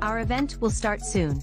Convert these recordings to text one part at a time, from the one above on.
Our event will start soon.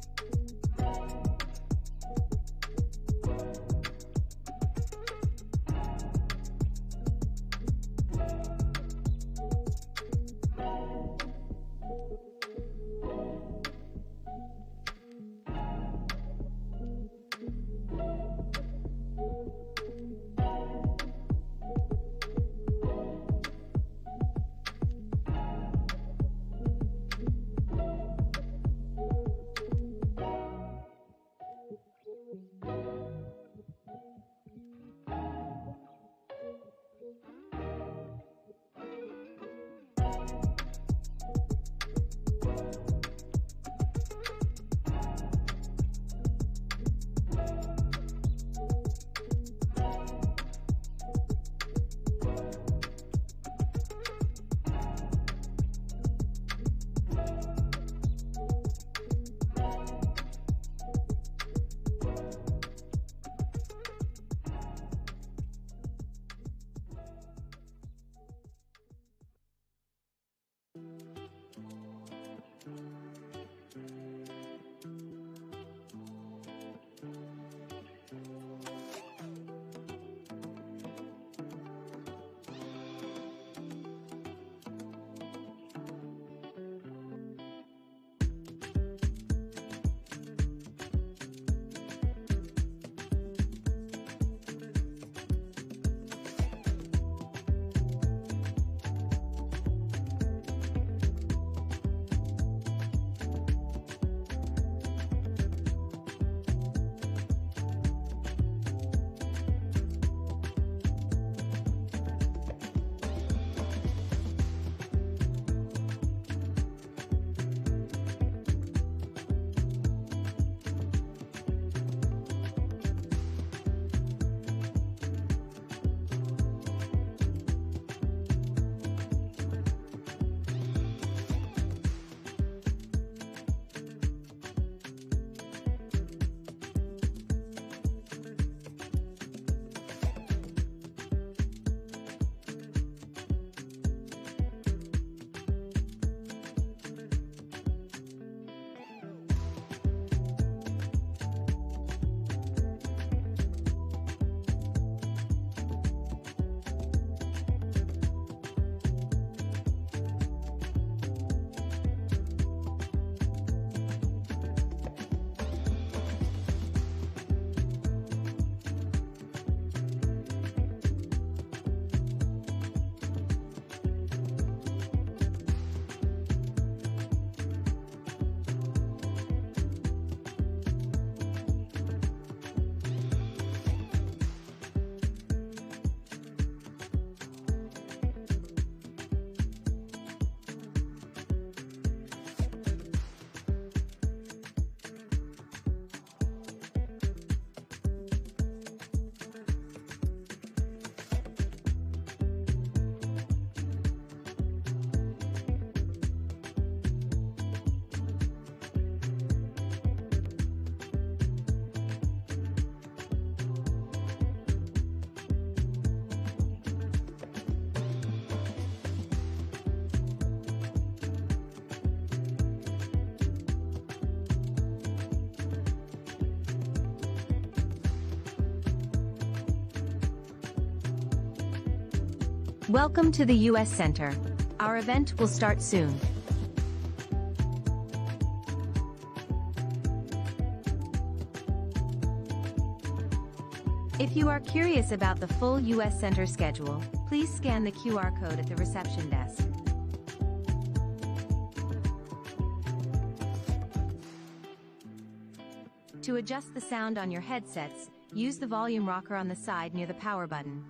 Welcome to the U.S. Center. Our event will start soon. If you are curious about the full U.S. Center schedule, please scan the QR code at the reception desk. To adjust the sound on your headsets, use the volume rocker on the side near the power button.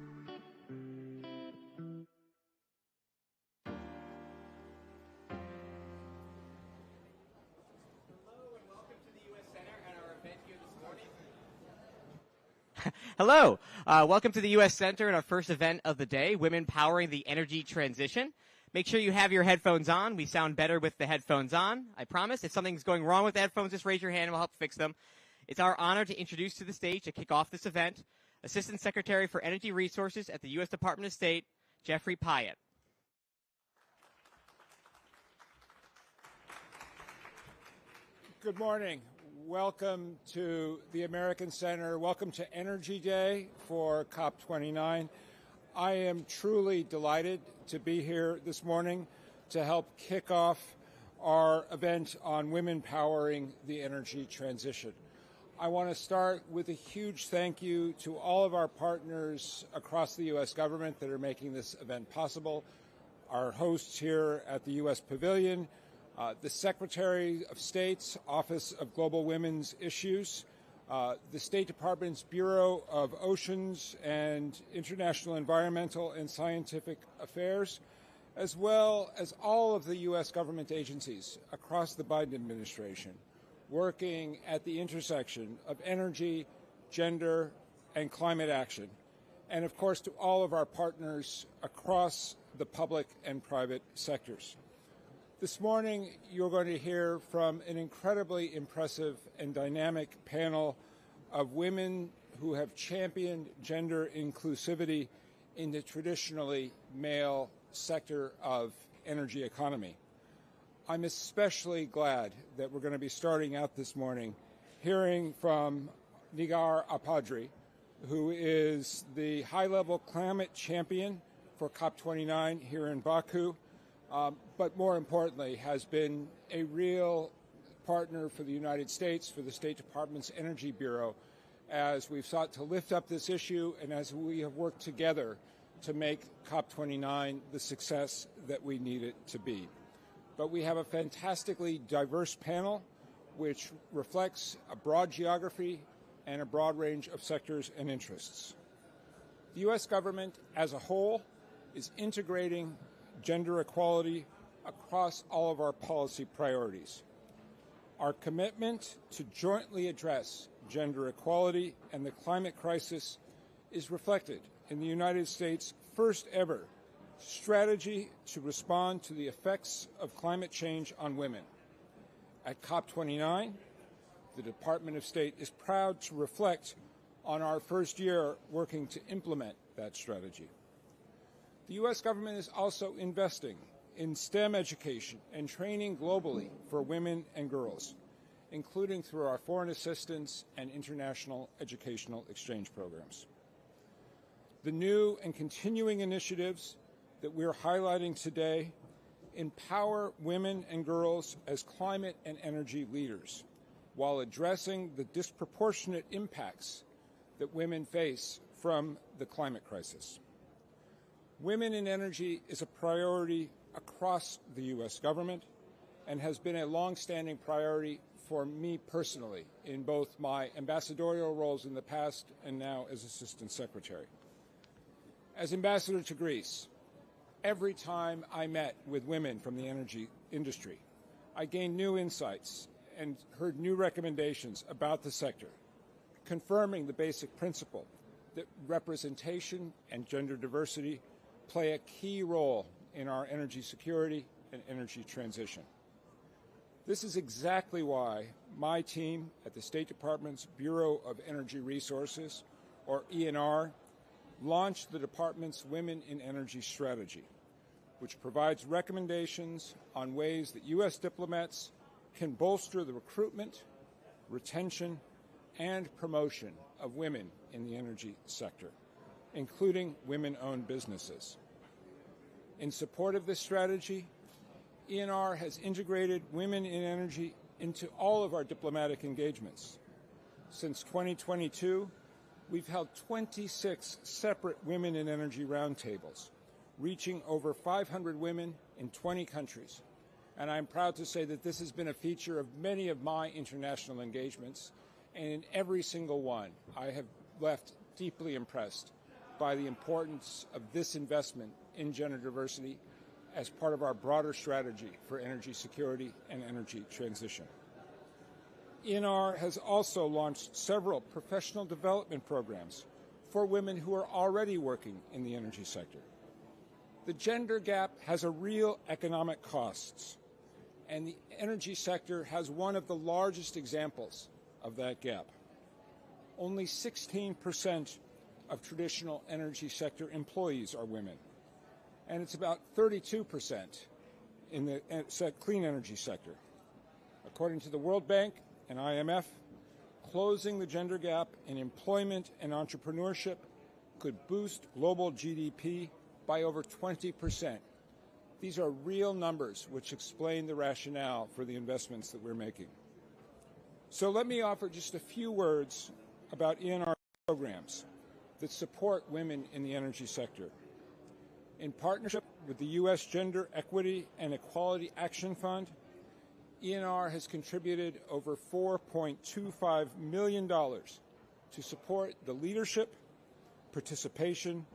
Hello, welcome to the U.S. Center and our first event of the day, Women Powering the Energy Transition. Make sure you have your headphones on. We sound better with the headphones on, I promise. If something's going wrong with the headphones, just raise your hand and we'll help fix them. It's our honor to introduce to the stage to kick off this event, Assistant Secretary for Energy Resources at the U.S. Department of State, Jeffrey Pyatt. Good morning. Welcome to the American Center. Welcome to Energy Day for COP29. I am truly delighted to be here this morning to help kick off our event on women powering the energy transition. I want to start with a huge thank you to all of our partners across the U.S. government that are making this event possible, our hosts here at the U.S. Pavilion, the Secretary of State's Office of Global Women's Issues, the State Department's Bureau of Oceans and International Environmental and Scientific Affairs, as well as all of the U.S. government agencies across the Biden administration, working at the intersection of energy, gender, and climate action, and of course to all of our partners across the public and private sectors. This morning, you're going to hear from an incredibly impressive and dynamic panel of women who have championed gender inclusivity in the traditionally male sector of energy economy. I'm especially glad that we're going to be starting out this morning hearing from Nigar Alpadri, who is the high-level climate champion for COP29 here in Baku, but more importantly has been a real partner for the United States, for the State Department's Energy Bureau, as we've sought to lift up this issue and as we have worked together to make COP29 the success that we need it to be. But we have a fantastically diverse panel which reflects a broad geography and a broad range of sectors and interests. The U.S. government as a whole is integrating gender equality across all of our policy priorities. Our commitment to jointly address gender equality and the climate crisis is reflected in the United States' first ever strategy to respond to the effects of climate change on women. At COP29, the Department of State is proud to reflect on our first year working to implement that strategy. The U.S. government is also investing in STEM education and training globally for women and girls, including through our foreign assistance and international educational exchange programs. The new and continuing initiatives that we're highlighting today empower women and girls as climate and energy leaders while addressing the disproportionate impacts that women face from the climate crisis. Women in energy is a priority across the U.S. government and has been a long-standing priority for me personally in both my ambassadorial roles in the past and now as Assistant Secretary. As ambassador to Greece, every time I met with women from the energy industry, I gained new insights and heard new recommendations about the sector, confirming the basic principle that representation and gender diversity play a key role in our energy security and energy transition. This is exactly why my team at the State Department's Bureau of Energy Resources, or ENR, launched the department's Women in Energy strategy, which provides recommendations on ways that U.S. diplomats can bolster the recruitment, retention, and promotion of women in the energy sector, including women-owned businesses. In support of this strategy, ENR has integrated women in energy into all of our diplomatic engagements. Since 2022, we've held 26 separate women in energy roundtables, reaching over 500 women in 20 countries. And I'm proud to say that this has been a feature of many of my international engagements, and in every single one, I have left deeply impressed by the importance of this investment in gender diversity as part of our broader strategy for energy security and energy transition. ENR has also launched several professional development programs for women who are already working in the energy sector. The gender gap has a real economic costs, and the energy sector has one of the largest examples of that gap. Only 16% of traditional energy sector employees are women, and it's about 32% in the clean energy sector. According to the World Bank and IMF, closing the gender gap in employment and entrepreneurship could boost global GDP by over 20%. These are real numbers which explain the rationale for the investments that we're making. So let me offer just a few words about ENR programs that support women in the energy sector. In partnership with the U.S. Gender Equity and Equality Action Fund, ENR has contributed over $4.25 million to support the leadership, participation,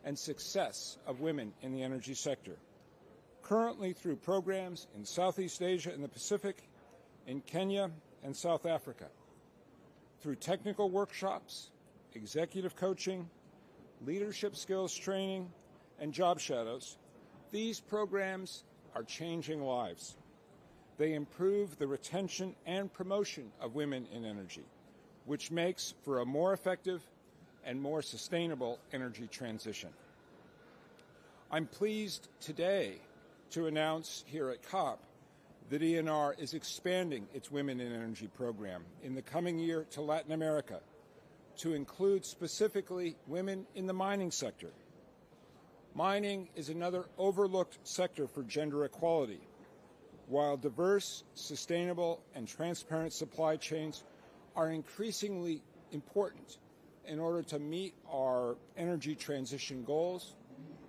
and success of women in the energy sector, currently through programs in Southeast Asia and the Pacific, in Kenya and South Africa, through technical workshops, executive coaching, leadership skills training, and job shadows. These programs are changing lives. They improve the retention and promotion of women in energy, which makes for a more effective and more sustainable energy transition. I'm pleased today to announce here at COP that ENR is expanding its Women in Energy program in the coming year to Latin America to include specifically women in the mining sector. Mining is another overlooked sector for gender equality. While diverse, sustainable, and transparent supply chains are increasingly important in order to meet our energy transition goals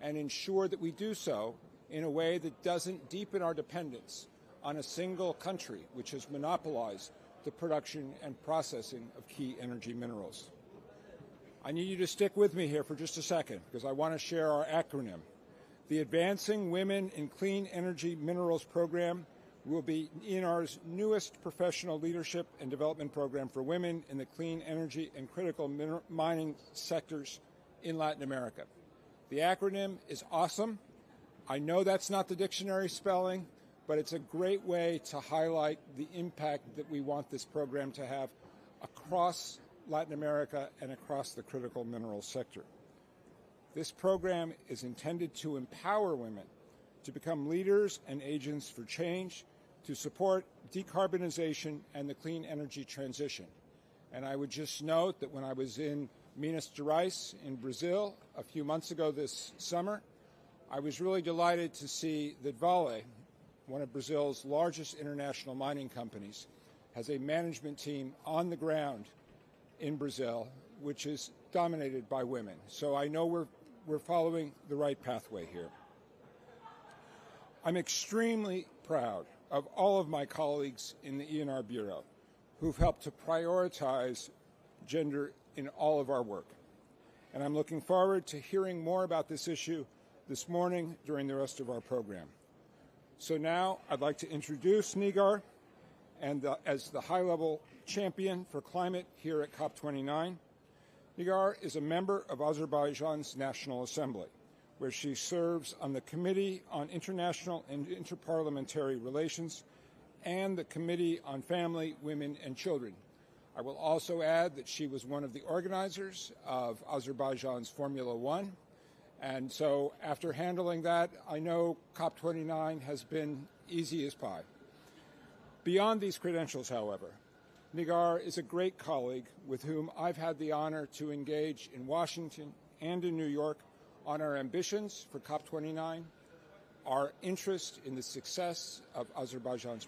and ensure that we do so in a way that doesn't deepen our dependence on a single country which has monopolized the production and processing of key energy minerals. I need you to stick with me here for just a second because I want to share our acronym. The Advancing Women in Clean Energy Minerals program will be ENR's newest professional leadership and development program for women in the clean energy and critical mining sectors in Latin America. The acronym is awesome. I know that's not the dictionary spelling, but it's a great way to highlight the impact that we want this program to have across Latin America and across the critical minerals sector. This program is intended to empower women to become leaders and agents for change, to support decarbonization and the clean energy transition. And I would just note that when I was in Minas Gerais in Brazil a few months ago this summer, I was really delighted to see that Vale, one of Brazil's largest international mining companies, has a management team on the ground in Brazil, which is dominated by women. So I know we're following the right pathway here. I'm extremely proud of all of my colleagues in the ENR Bureau who've helped to prioritize gender in all of our work. And I'm looking forward to hearing more about this issue this morning during the rest of our program. So now I'd like to introduce Nigar as the high-level champion for climate here at COP29. Nigar is a member of Azerbaijan's National Assembly, where she serves on the Committee on International and Interparliamentary Relations and the Committee on Family, Women, and Children. I will also add that she was one of the organizers of Azerbaijan's Formula One. And so after handling that, I know COP29 has been easy as pie. Beyond these credentials, however, Nigar is a great colleague with whom I've had the honor to engage in Washington and in New York on our ambitions for COP29, our interest in the success of Azerbaijan's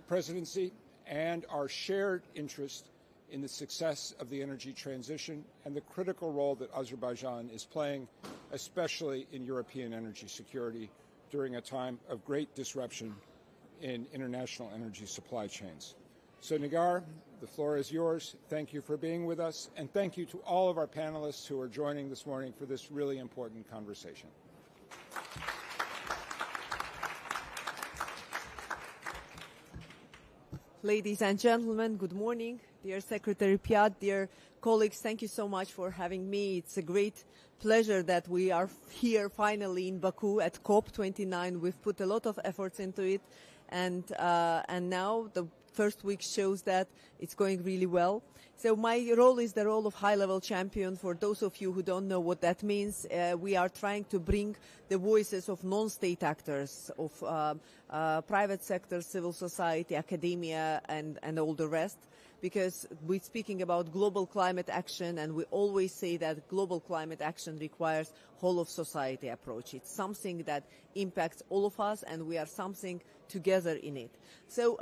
presidency, and our shared interest in the success of the energy transition and the critical role that Azerbaijan is playing, especially in European energy security during a time of great disruption in international energy supply chains. So Nigar, the floor is yours. Thank you for being with us, and thank you to all of our panelists who are joining this morning for this really important conversation. Ladies and gentlemen, good morning. Dear Secretary Piat, dear colleagues, thank you so much for having me. It's a great pleasure that we are here finally in Baku at COP29. We've put a lot of efforts into it, and now the first week shows that it's going really well. So my role is the role of high-level champion. For those of you who don't know what that means, we are trying to bring the voices of non-state actors, of private sector, civil society, academia, and all the rest, because we're speaking about global climate action, and we always say that global climate action requires whole-of-society approach. It's something that impacts all of us, and we are something together in it. So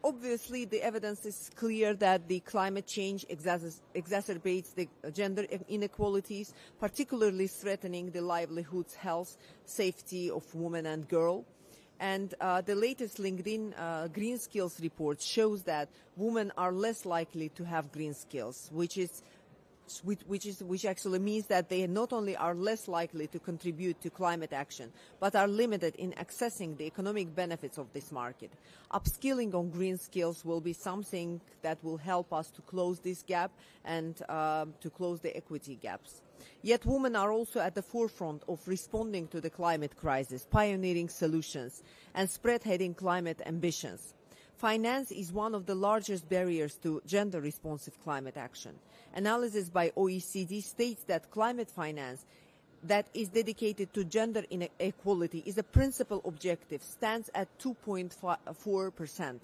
obviously, the evidence is clear that the climate change exacerbates the gender inequalities, particularly threatening the livelihoods, health, safety of women and girls. And the latest LinkedIn Green Skills report shows that women are less likely to have green skills, which actually means that they not only are less likely to contribute to climate action, but are limited in accessing the economic benefits of this market. Upskilling on green skills will be something that will help us to close this gap and to close the equity gaps. Yet women are also at the forefront of responding to the climate crisis, pioneering solutions, and spearheading climate ambitions. Finance is one of the largest barriers to gender-responsive climate action. Analysis by OECD states that climate finance that is dedicated to gender inequality is a principal objective, stands at 2.4%.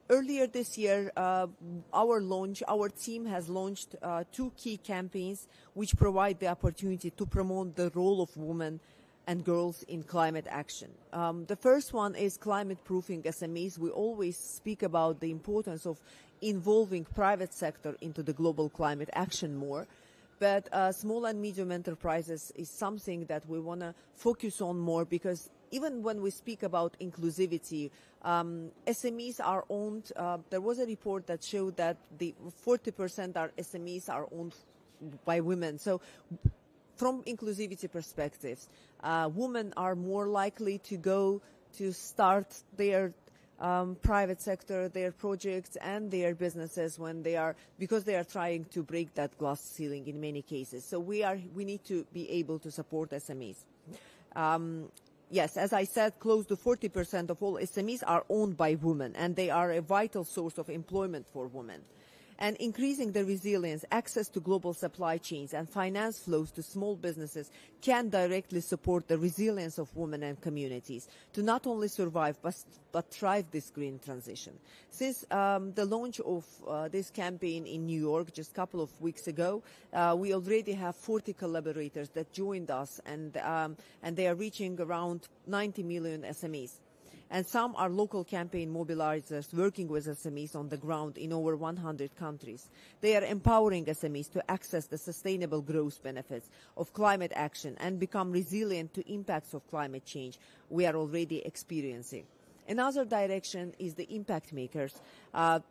Earlier this year, our team has launched two key campaigns which provide the opportunity to promote the role of women and girls in climate action. The first one is climate-proofing SMEs. We always speak about the importance of involving private sector into the global climate action more. But small and medium enterprises is something that we want to focus on more, because even when we speak about inclusivity, SMEs are owned. There was a report that showed that the 40% are SMEs are owned by women. So from inclusivity perspectives, women are more likely to go to start their private sector, their projects and their businesses because they are trying to break that glass ceiling in many cases. So we need to be able to support SMEs. Yes, as I said, close to 40% of all SMEs are owned by women, and they are a vital source of employment for women. And increasing the resilience, access to global supply chains, and finance flows to small businesses can directly support the resilience of women and communities to not only survive but thrive this green transition. Since the launch of this campaign in New York just a couple of weeks ago, we already have 40 collaborators that joined us, and they are reaching around 90 million SMEs. And some are local campaign mobilizers working with SMEs on the ground in over 100 countries. They are empowering SMEs to access the sustainable growth benefits of climate action and become resilient to impacts of climate change we are already experiencing. Another direction is the impact makers.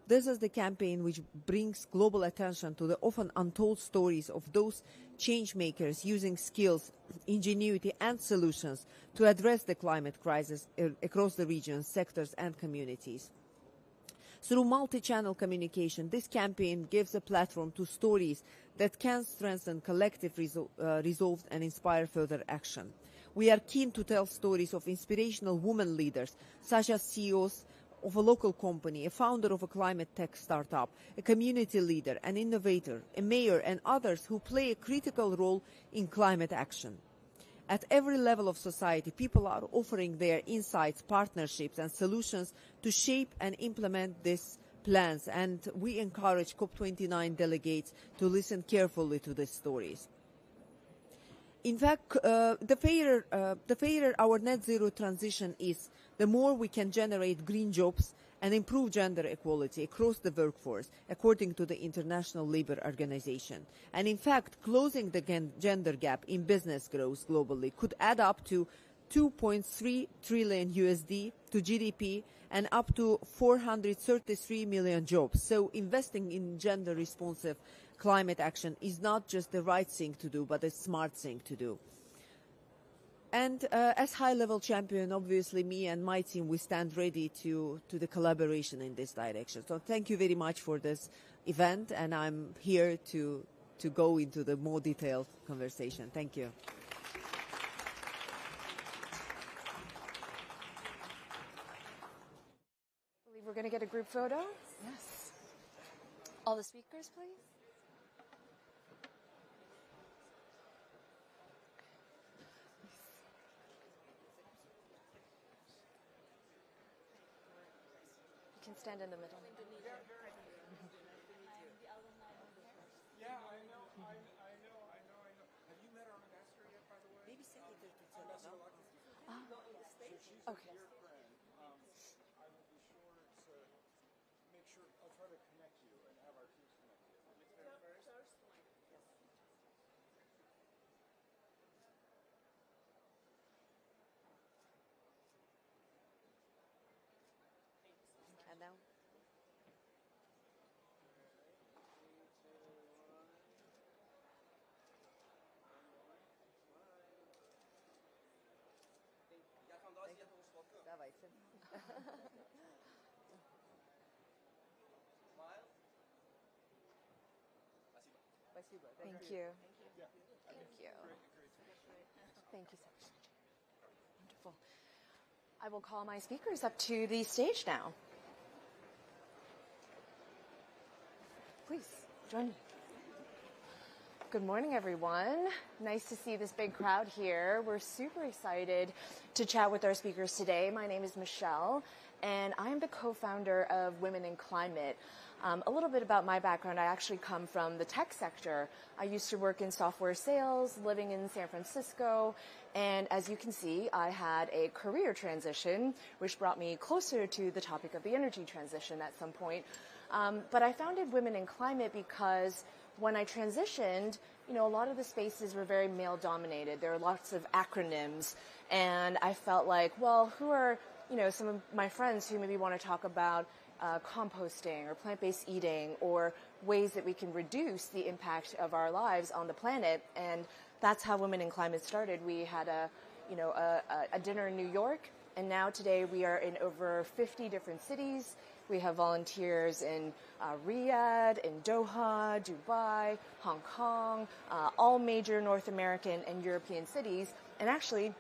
This is the campaign which brings global attention to the often untold stories of those change makers using skills, ingenuity and solutions to address the climate crisis across the regions, sectors and communities. Through multi-channel communication, this campaign gives a platform to stories that can strengthen collective resolve and inspire further action. We are keen to tell stories of inspirational women leaders, such as CEOs of a local company, a founder of a climate tech startup, a community leader, an innovator, a mayor, and others who play a critical role in climate action. At every level of society, people are offering their insights, partnerships, and solutions to shape and implement these plans, and we encourage COP29 delegates to listen carefully to these stories. In fact, the fairer our net zero transition is, the more we can generate green jobs and improve gender equality across the workforce, according to the International Labour Organization. And in fact, closing the gender gap in business growth globally could add up to 2.3 trillion USD to GDP and up to 433 million jobs. So investing in gender responsive climate action is not just the right thing to do, but a smart thing to do. And as high-level champion, obviously me and my team, we stand ready to the collaboration in this direction. So thank you very much for this event, and I'm here to go into the more detailed conversation. Thank you. We're going to get a group photo. Yes. All the speakers, please. You can stand in the middle. Yeah, I know. Have you met our ambassador yet, by the way? Ambassador Lucky? Okay. Dear friend, I will be sure to make sure, I'll try to connect you and have our teams connect you. And now. Давайте. Спасибо. Thank you. Thank you. Thank you so much. Wonderful. I will call my speakers up to the stage now. Please, join me. Good morning, everyone. Nice to see this big crowd here. We're super excited to chat with our speakers today. My name is Michelle, and I am the co-founder of Women in Climate. A little bit about my background. I actually come from the tech sector. I used to work in software sales, living in San Francisco, and as you can see, I had a career transition, which brought me closer to the topic of the energy transition at some point. But I founded Women in Climate because when I transitioned, a lot of the spaces were very male-dominated. There were lots of acronyms, and I felt like, well, who are, some of my friends who maybe want to talk about composting or plant-based eating or ways that we can reduce the impact of our lives on the planet? And that's how Women in Climate started. We had a dinner in New York, and now today we are in over 50 different cities. We have volunteers in Riyadh, in Doha, Dubai, Hong Kong, all major North American and European cities. And actually,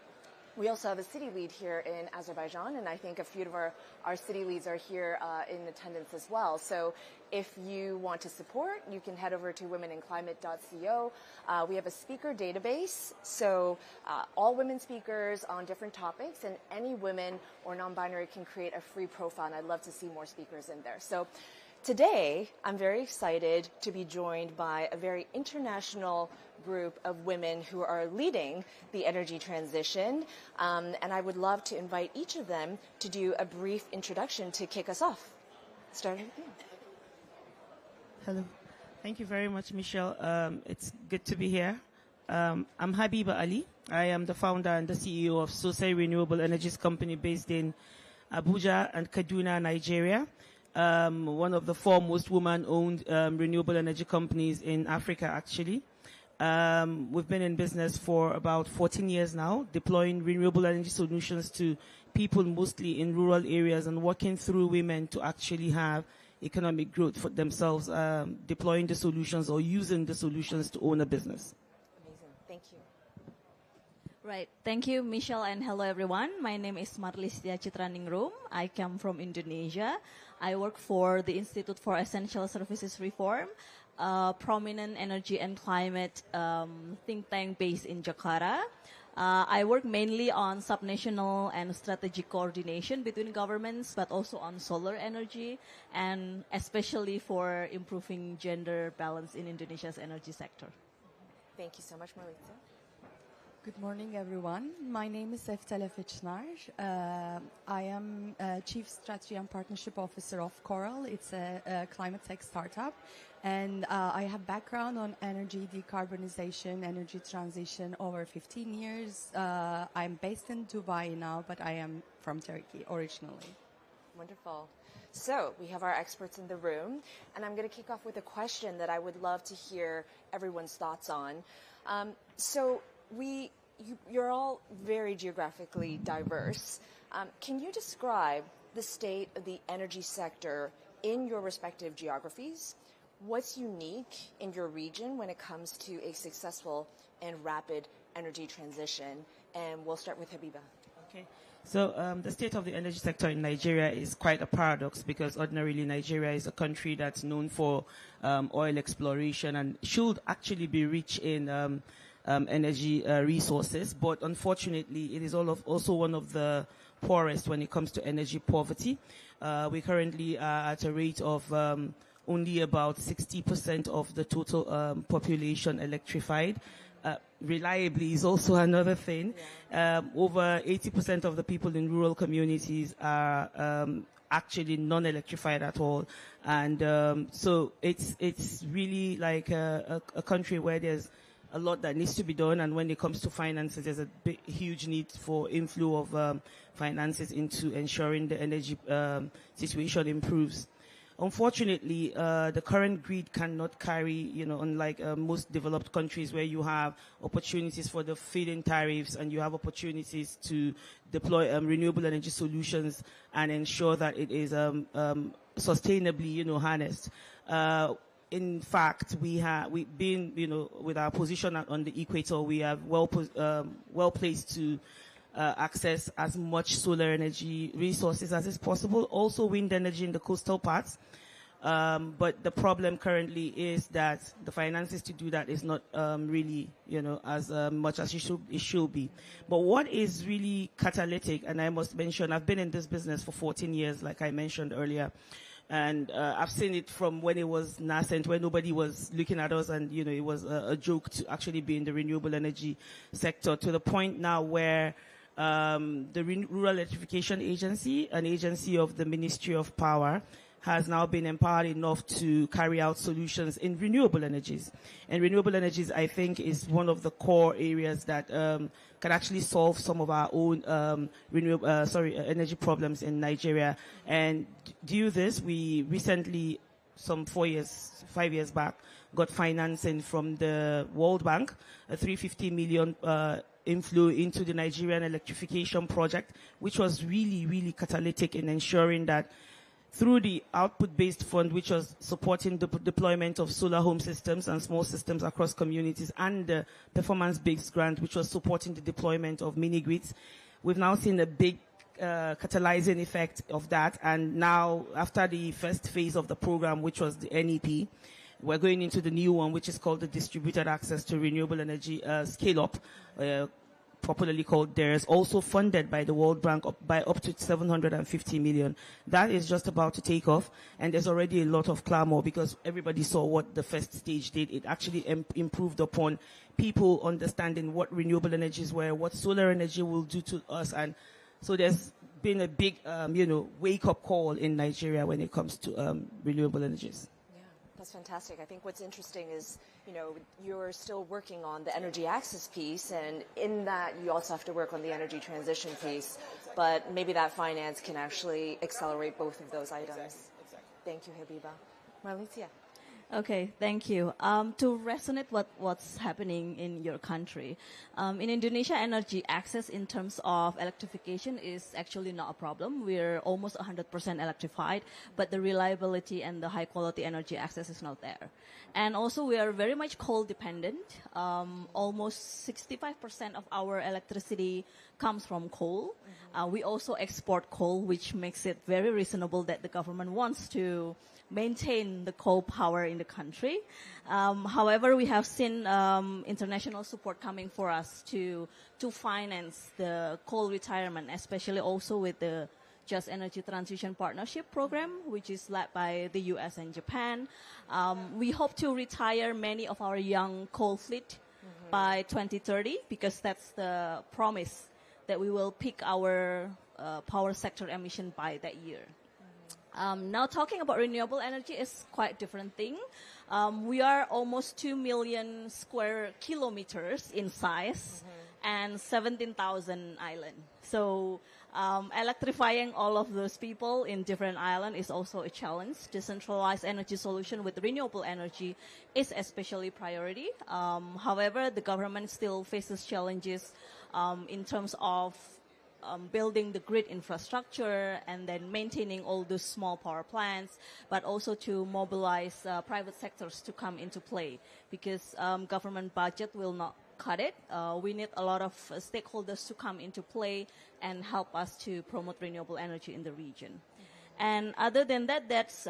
we also have a city lead here in Azerbaijan, and I think a few of our city leads are here in attendance as well. So if you want to support, you can head over to womeninclimate.co. We have a speaker database, so all women speakers on different topics, and any women or non-binary can create a free profile, and I'd love to see more speakers in there. So today, I'm very excited to be joined by a very international group of women who are leading the energy transition, and I would love to invite each of them to do a brief introduction to kick us off. Starting with you. Hello. Thank you very much, Michelle. It's good to be here. I'm Habiba Ali. I am the founder and the CEO of Sosai Renewable Energies Company based in Abuja and Kaduna, Nigeria. One of the foremost woman-owned renewable energy companies in Africa, actually. We've been in business for about 14 years now, deploying renewable energy solutions to people mostly in rural areas and working through women to actually have economic growth for themselves, deploying the solutions or using the solutions to own a business. Amazing. Thank you. Right. Thank you, Michelle, and hello, everyone. My name is Marlistia Citraningrum. I come from Indonesia. I work for the Institute for Essential Services Reform, a prominent energy and climate think tank based in Jakarta. I work mainly on subnational and strategic coordination between governments, but also on solar energy, and especially for improving gender balance in Indonesia's energy sector. Thank you so much, Marlita. Good morning, everyone. My name is Eftele Fitchnar. I am Chief Strategy and Partnership Officer of Coral. It's a climate tech startup. And I have background on energy decarbonization, energy transition over 15 years. I'm based in Dubai now, but I am from Turkey originally. Wonderful. So we have our experts in the room, and I'm going to kick off with a question that I would love to hear everyone's thoughts on. You're all very geographically diverse. Can you describe the state of the energy sector in your respective geographies? What's unique in your region when it comes to a successful and rapid energy transition? And we'll start with Habiba. Okay. So the state of the energy sector in Nigeria is quite a paradox because ordinarily Nigeria is a country that's known for oil exploration and should actually be rich in energy resources. But unfortunately, it is also one of the poorest when it comes to energy poverty. We currently are at a rate of only about 60% of the total population electrified. Reliably is also another thing. Over 80% of the people in rural communities are actually non-electrified at all. And so it's really like a country where there's a lot that needs to be done. And when it comes to finances, there's a huge need for inflow of finances into ensuring the energy situation improves. Unfortunately, the current grid cannot carry, unlike most developed countries where you have opportunities for the feed-in tariffs and you have opportunities to deploy renewable energy solutions and ensure that it is sustainably, harnessed. In fact, we've been, with our position on the equator, we are well placed to access as much solar energy resources as is possible, also wind energy in the coastal parts. But the problem currently is that the finances to do that is not really, as much as it should be. But what is really catalytic, and I must mention, I've been in this business for 14 years, like I mentioned earlier, and I've seen it from when it was nascent, when nobody was looking at us, and it was a joke to actually be in the renewable energy sector, to the point now where the Rural Electrification Agency, an agency of the Ministry of Power, has now been empowered enough to carry out solutions in renewable energies. And renewable energies, I think, is one of the core areas that can actually solve some of our own energy problems in Nigeria. And due to this, we recently, some 5 years back, got financing from the World Bank, a 350 million inflow into the Nigerian electrification project, which was really, really catalytic in ensuring that through the output-based fund, which was supporting the deployment of solar home systems and small systems across communities, and the performance-based grant, which was supporting the deployment of mini-grids, we've now seen a big catalyzing effect of that. And now, after the first phase of the program, which was the NEP, we're going into the new one, which is called the Distributed Access to Renewable Energy Scale-Up, popularly called DARES, also funded by the World Bank by up to 750 million. That is just about to take off, and there's already a lot of clamor because everybody saw what the first stage did. It actually improved upon people understanding what renewable energies were, what solar energy will do to us, and so there's been a big, wake-up call in Nigeria when it comes to renewable energies. That's fantastic. I think what's interesting is, you're still working on the energy access piece, and in that you also have to work on the energy transition piece, but maybe that finance can actually accelerate both of those items. Exactly. Thank you, Habiba. Marlicia. Okay, thank you. To resonate what's happening in your country, in Indonesia, energy access in terms of electrification is actually not a problem. We're almost 100% electrified, but the reliability and the high quality energy access is not there. And also we are very much coal dependent. Almost 65% of our electricity comes from coal. We also export coal, which makes it very reasonable that the government wants to maintain the coal power in the country. However, we have seen international support coming for us to finance the coal retirement, especially also with the Just Energy Transition Partnership Program, which is led by the US and Japan. We hope to retire many of our young coal fleet by 2030, because that's the promise that we will peak our power sector emission by that year. Now talking about renewable energy is quite different thing. We are almost 2 million square kilometers in size and 17,000 islands. So electrifying all of those people in different islands is also a challenge. Decentralized energy solution with renewable energy is especially priority. However, the government still faces challenges in terms of building the grid infrastructure and then maintaining all those small power plants, but also to mobilize private sectors to come into play, because government budget will not cut it. We need a lot of stakeholders to come into play and help us to promote renewable energy in the region. And other than that, that's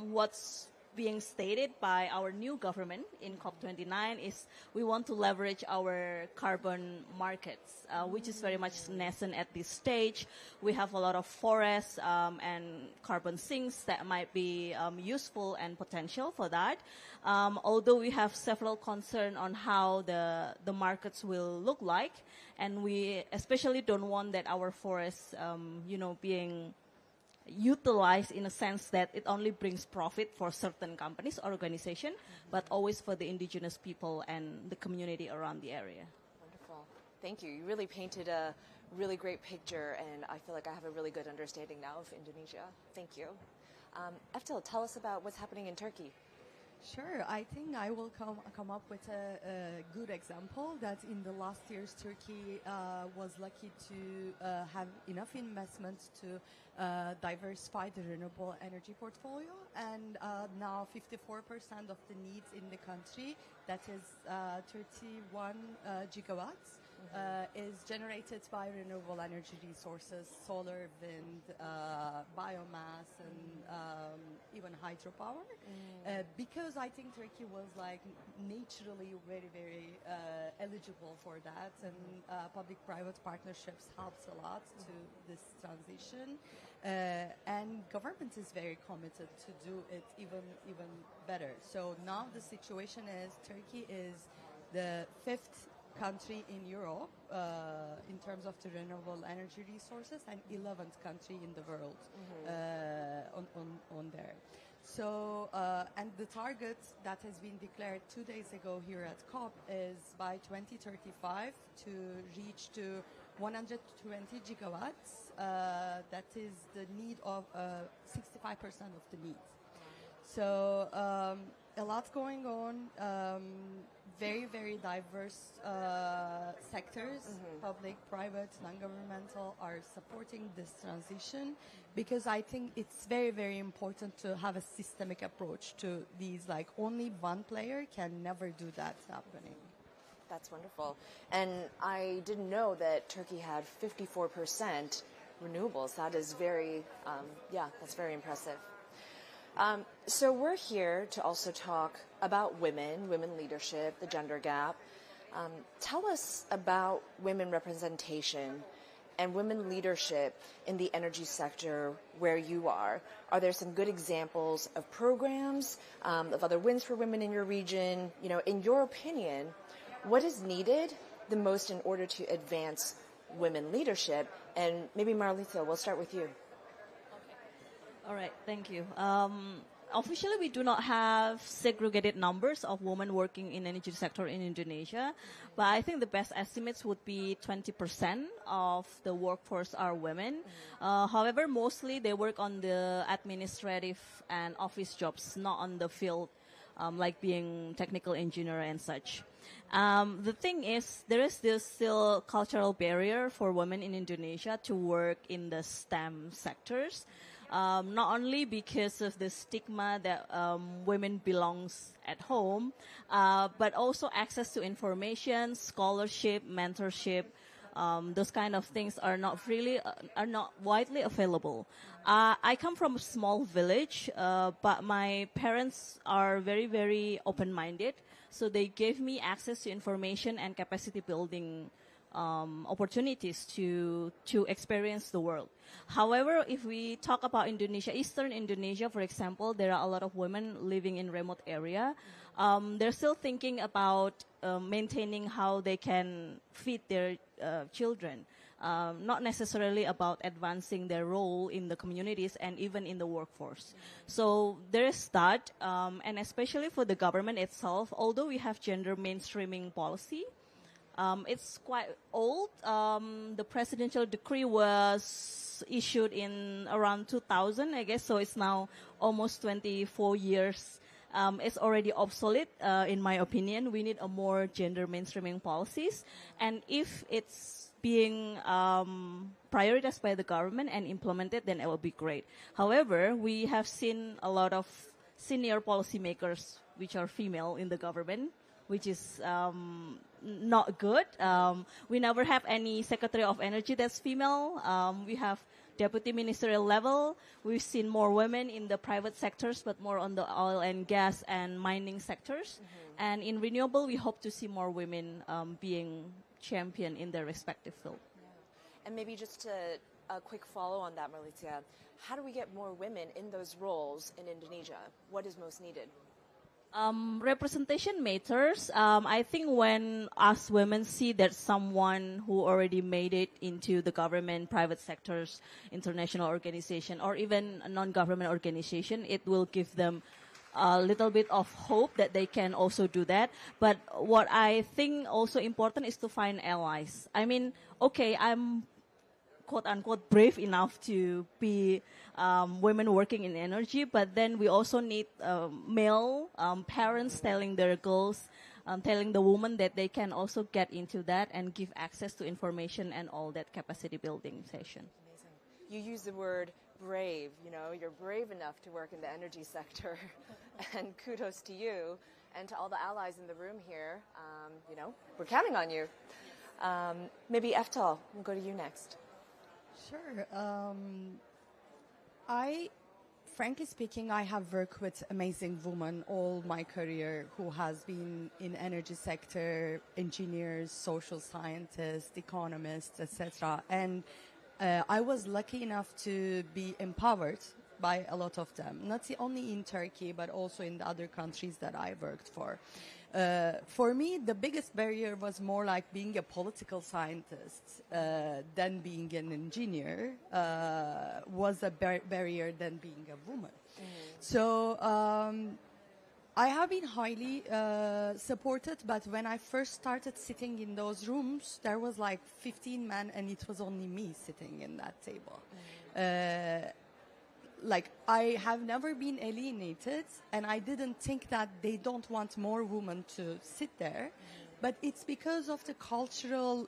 what's being stated by our new government in COP29 is we want to leverage our carbon markets, which is very much nascent at this stage. We have a lot of forests and carbon sinks that might be useful and potential for that. Although we have several concerns on how the markets will look like, and we especially don't want that our forests, being utilized in a sense that it only brings profit for certain companies or organizations, but always for the indigenous people and the community around the area. Wonderful. Thank you. You really painted a really great picture, and I feel like I have a really good understanding now of Indonesia. Thank you. Eftel, tell us about what's happening in Turkey. Sure, I think I will come up with a good example that in the last years Turkey was lucky to have enough investments to diversify the renewable energy portfolio, and now 54% of the needs in the country, that is 31 gigawatts, is generated by renewable energy resources, solar, wind, biomass, and even hydropower. Because I think Turkey was like naturally very, very eligible for that, and public-private partnerships helps a lot to this transition. And government is very committed to do it even better. So now the situation is Turkey is the 5th country in Europe in terms of the renewable energy resources, and 11th country in the world on there. So, and the target that has been declared 2 days ago here at COP is by 2035 to reach to 120 gigawatts. That is the need of 65% of the needs. So a lot going on. Very, very diverse sectors, public, private, non-governmental, are supporting this transition, because I think it's very, very important to have a systemic approach to these. Like, only one player can never do that happening. That's wonderful. And I didn't know that Turkey had 54% renewables. That is very, that's very impressive. So we're here to also talk about women leadership, the gender gap. Tell us about women representation and women leadership in the energy sector where you are. Are there some good examples of programs, of other wins for women in your region? You know, in your opinion, what is needed the most in order to advance women leadership? And maybe Marlita, we'll start with you. All right, thank you. Officially, we do not have segregated numbers of women working in energy sector in Indonesia, but I think the best estimates would be 20% of the workforce are women. However, mostly they work on the administrative and office jobs, not on the field, like being technical engineer and such. The thing is, there is this still cultural barrier for women in Indonesia to work in the STEM sectors. Not only because of the stigma that women belongs at home, but also access to information, scholarship, mentorship. Those kind of things are not widely available. I come from a small village, but my parents are very, very open-minded. So they gave me access to information and capacity building opportunities to experience the world. However, if we talk about Indonesia, Eastern Indonesia, for example, there are a lot of women living in remote area. They're still thinking about maintaining how they can feed their children, not necessarily about advancing their role in the communities and even in the workforce. So there is that, and especially for the government itself, although we have gender mainstreaming policy, it's quite old. The presidential decree was issued in around 2000, I guess, so it's now almost 24 years. It's already obsolete, in my opinion. We need a more gender mainstreaming policies. And if it's being prioritized by the government and implemented, then it will be great. However, we have seen a lot of senior policymakers which are female in the government, which is not good. We never have any Secretary of Energy that's female. We have deputy ministerial level. We've seen more women in the private sectors, but more on the oil and gas and mining sectors. And in renewable, we hope to see more women being champion in their respective field. And maybe just a quick follow on that, Marlicia. How do we get more women in those roles in Indonesia? What is most needed? Representation matters. I think when us women see that someone who already made it into the government, private sectors, international organization, or even a non-government organization, it will give them a little bit of hope that they can also do that. But what I think also important is to find allies. I mean, okay, I'm quote-unquote brave enough to be women working in energy, but then we also need male parents telling their girls, telling the woman that they can also get into that and give access to information and all that capacity building session. Amazing. You use the word brave, you know, you're brave enough to work in the energy sector, and kudos to you and to all the allies in the room here. You know, we're counting on you. Maybe Eftal, we'll go to you next. Sure. Frankly speaking, I have worked with amazing women all my career who has been in energy sector, engineers, social scientists, economists, etc. And I was lucky enough to be empowered by a lot of them, not only in Turkey, but also in the other countries that I worked for. For me, the biggest barrier was more like being a political scientist than being an engineer, was a barrier than being a woman. So I have been highly supported, but when I first started sitting in those rooms, there was like 15 men and it was only me sitting in that table. Like, I have never been alienated, and I didn't think that they don't want more women to sit there. But it's because of the cultural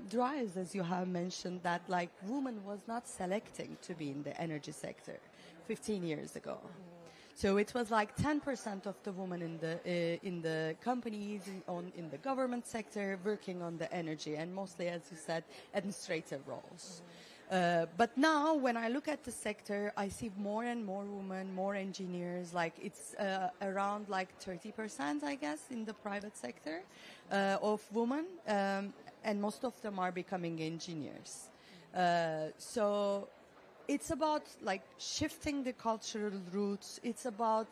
drives, as you have mentioned, that like women was not selecting to be in the energy sector 15 years ago. So it was like 10% of the women in the companies, in the government sector, working on the energy, and mostly, as you said, administrative roles. But now, when I look at the sector, I see more and more women, more engineers. Like it's around like 30%, I guess, in the private sector of women, and most of them are becoming engineers. So it's about like shifting the cultural roots. It's about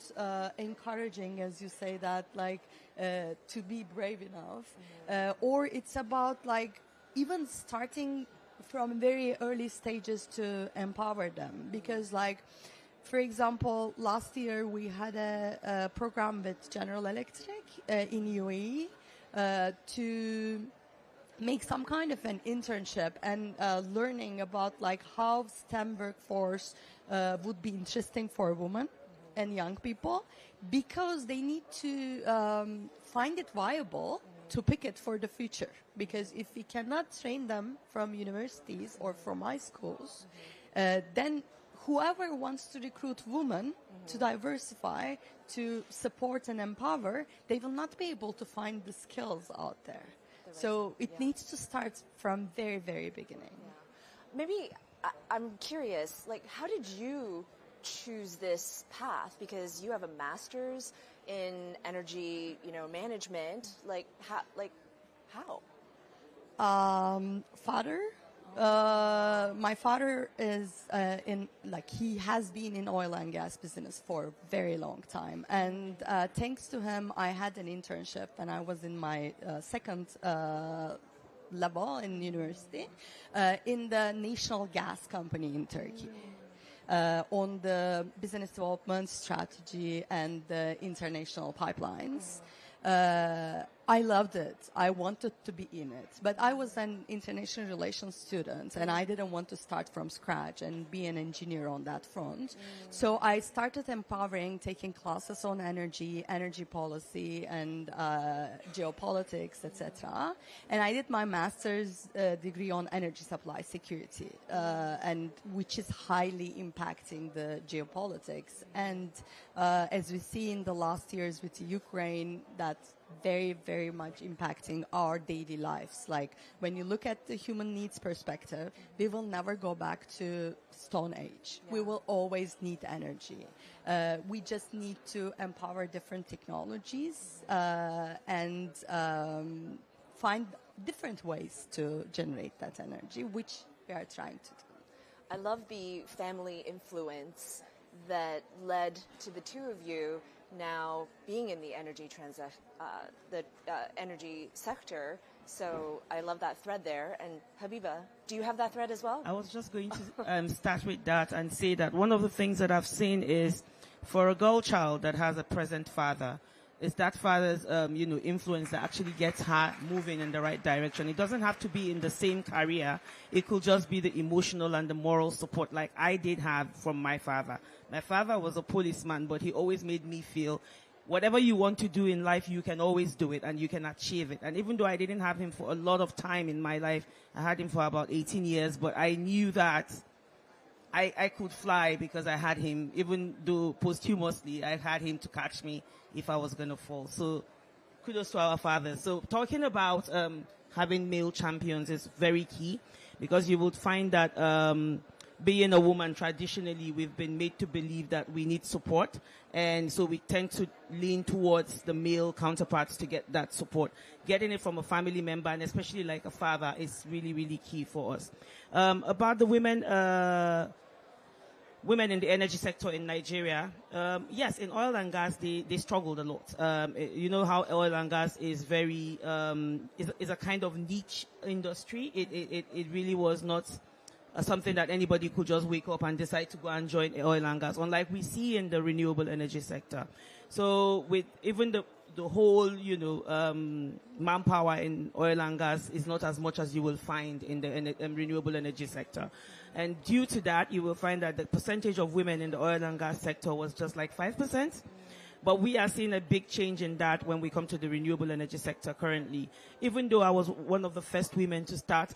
encouraging, as you say, that like to be brave enough, or it's about like even starting from very early stages to empower them. Because like, for example, last year we had a program with General Electric in UAE to make some kind of an internship and learning about like how STEM workforce would be interesting for women and young people, because they need to find it viable to pick it for the future. Because if we cannot train them from universities or from high schools, then whoever wants to recruit women to diversify, to support and empower, they will not be able to find the skills out there. So it needs to start from very, very beginning. Maybe I'm curious, like, how did you choose this path? Because you have a master's in energy, you know, management. Like how? Father. My father is he has been in oil and gas business for a very long time, and thanks to him, I had an internship, and I was in my second level in university in the national gas company in Turkey. On the business development strategy and the international pipelines. I loved it. I wanted to be in it. But I was an international relations student, and I didn't want to start from scratch and be an engineer on that front. So I started empowering, taking classes on energy policy, and geopolitics, etc. And I did my master's degree on energy supply security, and which is highly impacting the geopolitics. And as we see in the last years with Ukraine, that very, very much impacting our daily lives. Like when you look at the human needs perspective, we will never go back to Stone Age. We will always need energy. We just need to empower different technologies and find different ways to generate that energy, which we are trying to do. I love the family influence that led to the two of you now being in the energy energy sector. So I love that thread there. And Habiba, do you have that thread as well? I was just going to start with that and say that one of the things that I've seen is for a girl child that has a present father, is that father's, influence that actually gets her moving in the right direction. It doesn't have to be in the same career. It could just be the emotional and the moral support like I did have from my father. My father was a policeman, but he always made me feel whatever you want to do in life, you can always do it and you can achieve it. And even though I didn't have him for a lot of time in my life, I had him for about 18 years, but I knew that I could fly because I had him, even though posthumously I had him to catch me if I was going to fall. So kudos to our fathers. So talking about having male champions is very key because you would find that being a woman, traditionally, we've been made to believe that we need support. And so we tend to lean towards the male counterparts to get that support. Getting it from a family member, and especially like a father, is really, really key for us. About the women in the energy sector in Nigeria, yes, in oil and gas, they struggled a lot. You know how oil and gas is very, is a kind of niche industry. It really was not something that anybody could just wake up and decide to go and join oil and gas, unlike we see in the renewable energy sector. So with even the whole, manpower in oil and gas is not as much as you will find in the renewable energy sector. And due to that, you will find that the percentage of women in the oil and gas sector was just like 5%. But we are seeing a big change in that when we come to the renewable energy sector currently. Even though I was one of the first women to start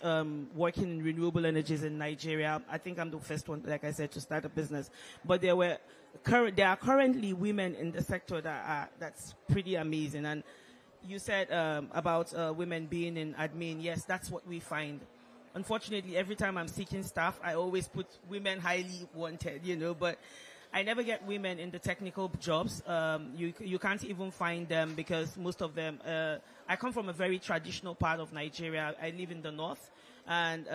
working in renewable energies in Nigeria, I think I'm the first one, like I said, to start a business. But there are currently women in the sector that's pretty amazing. And you said about women being in admin. Yes, that's what we find. Unfortunately, every time I'm seeking staff, I always put women highly wanted, but I never get women in the technical jobs. You can't even find them because most of them, I come from a very traditional part of Nigeria. I live in the north, and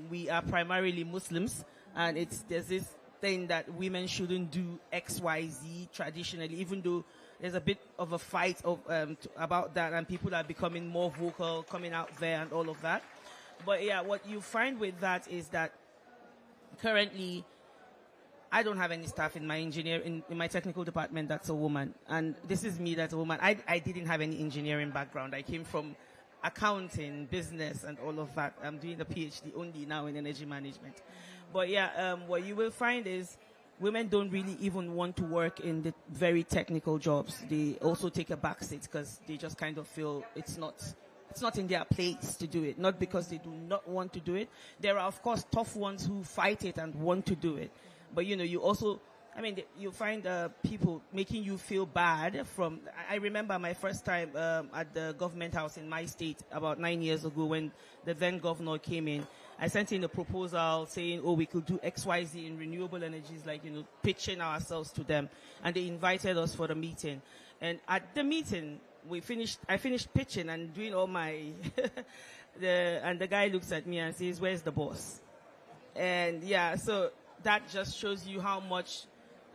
we are primarily Muslims, and there's this thing that women shouldn't do X, Y, Z traditionally, even though there's a bit of a fight about that, and people are becoming more vocal, coming out there and all of that. But yeah, what you find with that is that currently, I don't have any staff in my in my technical department that's a woman. And this is me that's a woman. I didn't have any engineering background. I came from accounting, business, and all of that. I'm doing a PhD only now in energy management. But yeah, what you will find is women don't really even want to work in the very technical jobs. They also take a backseat because they just kind of feel it's not in their place to do it, not because they do not want to do it. There are, of course, tough ones who fight it and want to do it. But, you also, you find people making you feel bad I remember my first time at the government house in my state about 9 years ago when the then governor came in. I sent in a proposal saying, we could do XYZ in renewable energies, pitching ourselves to them. And they invited us for the meeting. And at the meeting, I finished pitching and doing all my, and the guy looks at me and says, "Where's the boss?" And yeah, so that just shows you how much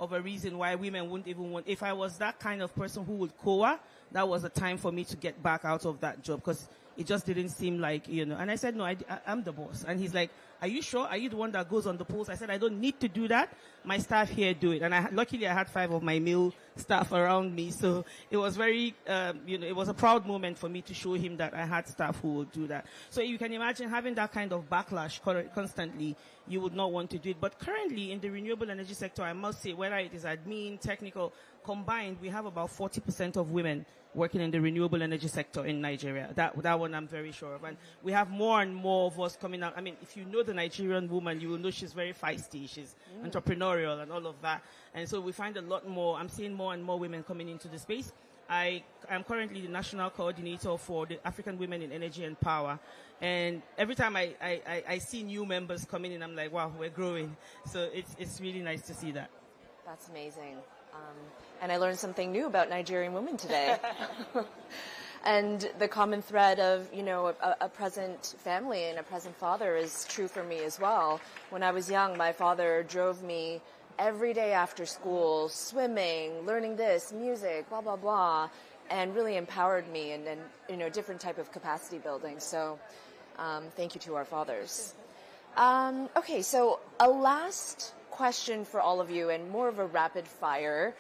of a reason why women wouldn't even want. If I was that kind of person who would COA, that was a time for me to get back out of that job because it just didn't seem like, And I said, no, I'm the boss. And he's like, are you sure? Are you the one that goes on the polls? I said, I don't need to do that. My staff here do it. And luckily I had 5 of my male staff around me. So it was very, it was a proud moment for me to show him that I had staff who would do that. So you can imagine having that kind of backlash constantly, you would not want to do it. But currently in the renewable energy sector, I must say, whether it is admin, technical, combined, we have about 40% of women working in the renewable energy sector in Nigeria. That one I'm very sure of. And we have more and more of us coming out. If you know the Nigerian woman, you will know she's very feisty. She's entrepreneurial and all of that. And so we find a lot more. I'm seeing more and more women coming into the space. I am currently the national coordinator for the African Women in Energy and Power. And every time I see new members coming in, I'm like, wow, we're growing. So it's really nice to see that. That's amazing. And I learned something new about Nigerian women today. And the common thread of, you know, a present family and a present father is true for me as well. When I was young, my father drove me every day after school, swimming, learning this, music, blah, blah, blah, and really empowered me in, you know, different type of capacity building. So thank you to our fathers. Okay, so a last question for all of you, and more of a rapid fire.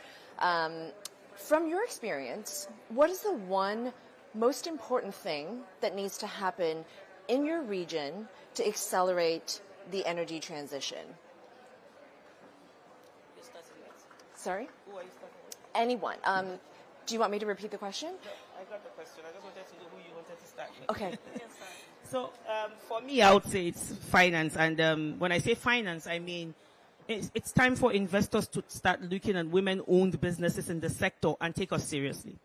From your experience, what is the one most important thing that needs to happen in your region to accelerate the energy transition? Sorry? Who are you starting with? Anyone. Do you want me to repeat the question? No, I got the question. I just wanted to know who you wanted to start with. Okay. So for me, I would say it's finance. And when I say finance, I mean it's time for investors to start looking at women-owned businesses in the sector and take us seriously.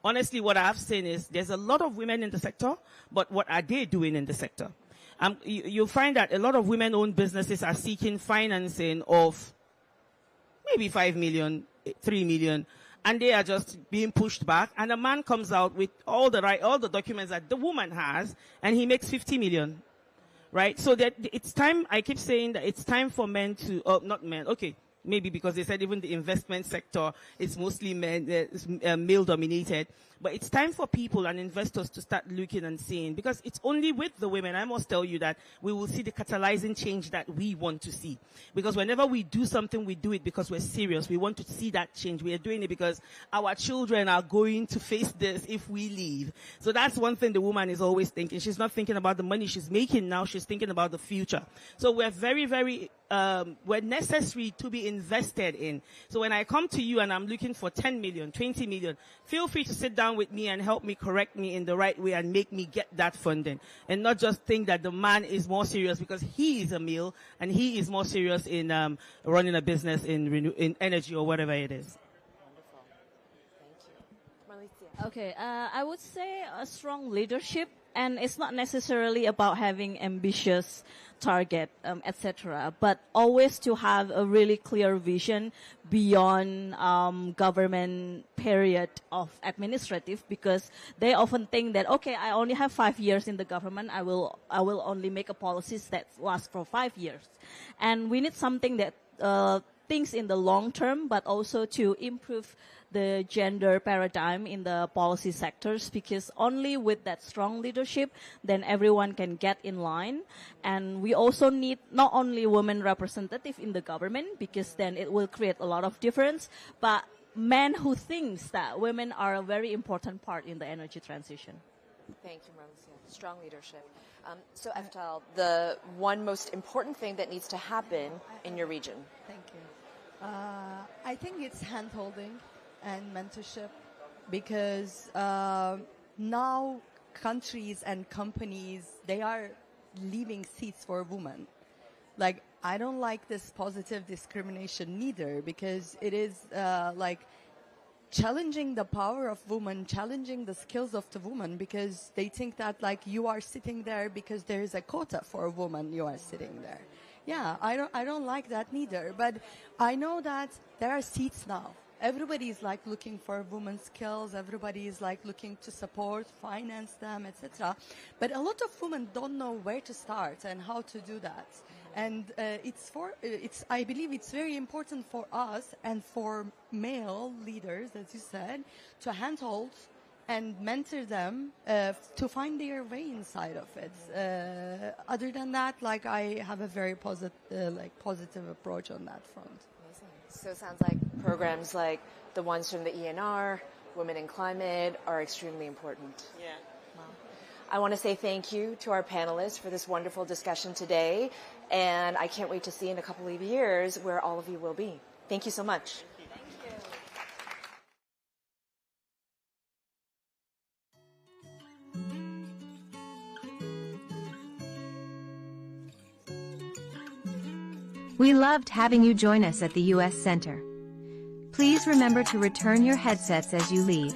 Honestly, what I've seen is there's a lot of women in the sector, but what are they doing in the sector? You'll find that a lot of women-owned businesses are seeking financing of maybe 5 million, 3 million, and they are just being pushed back. And a man comes out with all the documents that the woman has, and he makes 50 million, right? So that it's time. I keep saying that it's time for men to, not men. Okay, maybe because they said even the investment sector is mostly male dominated. But it's time for people and investors to start looking and seeing, because it's only with the women, I must tell you, that we will see the catalyzing change that we want to see. Because whenever we do something, we do it because we're serious. We want to see that change. We are doing it because our children are going to face this if we leave. So that's one thing the woman is always thinking. She's not thinking about the money she's making now. She's thinking about the future. So we're very, very, we're necessary to be invested in. So when I come to you and I'm looking for 10 million, 20 million, feel free to sit down with me and help me, correct me in the right way and make me get that funding. And not just think that the man is more serious because he is a male and he is more serious in running a business in energy or whatever it is. Wonderful. Thank you. Okay, I would say a strong leadership, and it's not necessarily about having ambitious target, etc., but always to have a really clear vision beyond government period of administrative, because they often think that, okay, I only have 5 years in the government, I will only make a policies that last for 5 years. And we need something that thinks in the long term, but also to improve the gender paradigm in the policy sectors, because only with that strong leadership, then everyone can get in line. And we also need not only women representative in the government, because then it will create a lot of difference, but men who thinks that women are a very important part in the energy transition. Thank you, Marlicia. Strong leadership. So, Eftal, the one most important thing that needs to happen in your region? Thank you. I think it's hand-holding and mentorship, because now countries and companies, they are leaving seats for women. Like, I don't like this positive discrimination neither, because it is like challenging the power of women, challenging the skills of the woman, because they think that like you are sitting there because there is a quota for a woman, you are sitting there. Yeah, I don't like that neither, but I know that there are seats now. Everybody is like looking for women's skills. Everybody is like looking to support, finance them, etc. But a lot of women don't know where to start and how to do that. And I believe it's very important for us and for male leaders, as you said, to handhold and mentor them to find their way inside of it. Other than that, like, I have a very positive approach on that front. So it sounds like programs like the ones from the ENR, Women in Climate, are extremely important. Yeah. Wow. I want to say thank you to our panelists for this wonderful discussion today, and I can't wait to see in a couple of years where all of you will be. Thank you so much. We loved having you join us at the U.S. Center. Please remember to return your headsets as you leave.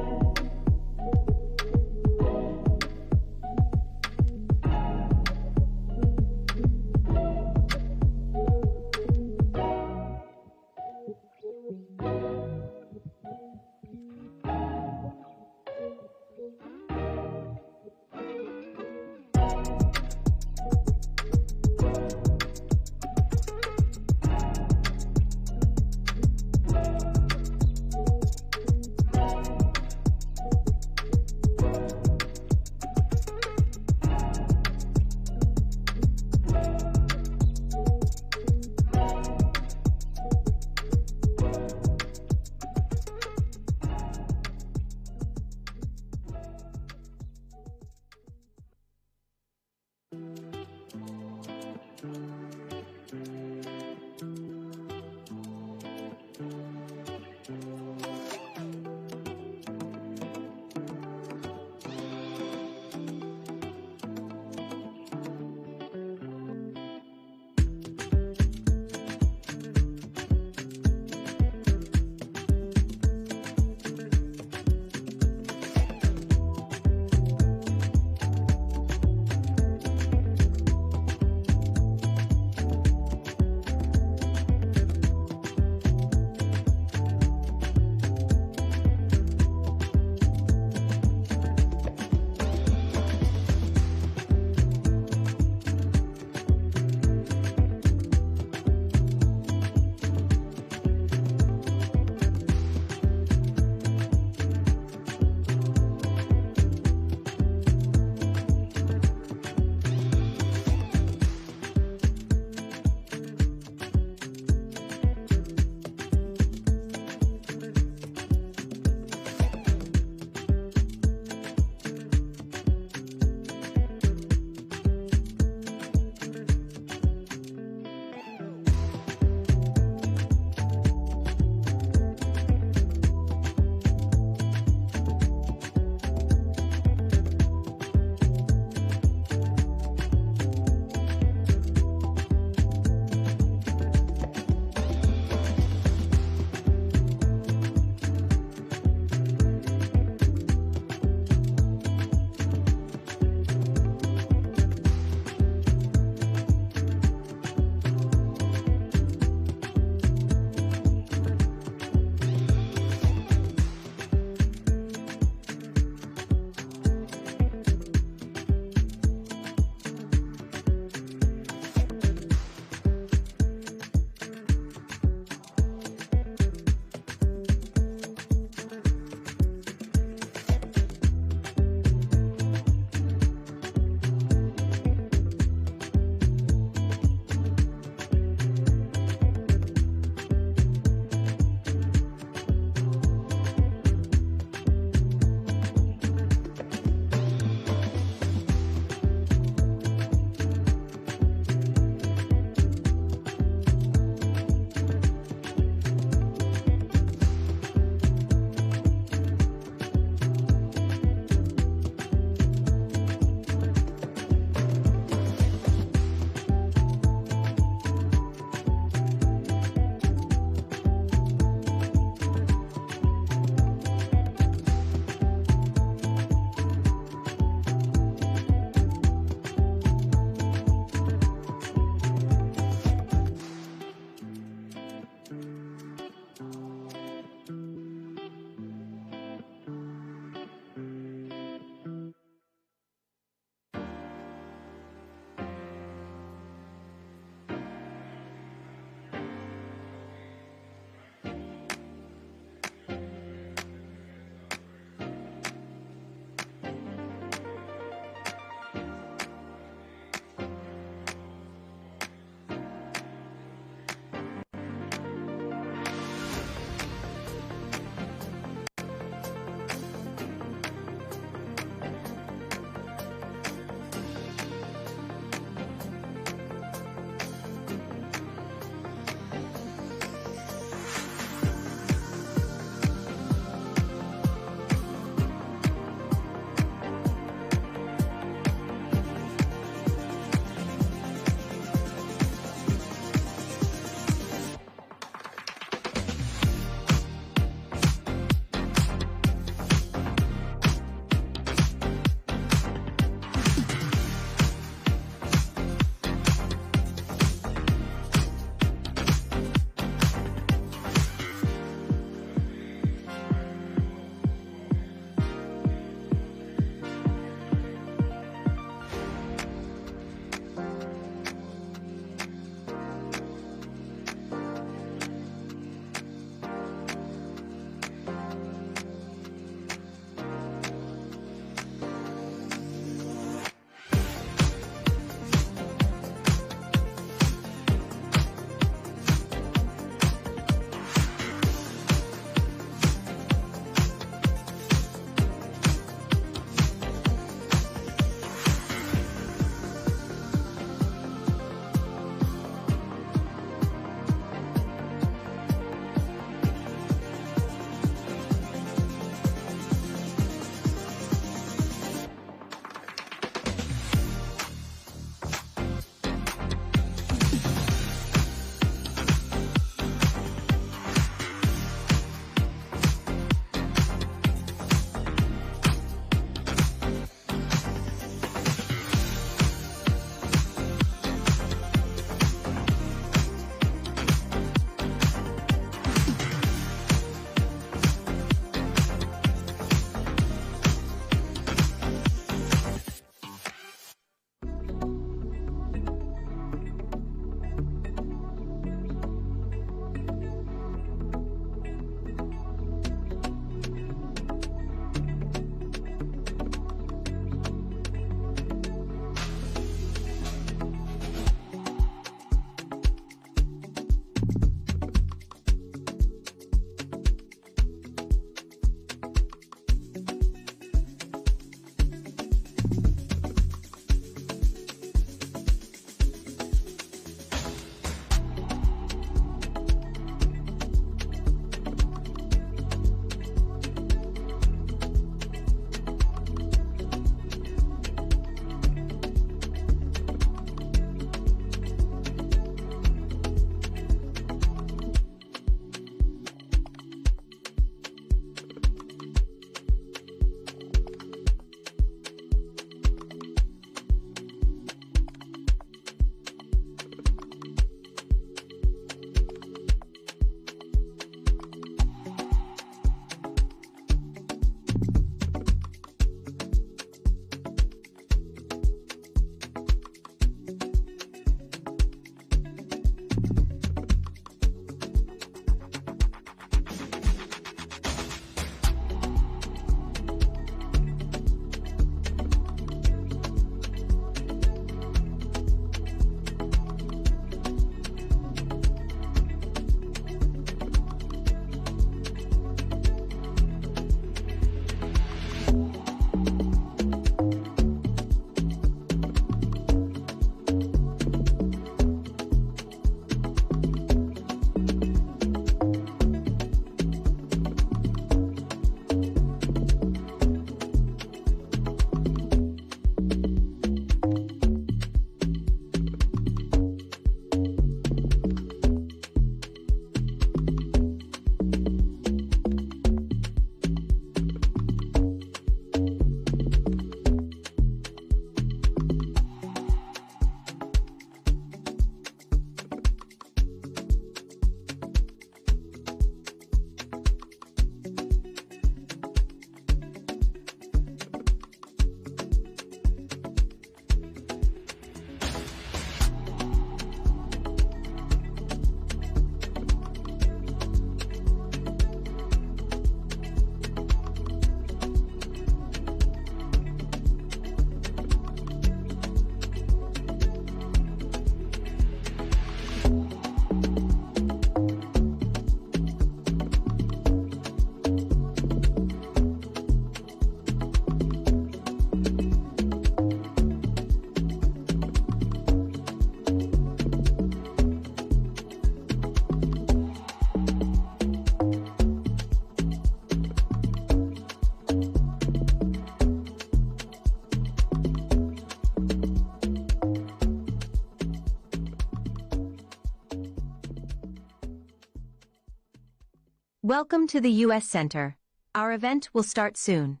Welcome to the U.S. Center. Our event will start soon.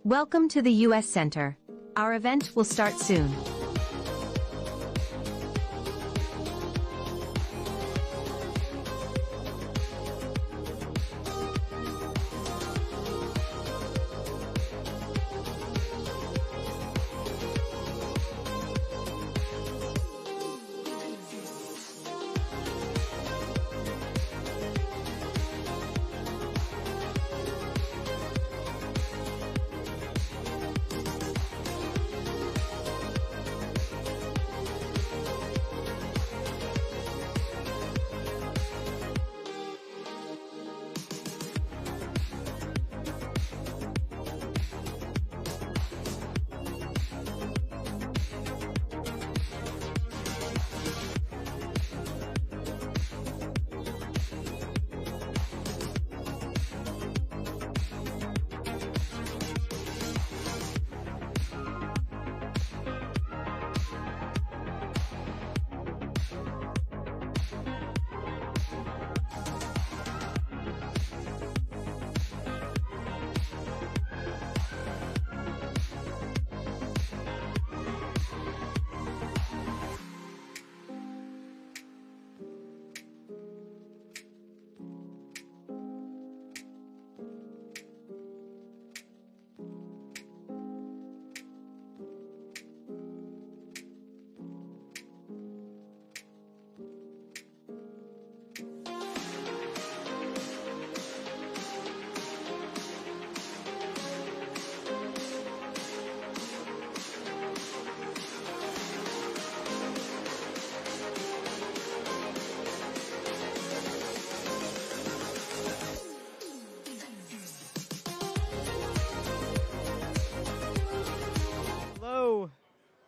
Welcome to the U.S. Center. Our event will start soon.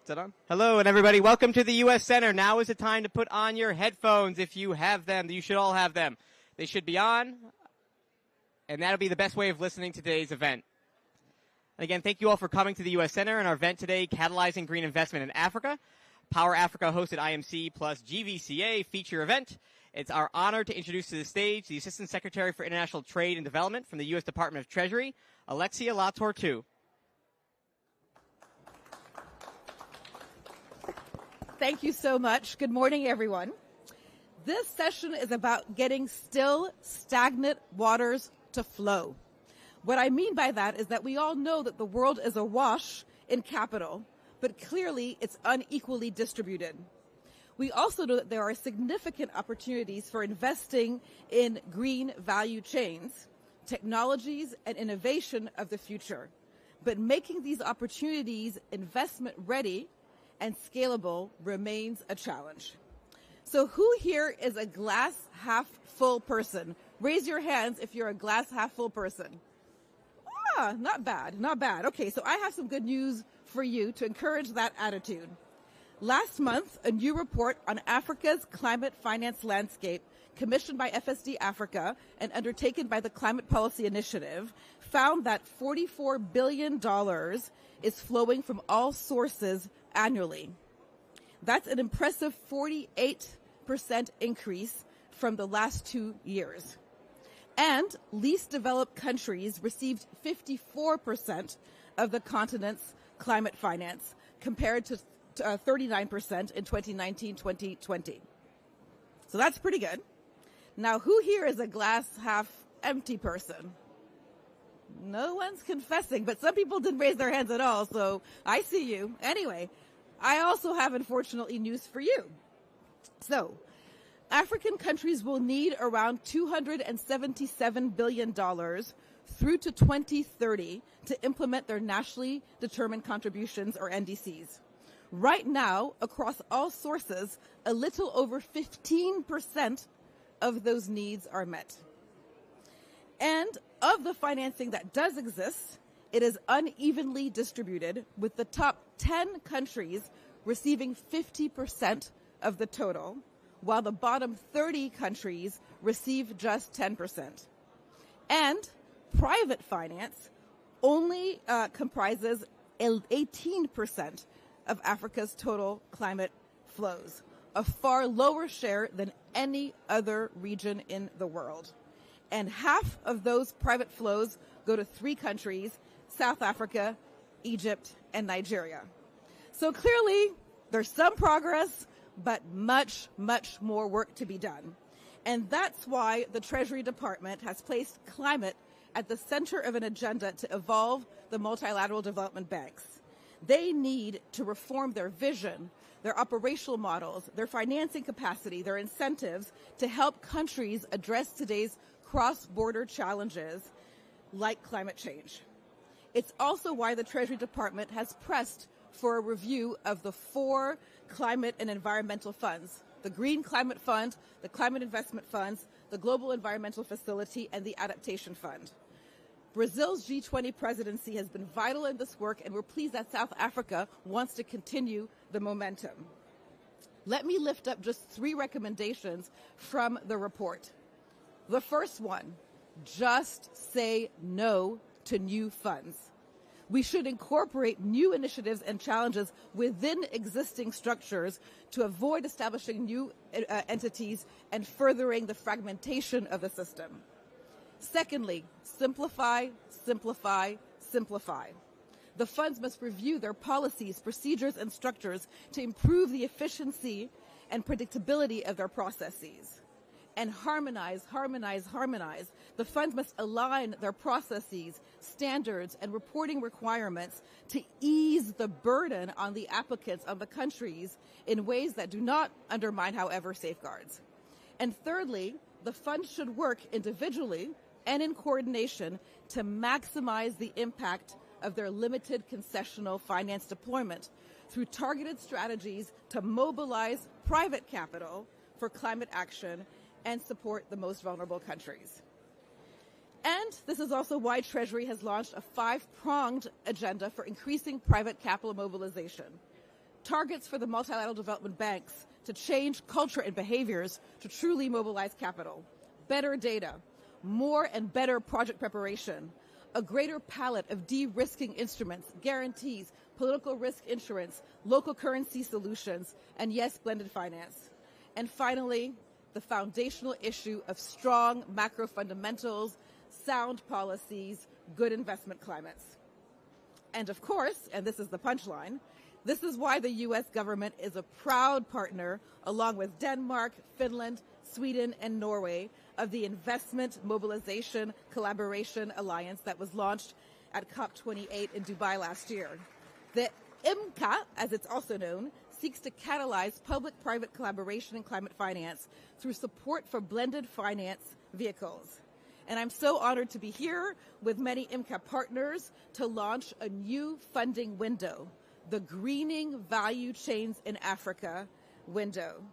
Is that on? Hello, and everybody, welcome to the U.S. Center. Now is the time to put on your headphones if you have them. You should all have them. They should be on, and that'll be the best way of listening to today's event. And again, thank you all for coming to the U.S. Center and our event today, Catalyzing Green Investment in Africa. Power Africa hosted IMC plus GVCA feature event. It's our honor to introduce to the stage the Assistant Secretary for International Trade and Development from the U.S. Department of Treasury, Alexia Latortu. Thank you so much. Good morning, everyone. This session is about getting still, stagnant waters to flow. What I mean by that is that we all know that the world is awash in capital, but clearly it's unequally distributed. We also know that there are significant opportunities for investing in green value chains, technologies, and innovation of the future. But making these opportunities investment ready and scalable remains a challenge. So who here is a glass half full person? Raise your hands if you're a glass half full person. Ah, not bad, not bad. Okay, so I have some good news for you to encourage that attitude. Last month, a new report on Africa's climate finance landscape, commissioned by FSD Africa and undertaken by the Climate Policy Initiative, found that $44 billion is flowing from all sources annually. That's an impressive 48% increase from the last 2 years. And least developed countries received 54% of the continent's climate finance, compared to 39% in 2019-2020. So that's pretty good. Now, who here is a glass half empty person? No one's confessing, but some people didn't raise their hands at all, so I see you. Anyway, I also have, unfortunately, news for you. So, African countries will need around $277 billion through to 2030 to implement their nationally determined contributions, or NDCs. Right now, across all sources, a little over 15% of those needs are met. And of the financing that does exist, it is unevenly distributed, with the top 10 countries receiving 50% of the total, while the bottom 30 countries receive just 10%. And private finance only comprises 18% of Africa's total climate flows, a far lower share than any other region in the world. And half of those private flows go to 3 countries, South Africa, Egypt, and Nigeria. So clearly, there's some progress, but much, much more work to be done. And that's why the Treasury Department has placed climate at the center of an agenda to evolve the multilateral development banks. They need to reform their vision, their operational models, their financing capacity, their incentives to help countries address today's cross-border challenges like climate change. It's also why the Treasury Department has pressed for a review of the 4 climate and environmental funds: the Green Climate Fund, the Climate Investment Funds, the Global Environmental Facility, and the Adaptation Fund. Brazil's G20 presidency has been vital in this work, and we're pleased that South Africa wants to continue the momentum. Let me lift up just 3 recommendations from the report. The first one, just say no to new funds. We should incorporate new initiatives and challenges within existing structures to avoid establishing new entities and furthering the fragmentation of the system. Secondly, simplify, simplify, simplify. The funds must review their policies, procedures, and structures to improve the efficiency and predictability of their processes. And harmonize, harmonize, harmonize. The funds must align their processes, standards, and reporting requirements to ease the burden on the applicants, on the countries, in ways that do not undermine, however, safeguards. And thirdly, the funds should work individually and in coordination to maximize the impact of their limited concessional finance deployment through targeted strategies to mobilize private capital for climate action and support the most vulnerable countries. And this is also why Treasury has launched a 5-pronged agenda for increasing private capital mobilization. Targets for the multilateral development banks to change culture and behaviors to truly mobilize capital. Better data, more and better project preparation, a greater palette of de-risking instruments, guarantees, political risk insurance, local currency solutions, and yes, blended finance. And finally, the foundational issue of strong macro fundamentals, sound policies, good investment climates. And of course, and this is the punchline, this is why the U.S. government is a proud partner, along with Denmark, Finland, Sweden, and Norway, of the Investment Mobilization Collaboration Alliance that was launched at COP29 in Dubai last year. The IMCA, as it's also known, seeks to catalyze public-private collaboration in climate finance through support for blended finance vehicles. And I'm so honored to be here with many IMCA partners to launch a new funding window, the Greening Value Chains in Africa window.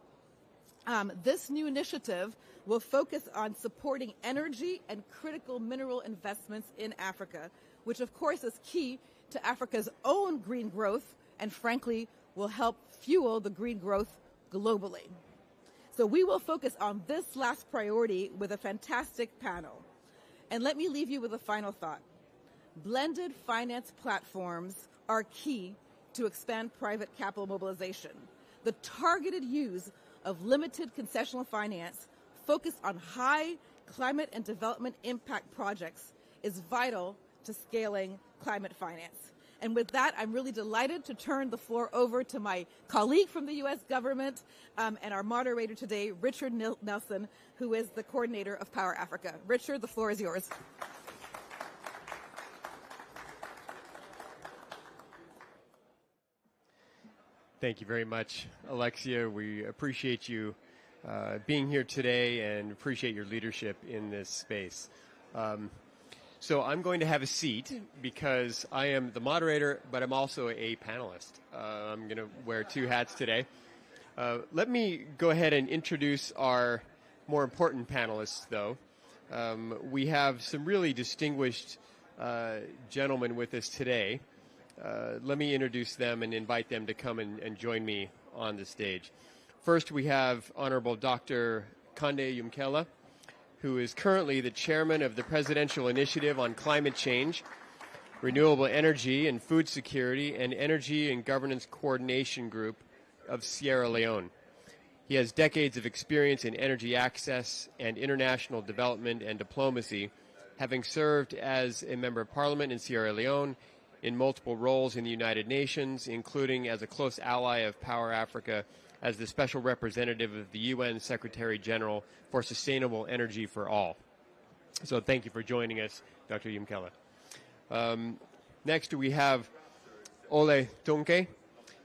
This new initiative will focus on supporting energy and critical mineral investments in Africa, which of course is key to Africa's own green growth and frankly will help fuel the green growth globally. So we will focus on this last priority with a fantastic panel. And let me leave you with a final thought. Blended finance platforms are key to expand private capital mobilization. The targeted use of limited concessional finance focused on high climate and development impact projects is vital to scaling climate finance. And with that, I'm really delighted to turn the floor over to my colleague from the U.S. government and our moderator today, Richard Nelson, who is the coordinator of Power Africa. Richard, the floor is yours. Thank you very much, Alexia. We appreciate you being here today and appreciate your leadership in this space. So I'm going to have a seat because I am the moderator, but I'm also a panelist. I'm going to wear 2 hats today. Let me go ahead and introduce our more important panelists, though. We have some really distinguished gentlemen with us today. Let me introduce them and invite them to come and join me on the stage. First, we have Honorable Dr. Kande Yumkela, who is currently the chairman of the Presidential Initiative on Climate Change, Renewable Energy and Food Security, and Energy and Governance Coordination Group of Sierra Leone. He has decades of experience in energy access and international development and diplomacy, having served as a member of parliament in Sierra Leone in multiple roles in the United Nations, including as a close ally of Power Africa as the special representative of the UN Secretary General for Sustainable Energy for All. So thank you for joining us, Dr. Yumkela. Next we have Ole Tonke,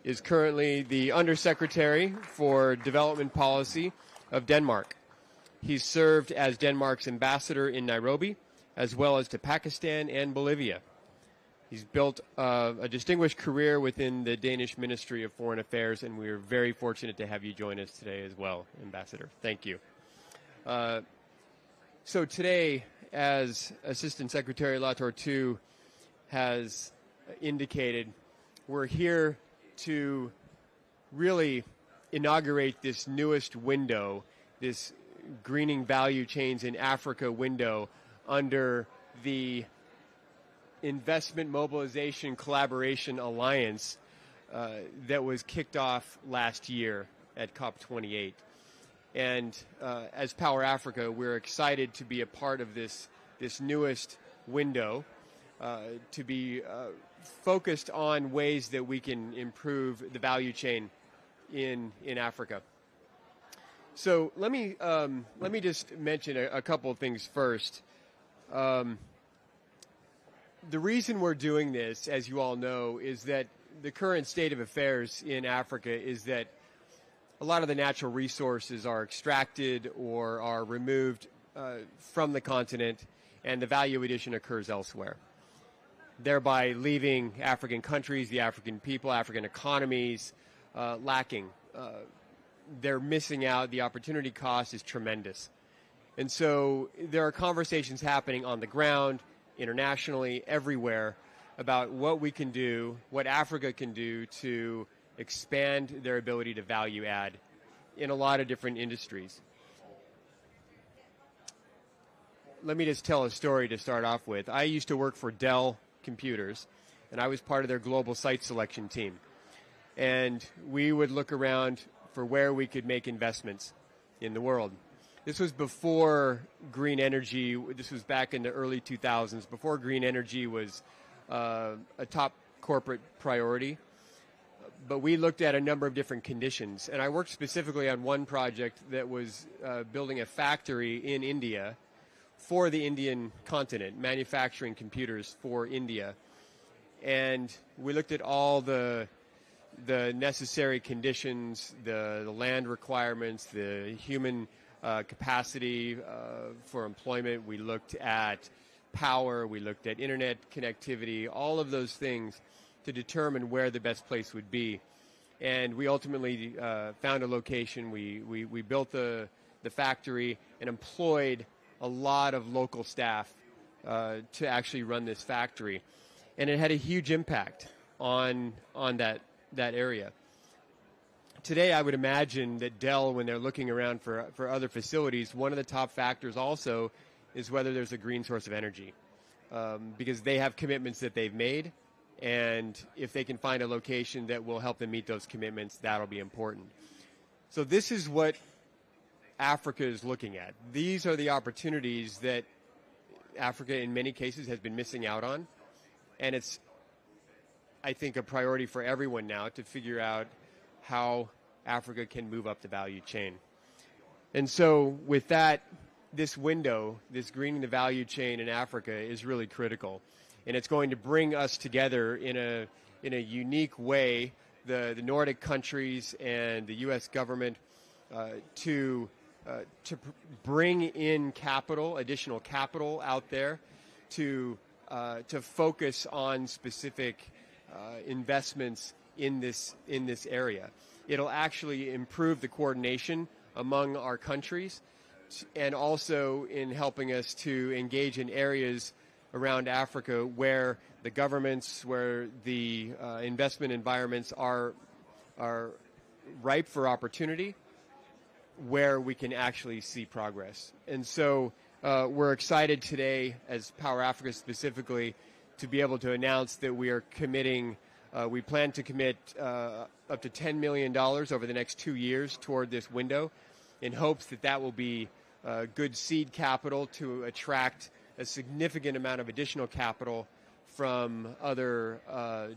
is currently the Undersecretary for Development Policy of Denmark. He's served as Denmark's ambassador in Nairobi, as well as to Pakistan and Bolivia. He's built a distinguished career within the Danish Ministry of Foreign Affairs, and we are very fortunate to have you join us today as well, Ambassador. Thank you. So today, as Assistant Secretary Latortu has indicated, we're here to really inaugurate this newest window, this greening value chains in Africa window under the Investment Mobilization Collaboration Alliance that was kicked off last year at COP28. And as Power Africa, we're excited to be a part of this newest window, to be focused on ways that we can improve the value chain in Africa. So let me just mention a couple of things first. The reason we're doing this, as you all know, is that the current state of affairs in Africa is that a lot of the natural resources are extracted or are removed from the continent, and the value addition occurs elsewhere, thereby leaving African countries, the African people, African economies lacking. They're missing out. The opportunity cost is tremendous. And so there are conversations happening on the ground, internationally, everywhere, about what we can do, what Africa can do to expand their ability to value add in a lot of different industries. Let me just tell a story to start off with. I used to work for Dell Computers, and I was part of their global site selection team. And we would look around for where we could make investments in the world. This was before green energy. This was back in the early 2000s, before green energy was a top corporate priority. But we looked at a number of different conditions, and I worked specifically on one project that was building a factory in India for the Indian continent, manufacturing computers for India. And we looked at all the necessary conditions, the land requirements, the human capacity for employment. We looked at power, we looked at internet connectivity, all of those things to determine where the best place would be. And we ultimately found a location. We built the factory and employed a lot of local staff to actually run this factory. And it had a huge impact on that area. Today, I would imagine that Dell, when they're looking around for other facilities, one of the top factors also is whether there's a green source of energy, because they have commitments that they've made, and if they can find a location that will help them meet those commitments, that'll be important. So this is what Africa is looking at. These are the opportunities that Africa, in many cases, has been missing out on, and it's, I think, a priority for everyone now to figure out how Africa can move up the value chain. And so with that, this window, this greening the value chain in Africa is really critical. And it's going to bring us together in a unique way, the Nordic countries and the U.S. government, to bring in capital, additional capital out there, to focus on specific investments in this area. It'll actually improve the coordination among our countries, and also in helping us to engage in areas around Africa where the governments, where the investment environments are ripe for opportunity, where we can actually see progress. And so we're excited today, as Power Africa specifically, to be able to announce that we are committing, we plan to commit up to $10 million over the next 2 years toward this window, in hopes that that will be good seed capital to attract a significant amount of additional capital from other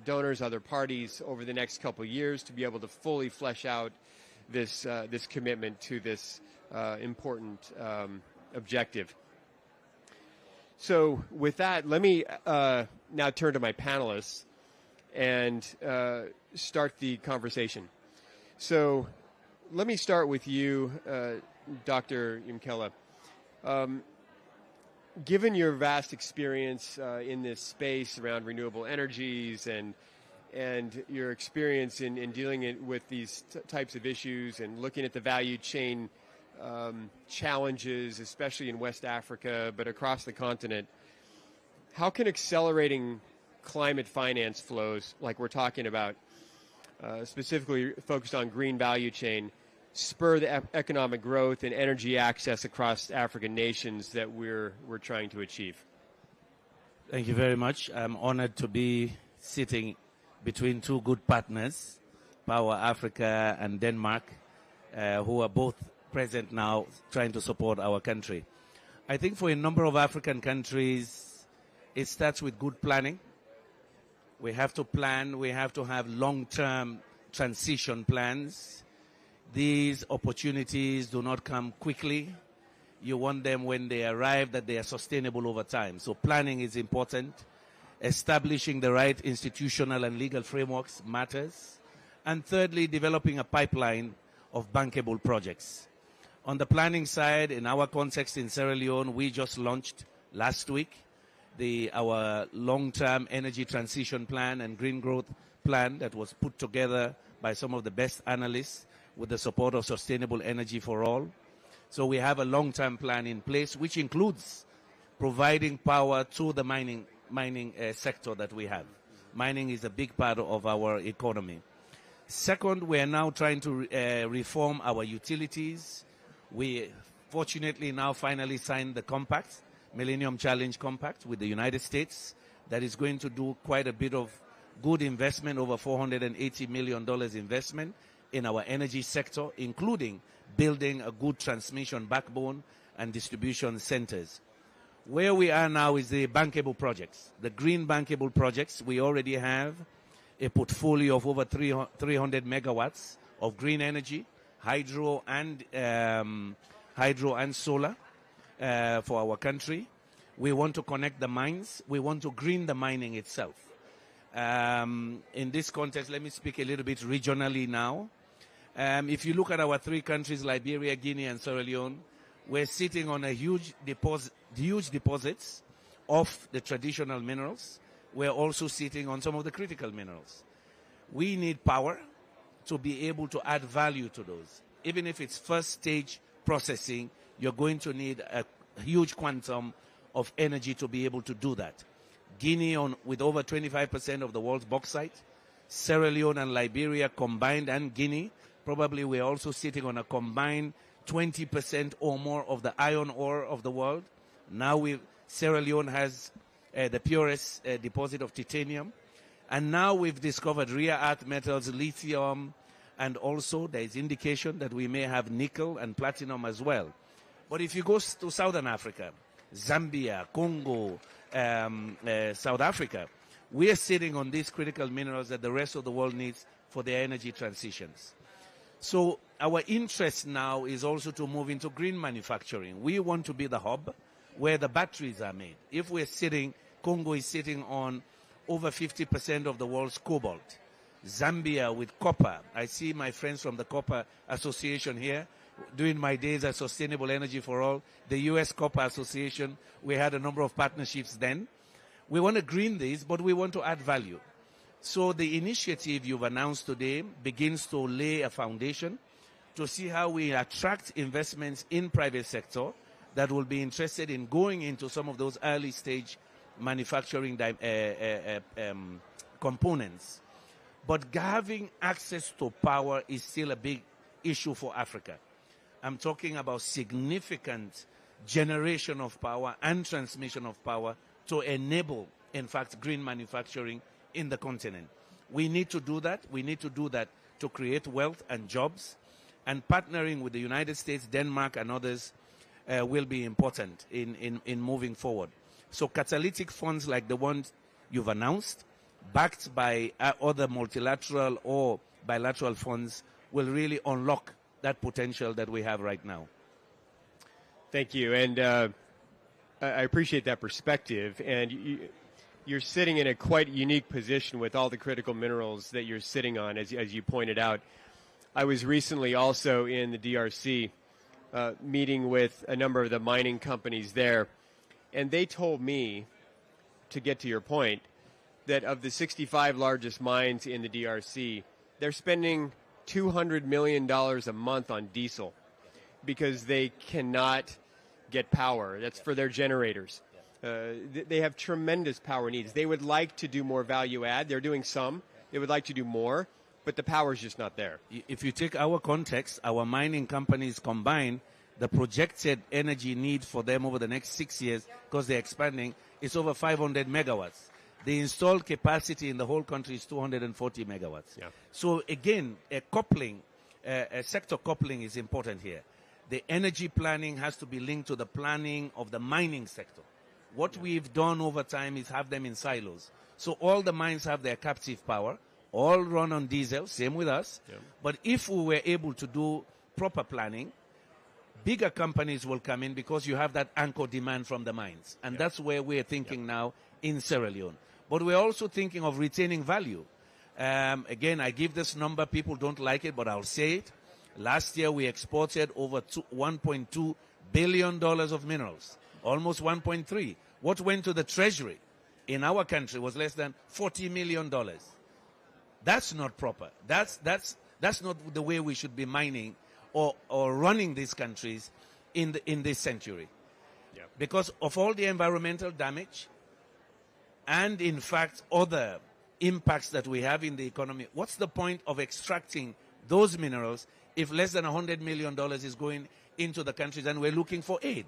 donors, other parties over the next couple of years to be able to fully flesh out this commitment to this important objective. So with that, let me now turn to my panelists and start the conversation. So let me start with you, Dr. IMCA. Given your vast experience in this space around renewable energies and your experience in dealing with these types of issues and looking at the value chain challenges, especially in West Africa, but across the continent, how can accelerating climate finance flows, like we're talking about, specifically focused on green value chain, spur the economic growth and energy access across African nations that we're trying to achieve? Thank you very much. I'm honored to be sitting between two good partners, Power Africa and Denmark, who are both present now trying to support our country. I think for a number of African countries, it starts with good planning. We have to plan, we have to have long-term transition plans. These opportunities do not come quickly. You want them when they arrive, that they are sustainable over time. So planning is important. Establishing the right institutional and legal frameworks matters. And thirdly, developing a pipeline of bankable projects. On the planning side, in our context in Sierra Leone, we just launched last week our long-term energy transition plan and green growth plan that was put together by some of the best analysts with the support of Sustainable Energy for All. So we have a long-term plan in place, which includes providing power to the mining sector that we have. Mining is a big part of our economy. Second, we are now trying to reform our utilities. We fortunately now finally signed the compact, Millennium Challenge Compact with the United States, that is going to do quite a bit of good investment, over $480 million investment in our energy sector, including building a good transmission backbone and distribution centers. Where we are now is the bankable projects, the green bankable projects. We already have a portfolio of over 300 megawatts of green energy, hydro and solar for our country. We want to connect the mines. We want to green the mining itself. In this context, let me speak a little bit regionally now. If you look at our three countries, Liberia, Guinea, and Sierra Leone, we're sitting on a huge deposits of the traditional minerals. We're also sitting on some of the critical minerals. We need power to be able to add value to those. Even if it's first stage processing, you're going to need a huge quantum of energy to be able to do that. Guinea with over 25% of the world's bauxite, Sierra Leone and Liberia combined, and Guinea, probably we're also sitting on a combined 20% or more of the iron ore of the world. Now Sierra Leone has the purest deposit of titanium. And now we've discovered rare earth metals, lithium, and also there is indication that we may have nickel and platinum as well. But if you go to Southern Africa, Zambia, Congo, South Africa, we are sitting on these critical minerals that the rest of the world needs for their energy transitions. So our interest now is also to move into green manufacturing. We want to be the hub where the batteries are made. If we're sitting, Congo is sitting on over 50% of the world's cobalt. Zambia with copper. I see my friends from the Copper Association here. During my days at Sustainable Energy for All, the U.S. Copper Association, we had a number of partnerships then. We want to green these, but we want to add value. So the initiative you've announced today begins to lay a foundation to see how we attract investments in private sector that will be interested in going into some of those early stage manufacturing components. But having access to power is still a big issue for Africa. I'm talking about significant generation of power and transmission of power to enable, in fact, green manufacturing in the continent. We need to do that. We need to do that to create wealth and jobs. And partnering with the United States, Denmark, and others will be important in moving forward. So catalytic funds like the ones you've announced, backed by other multilateral or bilateral funds, will really unlock that potential that we have right now. Thank you. And I appreciate that perspective. And you're sitting in a quite unique position with all the critical minerals that you're sitting on, as you pointed out. I was recently also in the DRC meeting with a number of the mining companies there, and they told me, to get to your point, that of the 65 largest mines in the DRC, they're spending $200 million a month on diesel because they cannot get power. That's for their generators. They have tremendous power needs. They would like to do more value add. They're doing some. They would like to do more, but the power is just not there. If you take our context, our mining companies combined, the projected energy need for them over the next 6 years, because they're expanding, is over 500 megawatts. The installed capacity in the whole country is 240 megawatts. Yeah. So again, a sector coupling is important here. The energy planning has to be linked to the planning of the mining sector. What we've done over time is have them in silos. So all the mines have their captive power, all run on diesel, same with us. Yeah. But if we were able to do proper planning, bigger companies will come in because you have that anchor demand from the mines. And that's where we're thinking now in Sierra Leone. But we're also thinking of retaining value. Again, I give this number. People don't like it, but I'll say it. Last year, we exported over $1.2 billion of minerals, almost 1.3. What went to the treasury in our country was less than $40 million. That's not proper. That's not the way we should be mining or running these countries in this century. Yeah. Because of all the environmental damage and, in fact, other impacts that we have in the economy, what's the point of extracting those minerals if less than $100 million is going into the countries and we're looking for aid?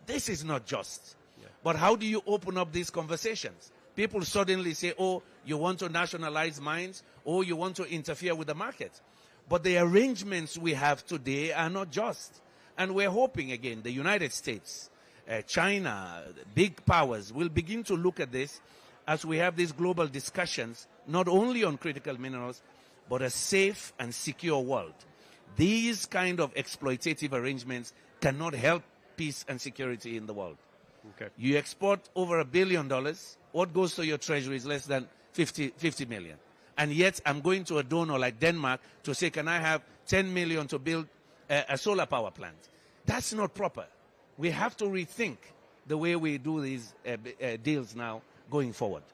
This is not just. Yeah. But how do you open up these conversations? People suddenly say, oh, you want to nationalize mines, or you want to interfere with the market. But the arrangements we have today are not just. And we're hoping, again, the United States, China, big powers will begin to look at this as we have these global discussions, not only on critical minerals, but a safe and secure world. These kind of exploitative arrangements cannot help peace and security in the world. Okay. You export over $1 billion. What goes to your treasury is less than 50 million. And yet I'm going to a donor like Denmark to say, can I have 10 million to build a solar power plant? That's not proper. We have to rethink the way we do these deals now going forward.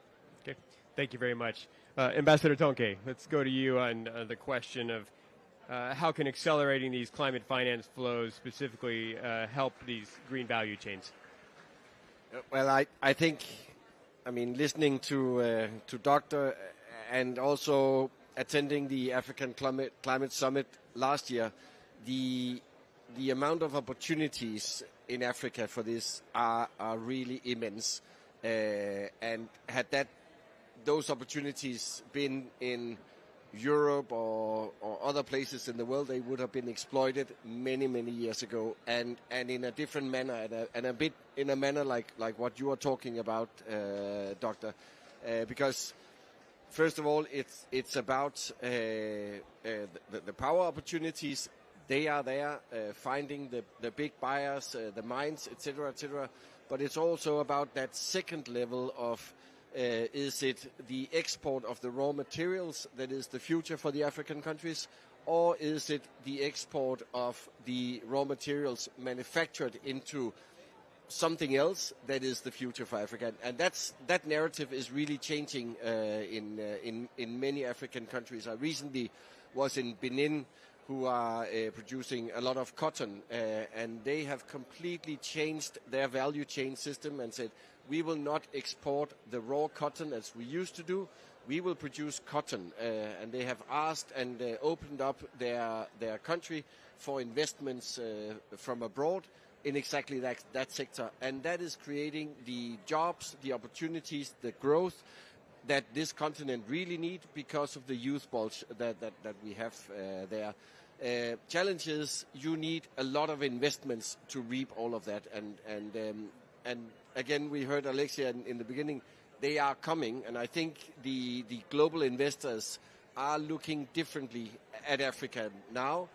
Okay. Thank you very much. Ambassador Tonke, let's go to you on the question of how can accelerating these climate finance flows specifically help these green value chains? Well, I think, listening to Dr. and also attending the African Climate Summit last year, the amount of opportunities in Africa for this are really immense. And had those opportunities been in Europe or other places in the world, they would have been exploited many, many years ago, and in a different manner, and a bit in a manner like what you are talking about, Doctor, because first of all, it's about the power opportunities. They are there, finding the big buyers, the mines, etc., etc. But it's also about that second level of is it the export of the raw materials that is the future for the African countries, or is it the export of the raw materials manufactured into something else that is the future for Africa? And that narrative is really changing in many African countries. I recently was in Benin, who are producing a lot of cotton, and they have completely changed their value chain system and said, we will not export the raw cotton as we used to do. We will produce cotton, and they have asked and opened up their country for investments from abroad in exactly that sector. And that is creating the jobs, the opportunities, the growth that this continent really need because of the youth bulge that we have there. Challenge is you need a lot of investments to reap all of that, and again, we heard Alexia in the beginning, they are coming, and I think the global investors are looking differently at Africa now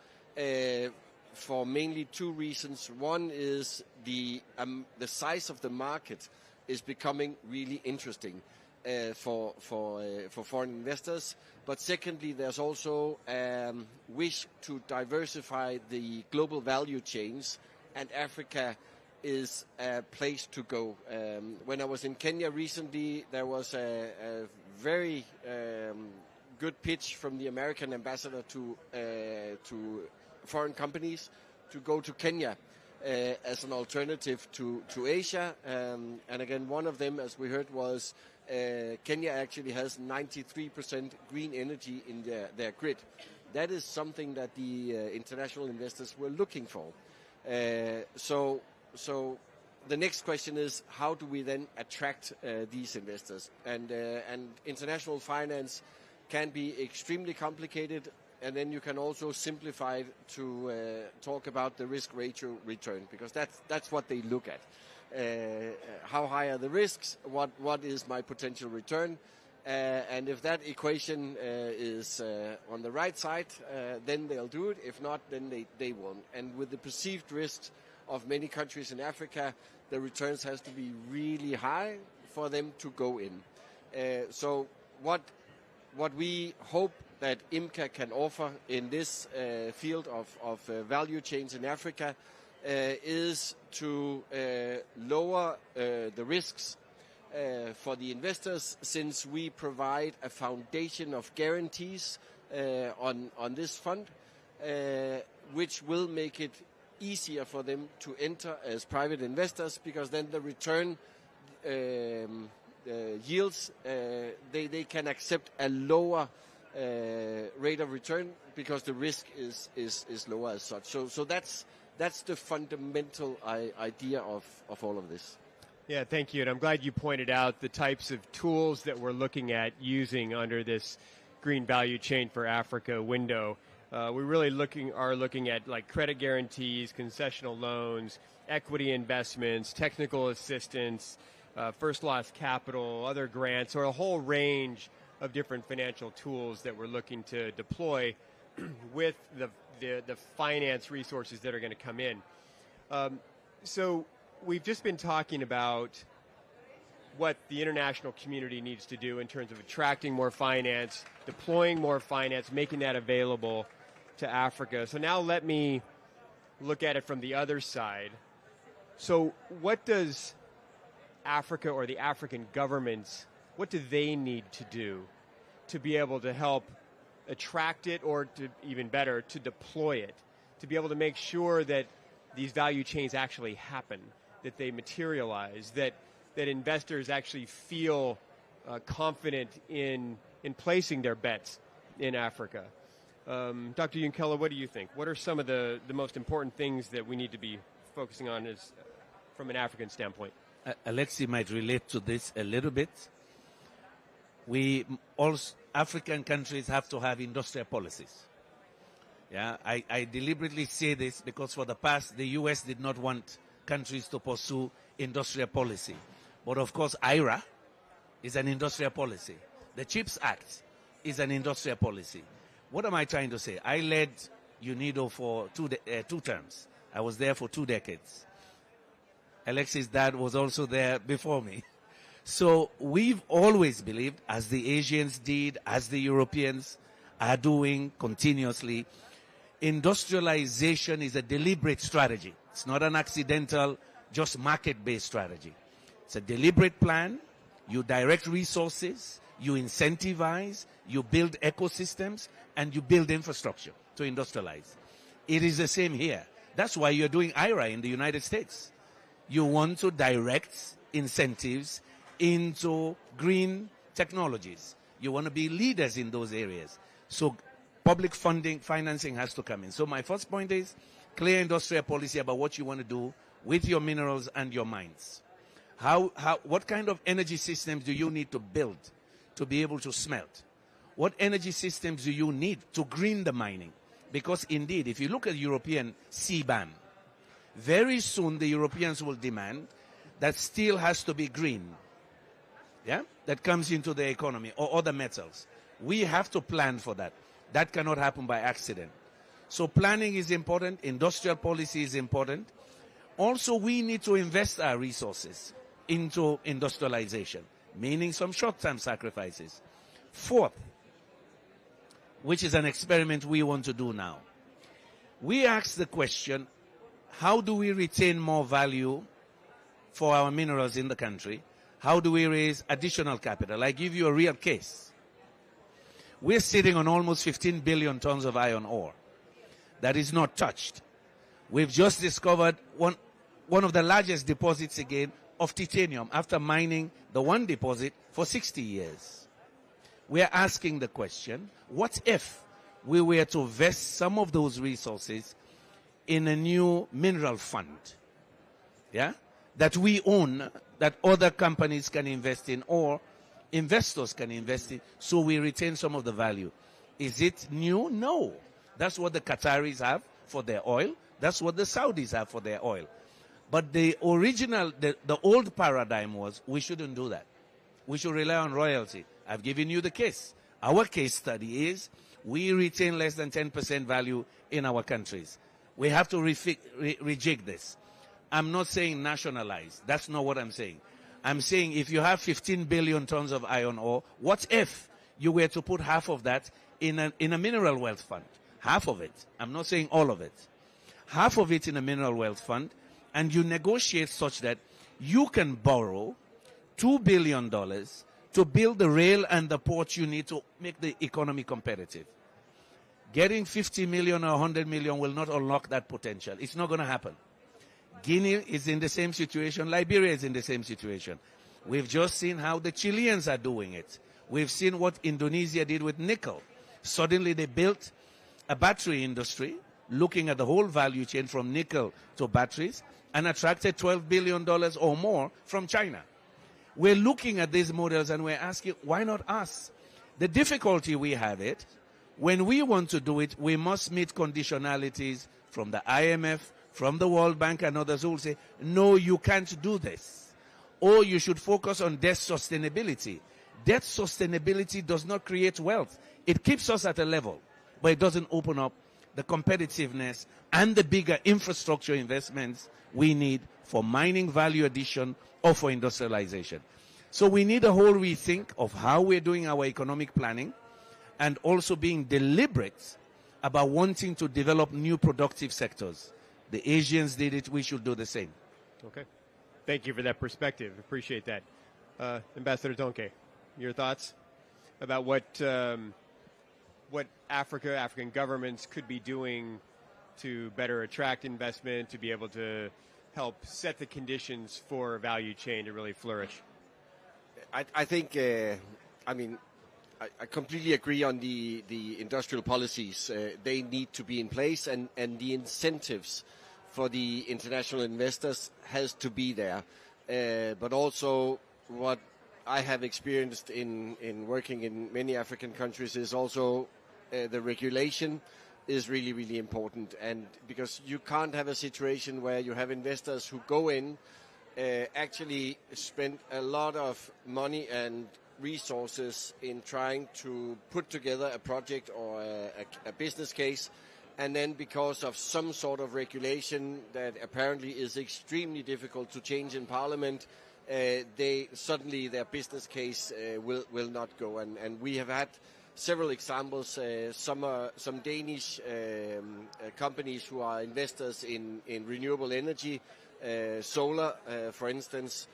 for mainly two reasons. One is the size of the market is becoming really interesting for foreign investors. But secondly, there's also wish to diversify the global value chains, and Africa is a place to go. When I was in Kenya recently, there was a very good pitch from the American ambassador to foreign companies to go to Kenya as an alternative to Asia. And again, one of them, as we heard, was Kenya actually has 93% green energy in their grid. That is something that the international investors were looking for. So the next question is, how do we then attract these investors? And international finance can be extremely complicated, and then you can also simplify it to talk about the risk ratio return, because that's what they look at. How high are the risks? What is my potential return? And if that equation is on the right side, then they'll do it. If not, then they won't. And with the perceived risks of many countries in Africa, the returns has to be really high for them to go in. So what we hope that IMCA can offer in this field of value chains in Africa is to lower the risks for the investors, since we provide a foundation of guarantees on this fund, which will make it easier for them to enter as private investors, because then the return yields, they can accept a lower rate of return because the risk is lower as such. So that's the fundamental idea of all of this. Yeah, thank you. And I'm glad you pointed out the types of tools that we're looking at using under this Green Value Chain for Africa window. We really are looking at like credit guarantees, concessional loans, equity investments, technical assistance, first loss capital, other grants, or a whole range of different financial tools that we're looking to deploy with the finance resources that are going to come in. So we've just been talking about what the international community needs to do in terms of attracting more finance, deploying more finance, making that available to Africa. So now let me look at it from the other side. So what does Africa or the African governments, what do they need to do to be able to help attract it, or to even better, to deploy it, to be able to make sure that these value chains actually happen, that they materialize, that investors actually feel confident in placing their bets in Africa? Dr. Yunkela, what do you think? What are some of the most important things that we need to be focusing on as from an African standpoint? Alexi might relate to this a little bit. All African countries have to have industrial policies. Yeah, I deliberately say this because for the past, the U.S. did not want countries to pursue industrial policy. But of course, IRA is an industrial policy. The CHIPS Act is an industrial policy. What am I trying to say? I led UNIDO for two terms. I was there for 2 decades. Alexi's dad was also there before me. So we've always believed, as the Asians did, as the Europeans are doing continuously, industrialization is a deliberate strategy. It's not an accidental, just market-based strategy. It's a deliberate plan. You direct resources, you incentivize, you build ecosystems, and you build infrastructure to industrialize. It is the same here. That's why you're doing IRA in the United States. You want to direct incentives into green technologies. You want to be leaders in those areas. So public funding, financing has to come in. So my first point is clear industrial policy about what you want to do with your minerals and your mines. What kind of energy systems do you need to build to be able to smelt? What energy systems do you need to green the mining? Because indeed, if you look at European CBAM, very soon the Europeans will demand that steel has to be green, yeah, that comes into the economy, or other metals. We have to plan for that. That cannot happen by accident. So planning is important. Industrial policy is important. Also, we need to invest our resources into industrialization, meaning some short-term sacrifices. Fourth, which is an experiment we want to do now. We ask the question, how do we retain more value for our minerals in the country? How do we raise additional capital? I give you a real case. We're sitting on almost 15 billion tons of iron ore that is not touched. We've just discovered one of the largest deposits again of titanium after mining the one deposit for 60 years. We're asking the question, what if we were to vest some of those resources in a new mineral fund, yeah, that we own, that other companies can invest in or investors can invest in, so we retain some of the value? Is it new? No. That's what the Qataris have for their oil. That's what the Saudis have for their oil. But the original, the old paradigm was we shouldn't do that. We should rely on royalty. I've given you the case. Our case study is we retain less than 10% value in our countries. We have to rejig this. I'm not saying nationalize. That's not what I'm saying. I'm saying if you have 15 billion tons of iron ore, what if you were to put half of that in a mineral wealth fund? Half of it. I'm not saying all of it. Half of it in a mineral wealth fund, and you negotiate such that you can borrow $2 billion to build the rail and the port you need to make the economy competitive. Getting 50 million or 100 million will not unlock that potential. It's not going to happen. Guinea is in the same situation. Liberia is in the same situation. We've just seen how the Chileans are doing it. We've seen what Indonesia did with nickel. Suddenly they built a battery industry looking at the whole value chain from nickel to batteries and attracted $12 billion or more from China. We're looking at these models and we're asking, why not us? The difficulty we have it, when we want to do it, we must meet conditionalities from the IMF, from the World Bank and others who will say, no, you can't do this. Or you should focus on debt sustainability. Debt sustainability does not create wealth. It keeps us at a level, but it doesn't open up the competitiveness and the bigger infrastructure investments we need for mining value addition or for industrialization. So we need a whole rethink of how we're doing our economic planning and also being deliberate about wanting to develop new productive sectors. The Asians did it, we should do the same. Okay. Thank you for that perspective. Appreciate that. Ambassador Donke, your thoughts about what African governments could be doing to better attract investment, to be able to help set the conditions for a value chain to really flourish? I think, I completely agree on the industrial policies. They need to be in place, and the incentives for the international investors has to be there. But also what I have experienced in working in many African countries is also the regulation is really, really important. And because you can't have a situation where you have investors who go in, actually spend a lot of money and resources in trying to put together a project or a business case, and then because of some sort of regulation that apparently is extremely difficult to change in Parliament, suddenly their business case will not go. And we have had several examples, some Danish companies who are investors in renewable energy, solar, for instance,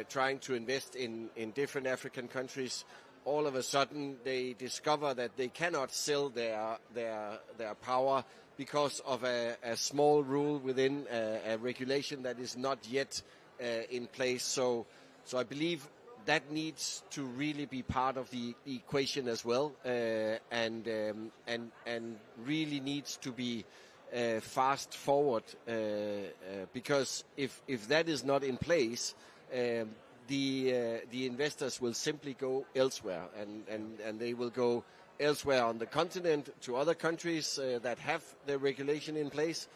trying to invest in different African countries. All of a sudden they discover that they cannot sell their power because of a small rule within a regulation that is not yet in place. So I believe that needs to really be part of the equation as well, and really needs to be fast forward, because if that is not in place, the investors will simply go elsewhere, and they will go elsewhere on the continent to other countries that have the regulation in place,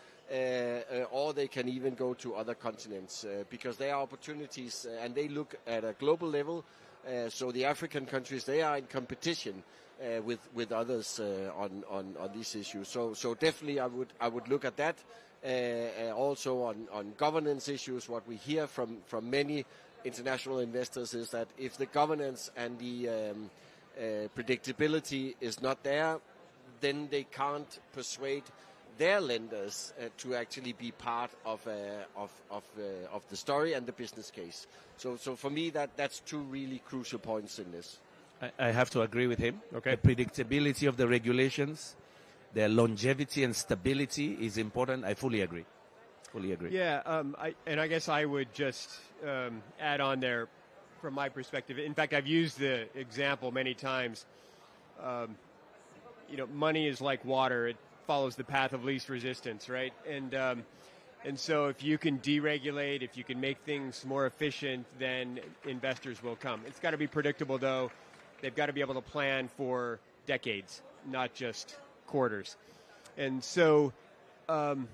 or or they can even go to other continents because there are opportunities and they look at a global level. So the African countries, they are in competition with others on these issues. So definitely I would look at that. Also on governance issues, what we hear from many international investors is that if the governance and the predictability is not there, then they can't persuade their lenders to actually be part of the story and the business case. So for me, that's two really crucial points in this. I have to agree with him. Okay. The predictability of the regulations, their longevity and stability is important. I fully agree. Yeah, I guess I would just add on there from my perspective. In fact, I've used the example many times. Money is like water. It follows the path of least resistance, right? And so if you can deregulate, if you can make things more efficient, then investors will come. It's got to be predictable, though. They've got to be able to plan for decades, not just quarters. And so, one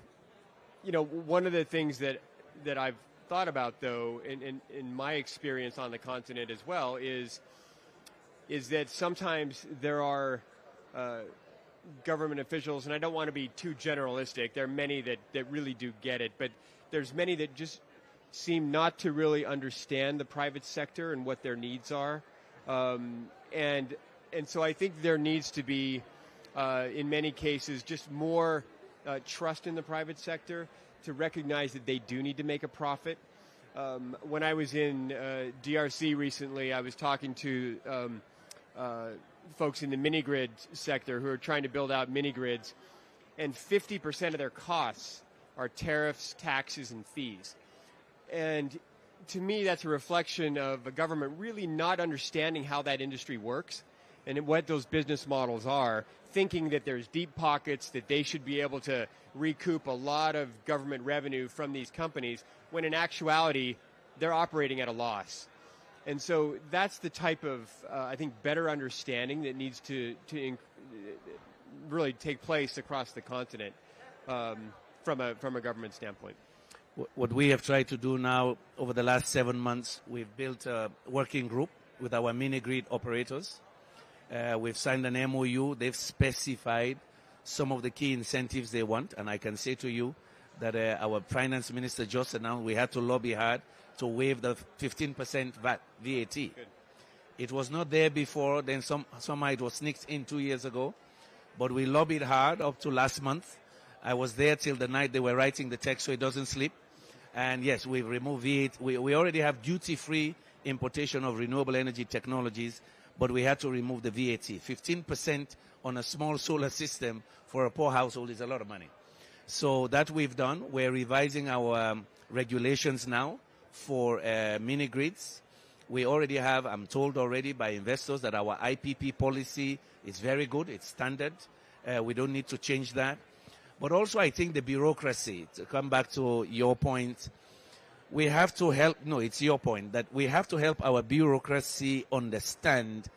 of the things that I've thought about, though, in my experience on the continent as well, is that sometimes there are government officials, and I don't want to be too generalistic. There are many that really do get it, but there's many that just seem not to really understand the private sector and what their needs are. And so I think there needs to be, in many cases, just more trust in the private sector to recognize that they do need to make a profit. When I was in DRC recently, I was talking to folks in the mini-grid sector who are trying to build out mini-grids, and 50% of their costs are tariffs, taxes, and fees. And to me, that's a reflection of a government really not understanding how that industry works and what those business models are, thinking that there's deep pockets, that they should be able to recoup a lot of government revenue from these companies, when in actuality, they're operating at a loss. And so that's the type of, I think, better understanding that needs to really take place across the continent from a government standpoint. What we have tried to do now over the last 7 months, we've built a working group with our mini-grid operators. We've signed an MOU. They've specified some of the key incentives they want. And I can say to you that our finance minister just announced we had to lobby hard to waive the 15% VAT. Good. It was not there before. Then somehow it was sneaked in 2 years ago. But we lobbied hard up to last month. I was there till the night they were writing the text so it doesn't slip. And yes, we've removed VAT. We already have duty-free importation of renewable energy technologies, but we had to remove the VAT. 15% on a small solar system for a poor household is a lot of money. So that we've done. We're revising our regulations now for mini-grids. We already have, I'm told already by investors, that our IPP policy is very good. It's standard. We don't need to change that. But also I think the bureaucracy, to come back to your point, we have to help, no, it's your point, that we have to help our bureaucracy understand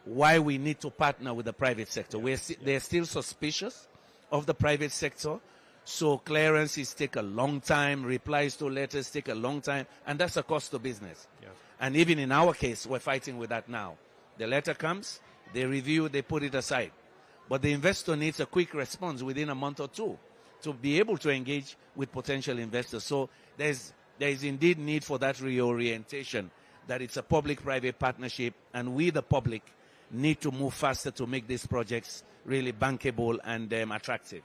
why we need to partner with the private sector. They're still suspicious of the private sector, so clearances take a long time, replies to letters take a long time, and that's a cost to business. Yeah. And even in our case, we're fighting with that now. The letter comes, they review, they put it aside. But the investor needs a quick response within a month or two to be able to engage with potential investors. So there is indeed need for that reorientation, that it's a public-private partnership, and we, the public, need to move faster to make these projects really bankable and attractive.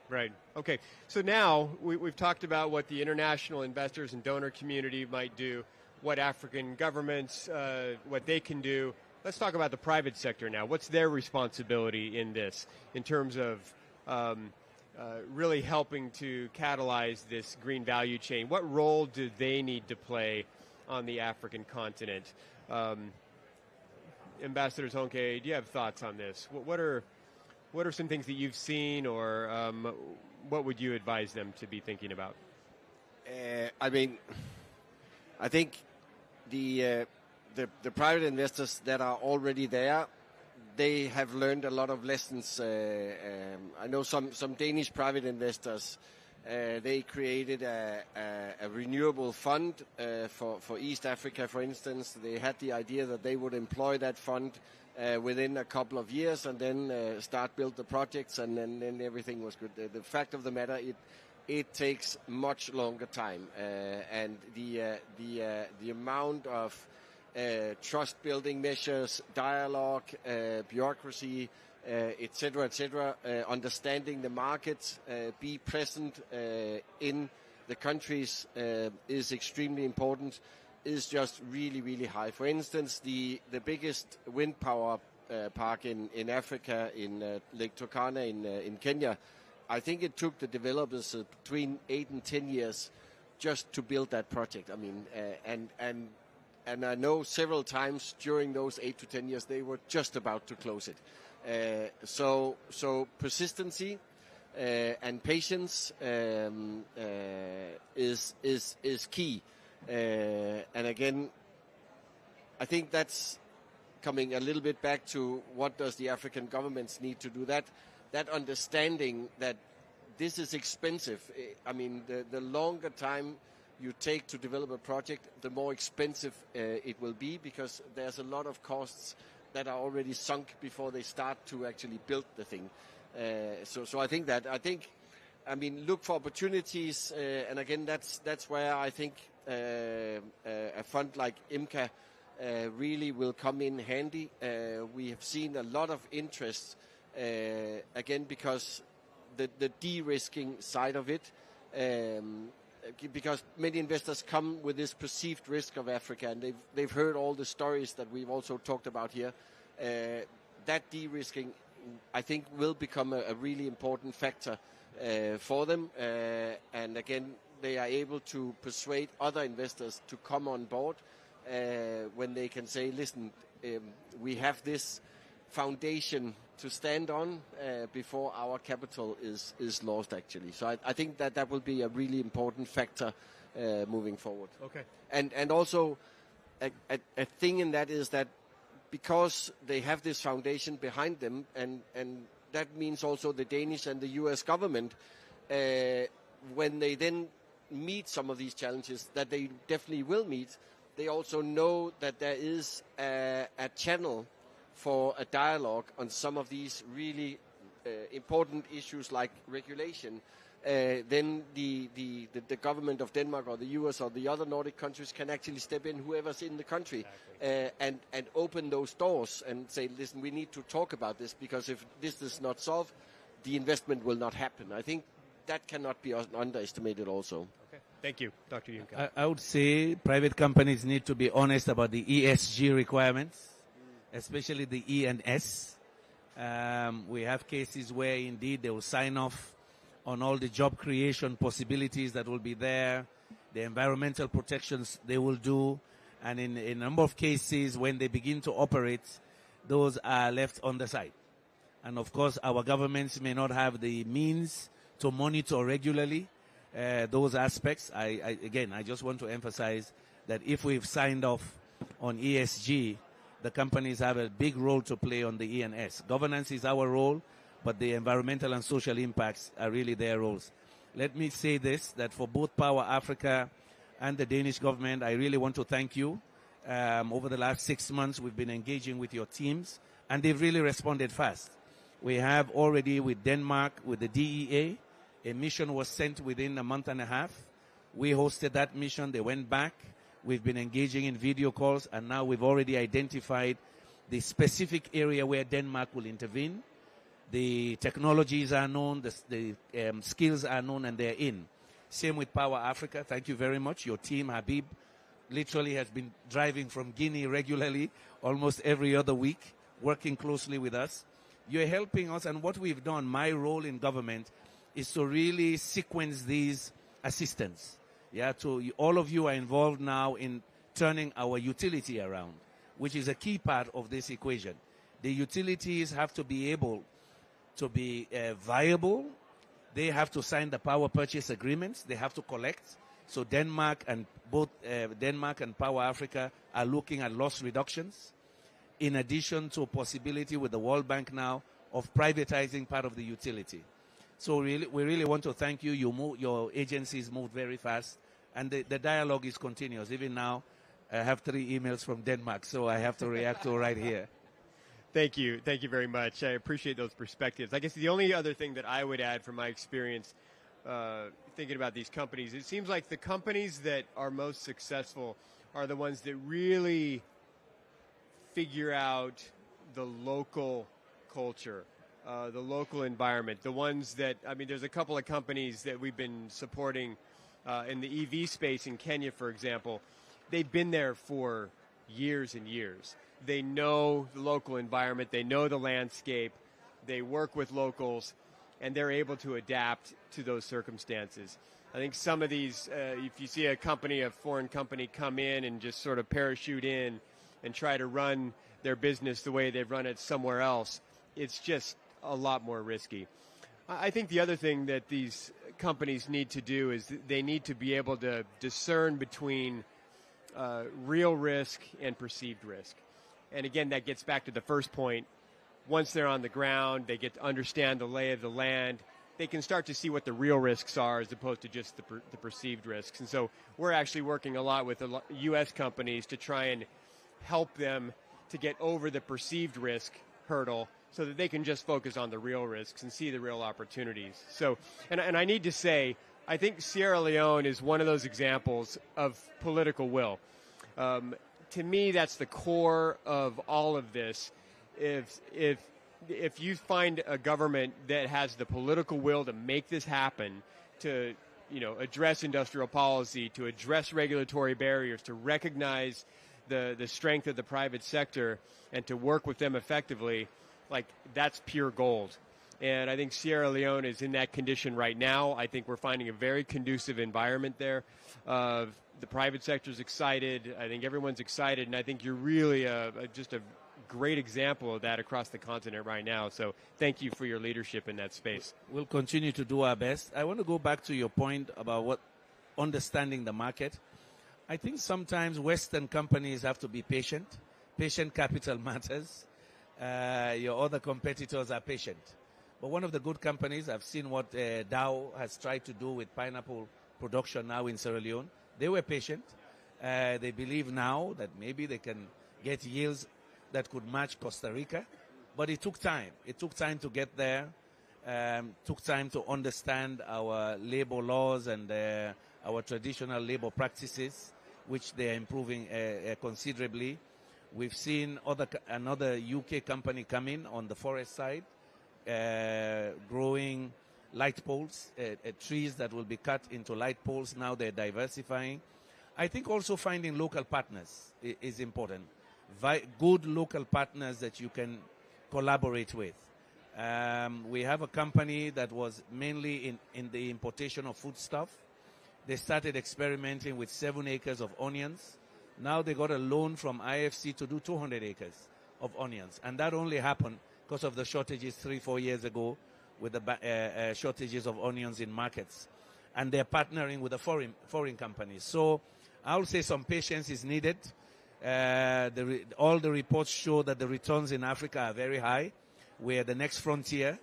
Right. Okay, so now we've talked about what the international investors and donor community might do, what African governments, what they can do. Let's talk about the private sector now. What's their responsibility in this, in terms of really helping to catalyze this green value chain? What role do they need to play on the African continent? Ambassador Zonke, do you have thoughts on this? What are some things that you've seen, or what would you advise them to be thinking about? I think the private investors that are already there, they have learned a lot of lessons. I know some Danish private investors They created a renewable fund for East Africa, for instance. They had the idea that they would employ that fund within a couple of years and then start build the projects, and then everything was good. The fact of the matter, it takes much longer time, and the amount of trust-building measures, dialogue, bureaucracy, etc., understanding the markets, be present in the countries is extremely important, is just really, really high. For instance, the biggest wind power park in Africa, in Lake Turkana in Kenya, I think it took the developers between 8 and 10 years just to build that project. I mean, and I know several times during those 8 to 10 years they were just about to close it. So persistency and patience is key. And again, I think that's coming a little bit back to what does the African governments need to do. That understanding that this is expensive. I mean, the longer time you take to develop a project, the more expensive it will be, because there's a lot of costs that are already sunk before they start to actually build the thing. So I think look for opportunities, and again, that's where I think a fund like IMCA really will come in handy. We have seen a lot of interest, again, because the de-risking side of it, because many investors come with this perceived risk of Africa, and they've heard all the stories that we've also talked about here. That de-risking, I think, will become a really important factor for them. And again, they are able to persuade other investors to come on board when they can say, listen, we have this foundation to stand on before our capital is lost, actually. So I think that will be a really important factor moving forward. Okay. And also a thing in that is that because they have this foundation behind them, and that means also the Danish and the US government, when they then meet some of these challenges that they definitely will meet, they also know that there is a channel for a dialogue on some of these really important issues like regulation. Then the government of Denmark or the US or the other Nordic countries can actually step in, whoever's in the country, and open those doors and say, listen, we need to talk about this, because if this is not solved, the investment will not happen. I think that cannot be underestimated also. Okay. Thank you, Dr. Juncker. I would say private companies need to be honest about the ESG requirements, especially the E and S. We have cases where indeed they will sign off on all the job creation possibilities that will be there, the environmental protections they will do, and in a number of cases when they begin to operate, those are left on the side. And of course, our governments may not have the means to monitor regularly those aspects. I just want to emphasize that if we've signed off on ESG, the companies have a big role to play on the E&S. Governance is our role, but the environmental and social impacts are really their roles. Let me say this, that for both Power Africa and the Danish government, I really want to thank you. Over the last 6 months, we've been engaging with your teams, and they've really responded fast. We have already with Denmark, with the DEA, a mission was sent within a month and a half. We hosted that mission, they went back. We've been engaging in video calls, and now we've already identified the specific area where Denmark will intervene. The technologies are known, the skills are known, and they're in. Same with Power Africa. Thank you very much. Your team, Habib, literally has been driving from Guinea regularly, almost every other week, working closely with us. You're helping us, and what we've done, my role in government, is to really sequence these assistance. All of you are involved now in turning our utility around, which is a key part of this equation. The utilities have to be able to be viable. They have to sign the power purchase agreements. They have to collect. So Denmark and Power Africa are looking at loss reductions, in addition to a possibility with the World Bank now of privatizing part of the utility. So we really want to thank you. Your agencies moved very fast, and the dialogue is continuous. Even now, I have 3 emails from Denmark, so I have to react to right here. Thank you very much. I appreciate those perspectives. I guess the only other thing that I would add from my experience thinking about these companies, it seems like the companies that are most successful are the ones that really figure out the local culture, the local environment, the ones that, I mean, there's a couple of companies that we've been supporting in the EV space in Kenya, for example. They've been there for years and years. They know the local environment, they know the landscape, they work with locals, and they're able to adapt to those circumstances. I think some of these, if you see a foreign company come in and just sort of parachute in and try to run their business the way they've run it somewhere else, it's just a lot more risky. I think the other thing that these companies need to do is they need to be able to discern between real risk and perceived risk. And again, that gets back to the first point. Once they're on the ground, they get to understand the lay of the land. They can start to see what the real risks are as opposed to just the perceived risks. And so we're actually working a lot with U.S. companies to try and help them to get over the perceived risk hurdle so that they can just focus on the real risks and see the real opportunities. So, and I need to say, I think Sierra Leone is one of those examples of political will. To me, that's the core of all of this. If you find a government that has the political will to make this happen, to address industrial policy, to address regulatory barriers, to recognize the strength of the private sector, and to work with them effectively, like that's pure gold. And I think Sierra Leone is in that condition right now. I think we're finding a very conducive environment there. The private sector is excited. I think everyone's excited, and I think you're really just a great example of that across the continent right now. So thank you for your leadership in that space. We'll continue to do our best. I want to go back to your point about understanding the market. I think sometimes Western companies have to be patient. Patient capital matters. Your other competitors are patient. But one of the good companies, I've seen what Dow has tried to do with pineapple production now in Sierra Leone. They were patient. They believe now that maybe they can get yields that could match Costa Rica. But it took time. It took time to get there. Took time to understand our labor laws and our traditional labor practices, which they are improving considerably. We've seen another UK company come in on the forest side, growing light poles, trees that will be cut into light poles. Now they're diversifying. I think also finding local partners is important. Good local partners that you can collaborate with. We have a company that was mainly in the importation of foodstuff. They started experimenting with 7 acres of onions. Now they got a loan from IFC to do 200 acres of onions. And that only happened because of the shortages 3-4 years ago with the shortages of onions in markets. And they're partnering with the foreign companies. So I'll say some patience is needed. All the reports show that the returns in Africa are very high. We're the next frontier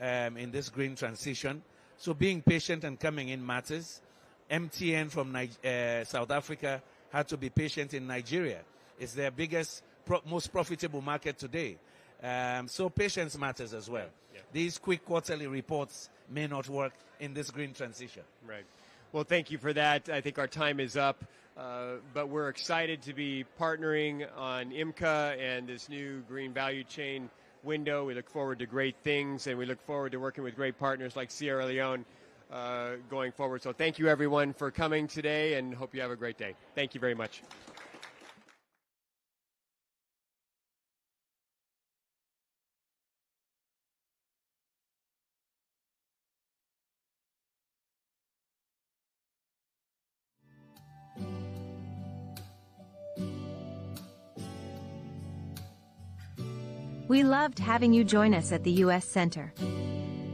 in this green transition. So being patient and coming in matters. MTN from South Africa had to be patient in Nigeria. It's their biggest, most profitable market today. So patience matters as well. Yeah. These quick quarterly reports may not work in this green transition. Right. Well, thank you for that. I think our time is up. But we're excited to be partnering on IMCA and this new green value chain window. We look forward to great things, and we look forward to working with great partners like Sierra Leone going forward. So thank you, everyone, for coming today, and hope you have a great day. Thank you very much. We loved having you join us at the U.S. Center.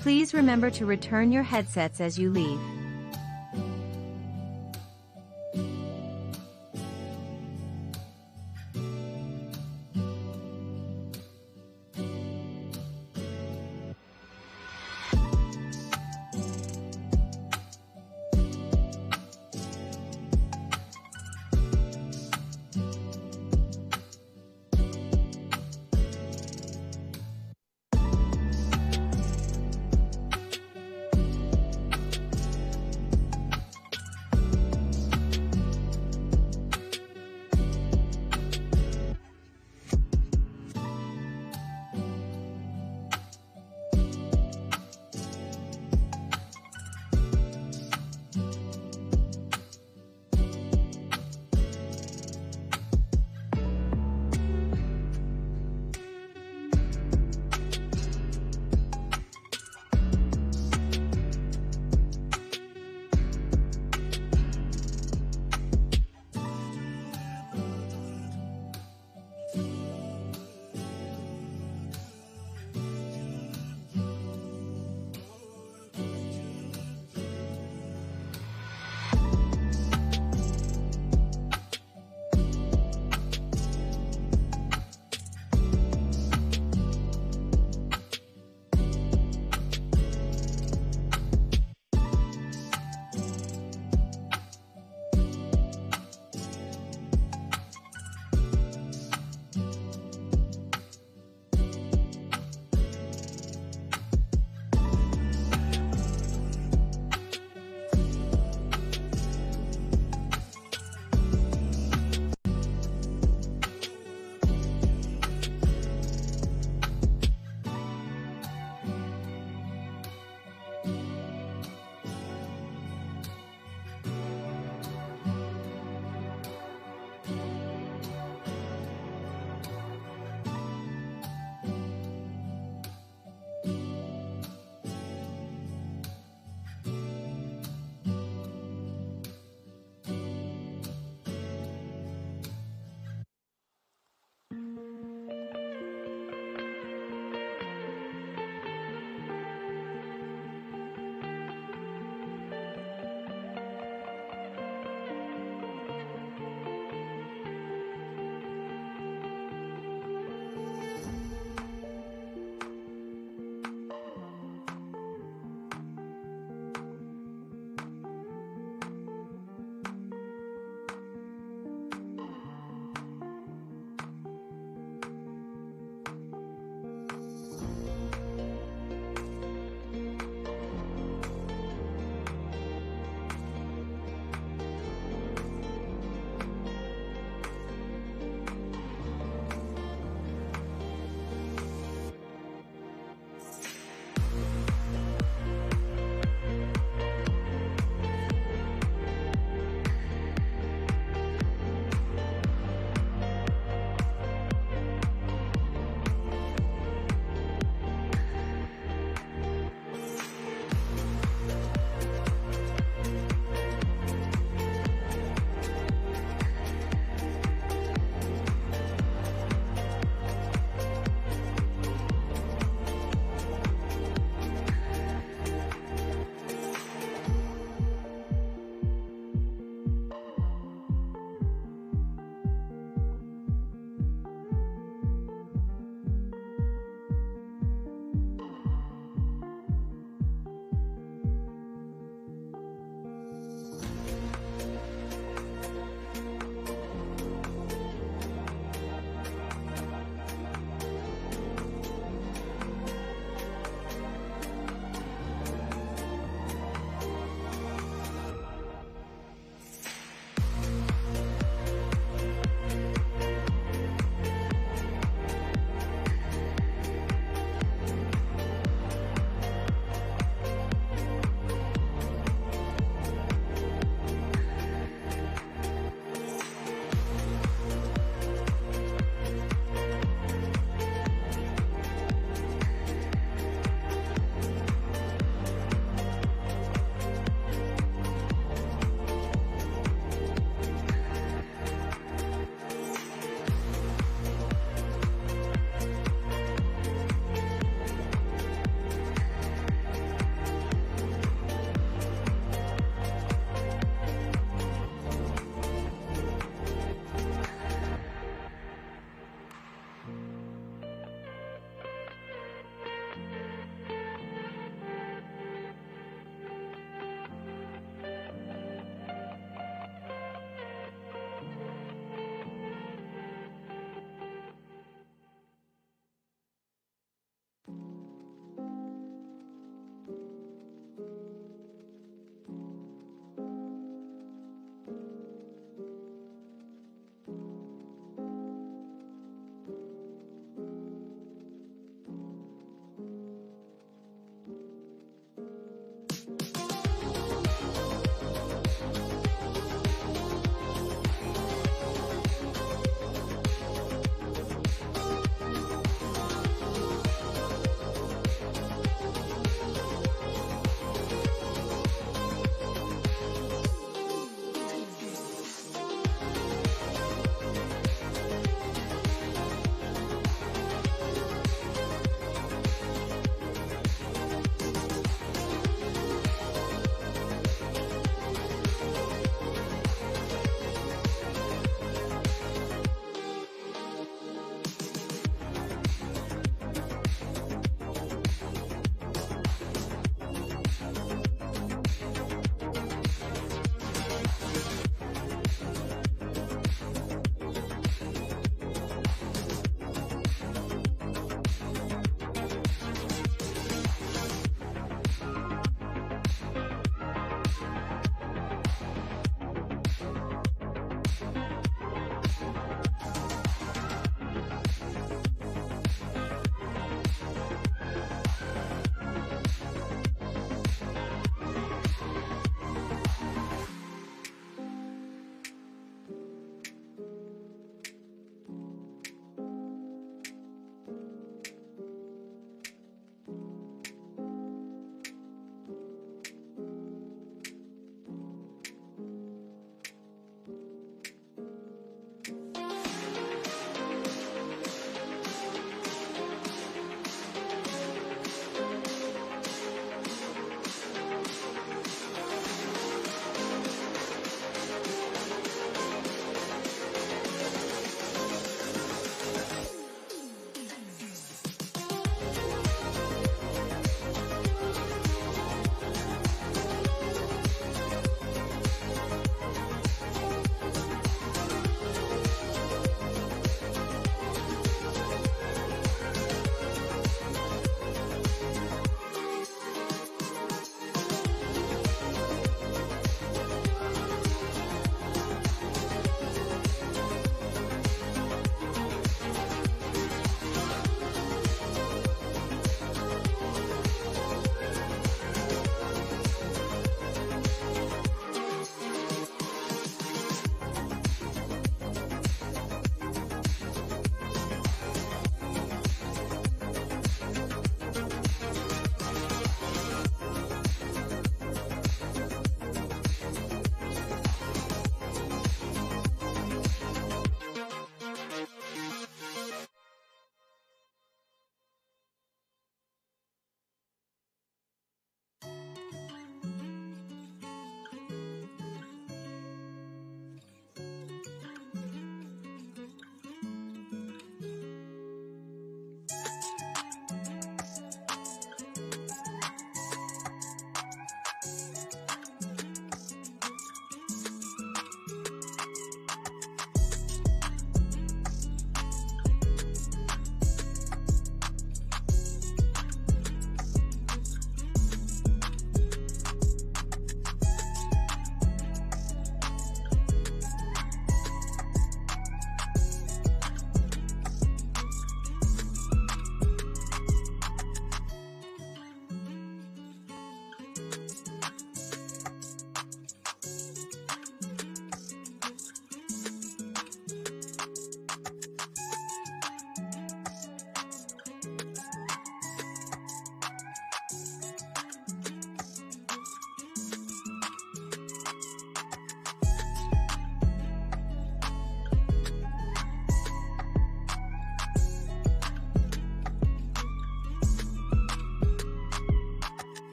Please remember to return your headsets as you leave.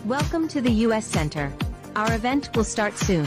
Welcome to the U.S. Center. Our event will start soon.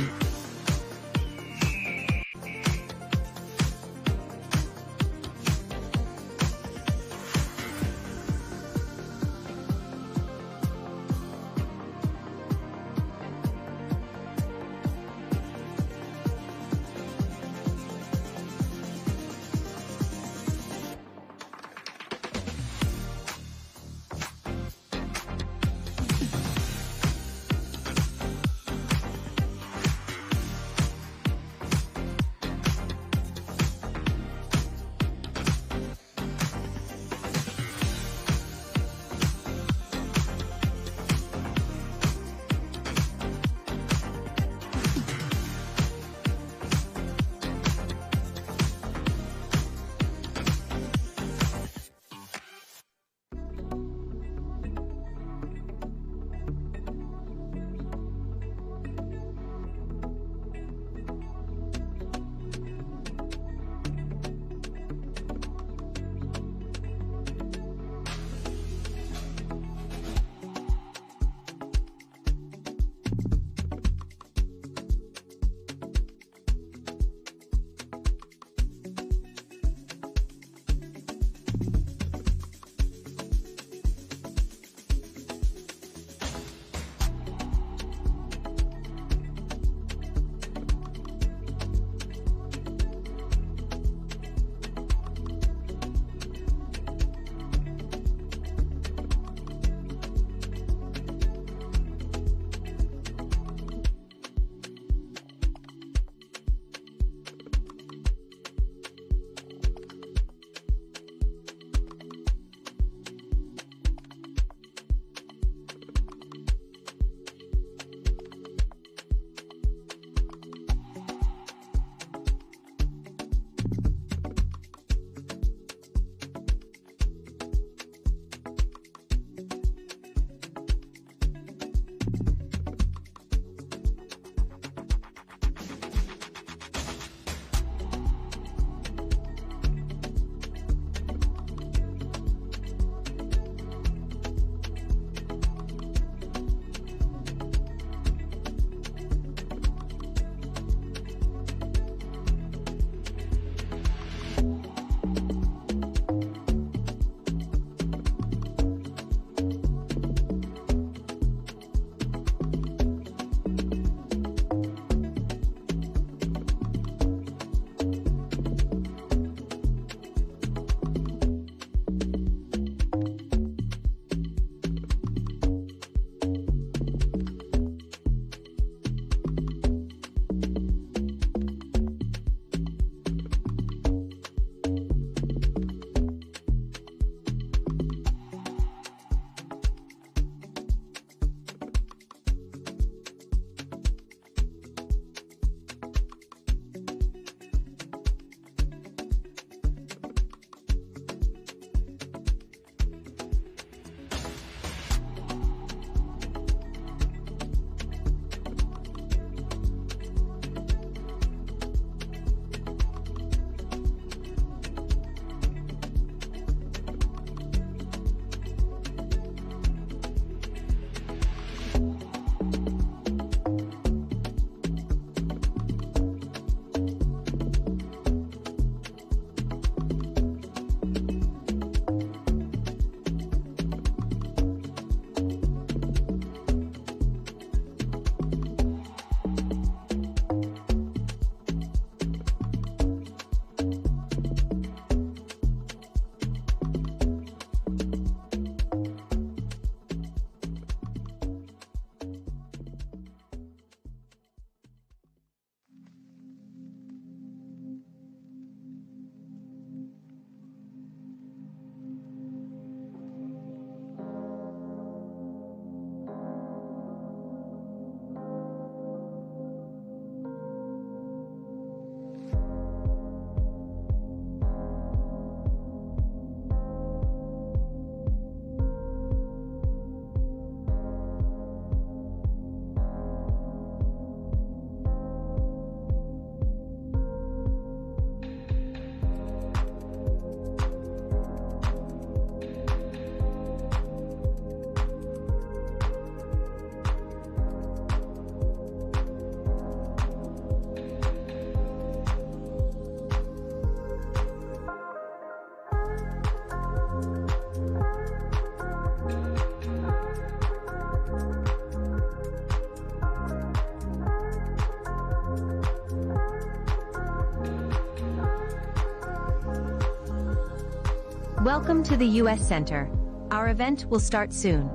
Welcome to the U.S. Center. Our event will start soon.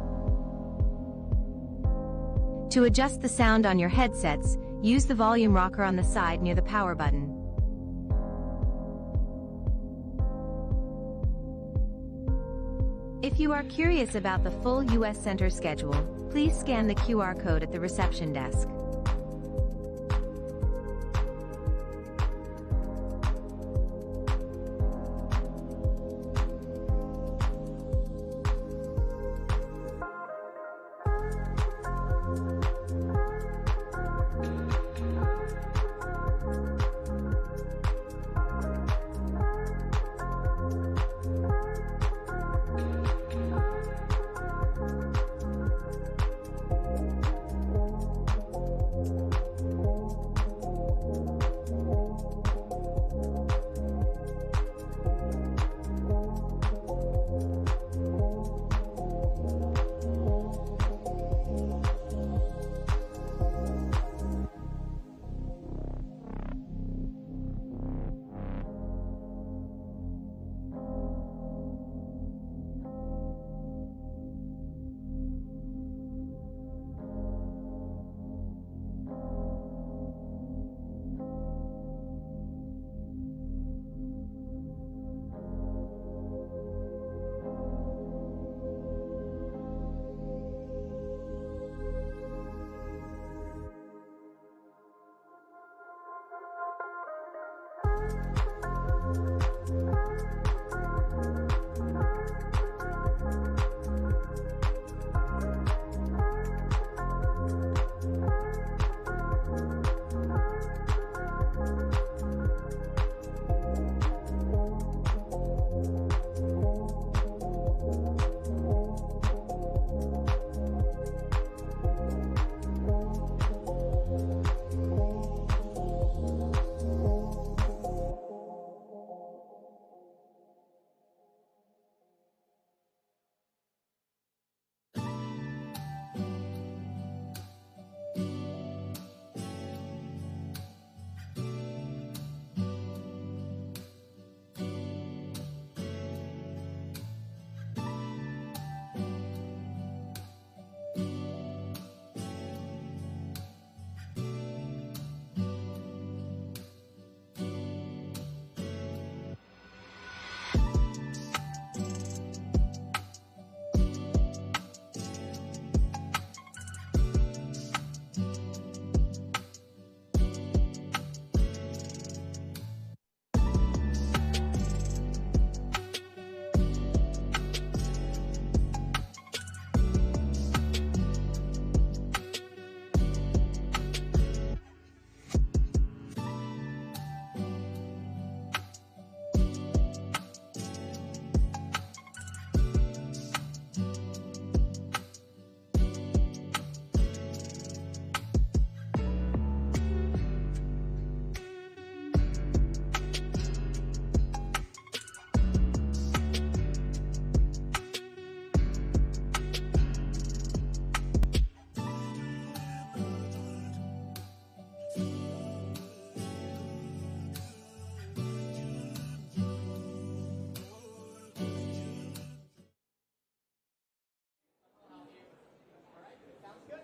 To adjust the sound on your headsets, use the volume rocker on the side near the power button. If you are curious about the full U.S. Center schedule, please scan the QR code at the reception desk.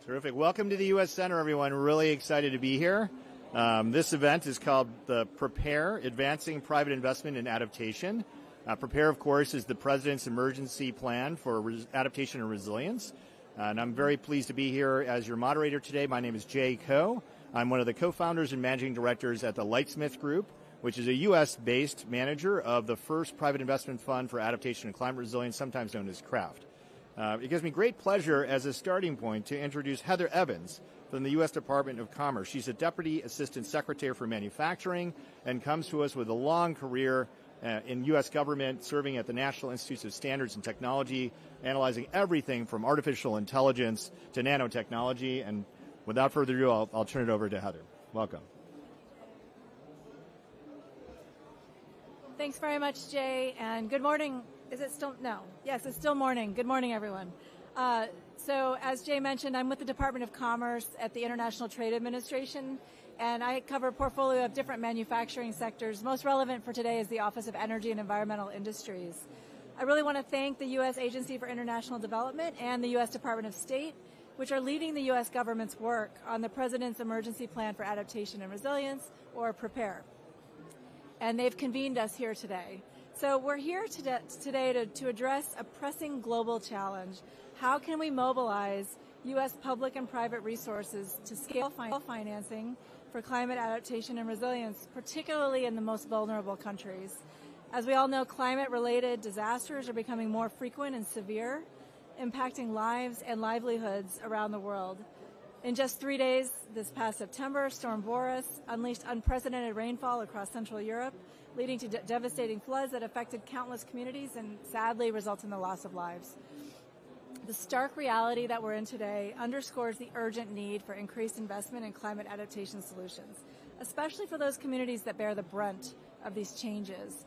Terrific. Welcome to the U.S. Center, everyone. We're really excited to be here. This event is called the Prepare, Advancing Private Investment in Adaptation. Prepare, of course, is the President's emergency plan for adaptation and resilience. And I'm very pleased to be here as your moderator today. My name is Jay Koh. I'm one of the co-founders and managing directors at the Lightsmith Group, which is a U.S.-based manager of the first private investment fund for adaptation and climate resilience, sometimes known as CRAFT. It gives me great pleasure as a starting point to introduce Heather Evans from the U.S. Department of Commerce. She's a Deputy Assistant Secretary for Manufacturing and comes to us with a long career in U.S. government, serving at the National Institutes of Standards and Technology, analyzing everything from artificial intelligence to nanotechnology. And without further ado, I'll turn it over to Heather. Welcome. Thanks very much, Jay, and good morning. Is it still? No. Yes, it's still morning. Good morning, everyone. So as Jay mentioned, I'm with the Department of Commerce at the International Trade Administration, and I cover a portfolio of different manufacturing sectors. Most relevant for today is the Office of Energy and Environmental Industries. I really want to thank the U.S. Agency for International Development and the U.S. Department of State, which are leading the U.S. government's work on the President's Emergency Plan for Adaptation and Resilience, or PREPARE. And they've convened us here today. So we're here today to address a pressing global challenge. How can we mobilize U.S. public and private resources to scale financing for climate adaptation and resilience, particularly in the most vulnerable countries? As we all know, climate-related disasters are becoming more frequent and severe, impacting lives and livelihoods around the world. In just 3 days this past September, Storm Boris unleashed unprecedented rainfall across Central Europe, leading to devastating floods that affected countless communities and sadly resulted in the loss of lives. The stark reality that we're in today underscores the urgent need for increased investment in climate adaptation solutions, especially for those communities that bear the brunt of these changes.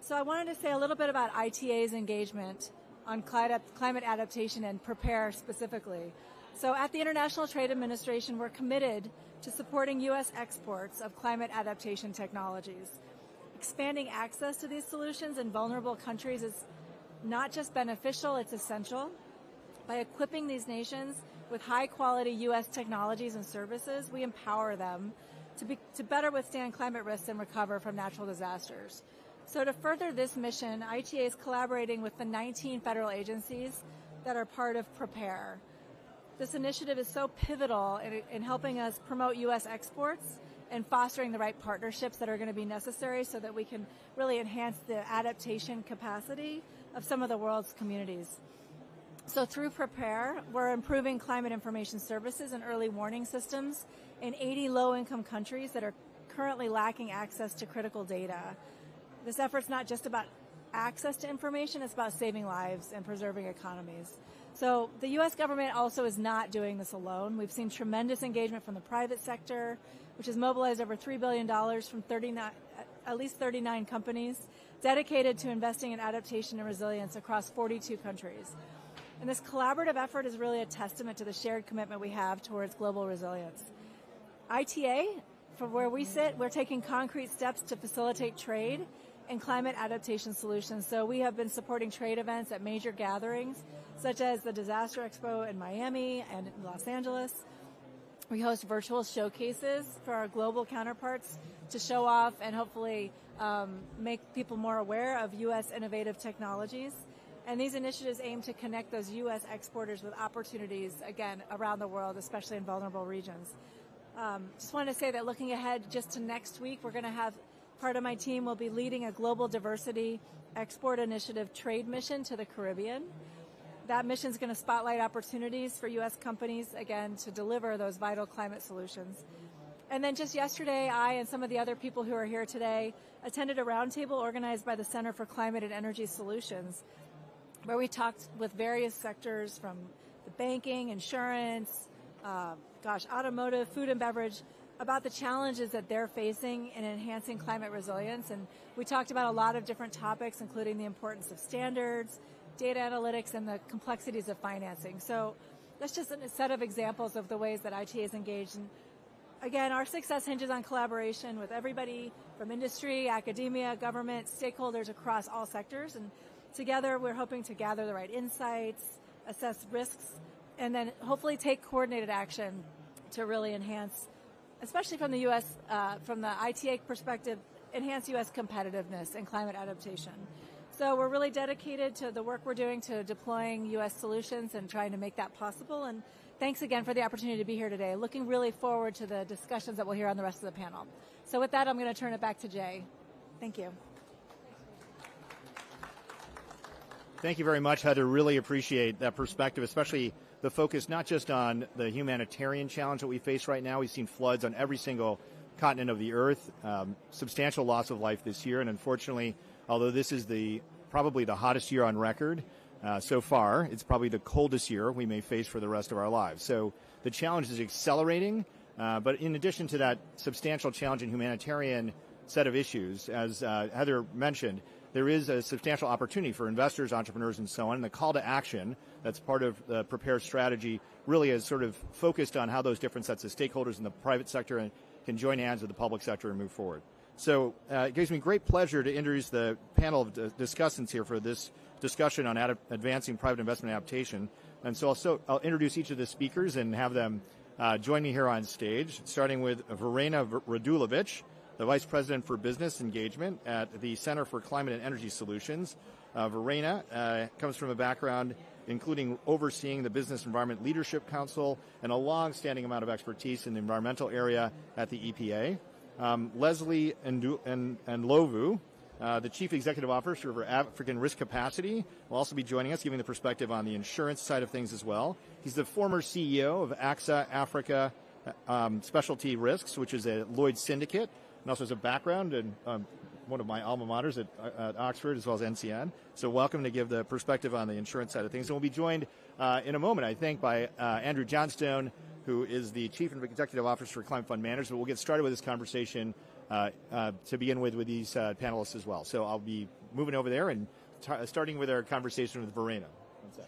So I wanted to say a little bit about ITA's engagement on climate adaptation and PREPARE specifically. So at the International Trade Administration, we're committed to supporting U.S. exports of climate adaptation technologies. Expanding access to these solutions in vulnerable countries is not just beneficial, it's essential. By equipping these nations with high-quality U.S. technologies and services, we empower them to better withstand climate risks and recover from natural disasters. So to further this mission, ITA is collaborating with the 19 federal agencies that are part of PREPARE. This initiative is so pivotal in helping us promote U.S. exports and fostering the right partnerships that are going to be necessary so that we can really enhance the adaptation capacity of some of the world's communities. So through PREPARE, we're improving climate information services and early warning systems in 80 low-income countries that are currently lacking access to critical data. This effort's not just about access to information, it's about saving lives and preserving economies. So the U.S. government also is not doing this alone. We've seen tremendous engagement from the private sector, which has mobilized over $3 billion from at least 39 companies dedicated to investing in adaptation and resilience across 42 countries. And this collaborative effort is really a testament to the shared commitment we have towards global resilience. ITA, from where we sit, we're taking concrete steps to facilitate trade and climate adaptation solutions. So we have been supporting trade events at major gatherings, such as the Disaster Expo in Miami and Los Angeles. We host virtual showcases for our global counterparts to show off and hopefully make people more aware of U.S. innovative technologies. And these initiatives aim to connect those U.S. exporters with opportunities, again, around the world, especially in vulnerable regions. Just wanted to say that looking ahead just to next week, we're going to have part of my team will be leading a global diversity export initiative trade mission to the Caribbean. That mission is going to spotlight opportunities for U.S. companies, again, to deliver those vital climate solutions. And then just yesterday, I and some of the other people who are here today attended a roundtable organized by the Center for Climate and Energy Solutions, where we talked with various sectors from the banking, insurance, automotive, food and beverage, about the challenges that they're facing in enhancing climate resilience. And we talked about a lot of different topics, including the importance of standards, data analytics, and the complexities of financing. So that's just a set of examples of the ways that ITA is engaged. And again, our success hinges on collaboration with everybody from industry, academia, government, stakeholders across all sectors. And together, we're hoping to gather the right insights, assess risks, and then hopefully take coordinated action to really enhance, especially from the U.S., from the ITA perspective, enhance U.S. competitiveness and climate adaptation. So we're really dedicated to the work we're doing to deploying U.S. solutions and trying to make that possible. And thanks again for the opportunity to be here today. Looking really forward to the discussions that we'll hear on the rest of the panel. So with that, I'm going to turn it back to Jay. Thank you. Thank you very much, Heather. Really appreciate that perspective, especially the focus not just on the humanitarian challenge that we face right now. We've seen floods on every single continent of the earth, substantial loss of life this year, and unfortunately, although this is probably the hottest year on record so far, it's probably the coldest year we may face for the rest of our lives. So the challenge is accelerating, but in addition to that substantial challenge in humanitarian set of issues, as Heather mentioned, there is a substantial opportunity for investors, entrepreneurs, and so on. And the call to action that's part of the PREPARE strategy really is sort of focused on how those different sets of stakeholders in the private sector can join hands with the public sector and move forward. So it gives me great pleasure to introduce the panel of discussants here for this discussion on advancing private investment adaptation. And so I'll introduce each of the speakers and have them join me here on stage, starting with Verena Radulovic, the Vice President for Business Engagement at the Center for Climate and Energy Solutions. Verena comes from a background including overseeing the Business Environment Leadership Council and a long-standing amount of expertise in the environmental area at the EPA. Leslie Ndlovu, the Chief Executive Officer for African Risk Capacity, will also be joining us, giving the perspective on the insurance side of things as well. He's the former CEO of AXA Africa Specialty Risks, which is a Lloyd's syndicate, and also has a background in one of my alma maters at Oxford, as well as NCN. So welcome to give the perspective on the insurance side of things. And we'll be joined in a moment, I think, by Andrew Johnstone, who is the Chief Executive Officer for Climate Fund Management. We'll get started with this conversation to begin with these panelists as well. So I'll be moving over there and starting with our conversation with Verena. One sec.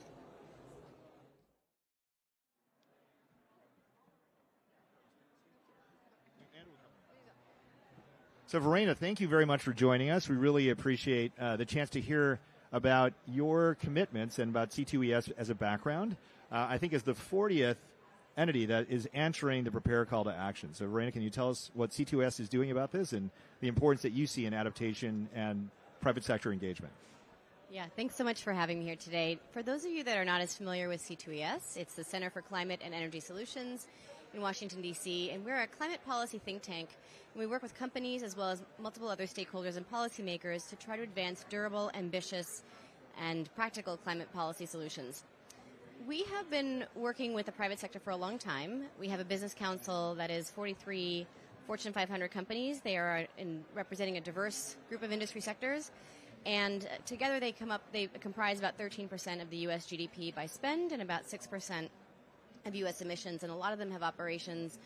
So Verena, thank you very much for joining us. We really appreciate the chance to hear about your commitments and about C2ES as a background. I think as the 40th entity that is answering the Prepare call to action. So Verena, can you tell us what C2S is doing about this and the importance that you see in adaptation and private sector engagement? Yeah, thanks so much for having me here today. For those of you that are not as familiar with C2ES, it's the Center for Climate and Energy Solutions in Washington, D.C., and we're a climate policy think tank. And we work with companies as well as multiple other stakeholders and policymakers to try to advance durable, ambitious, and practical climate policy solutions. We have been working with the private sector for a long time. We have a business council that is 43 Fortune 500 companies. They are representing a diverse group of industry sectors. And together they comprise about 13% of the U.S. GDP by spend and about 6% of U.S. emissions. And a lot of them have operations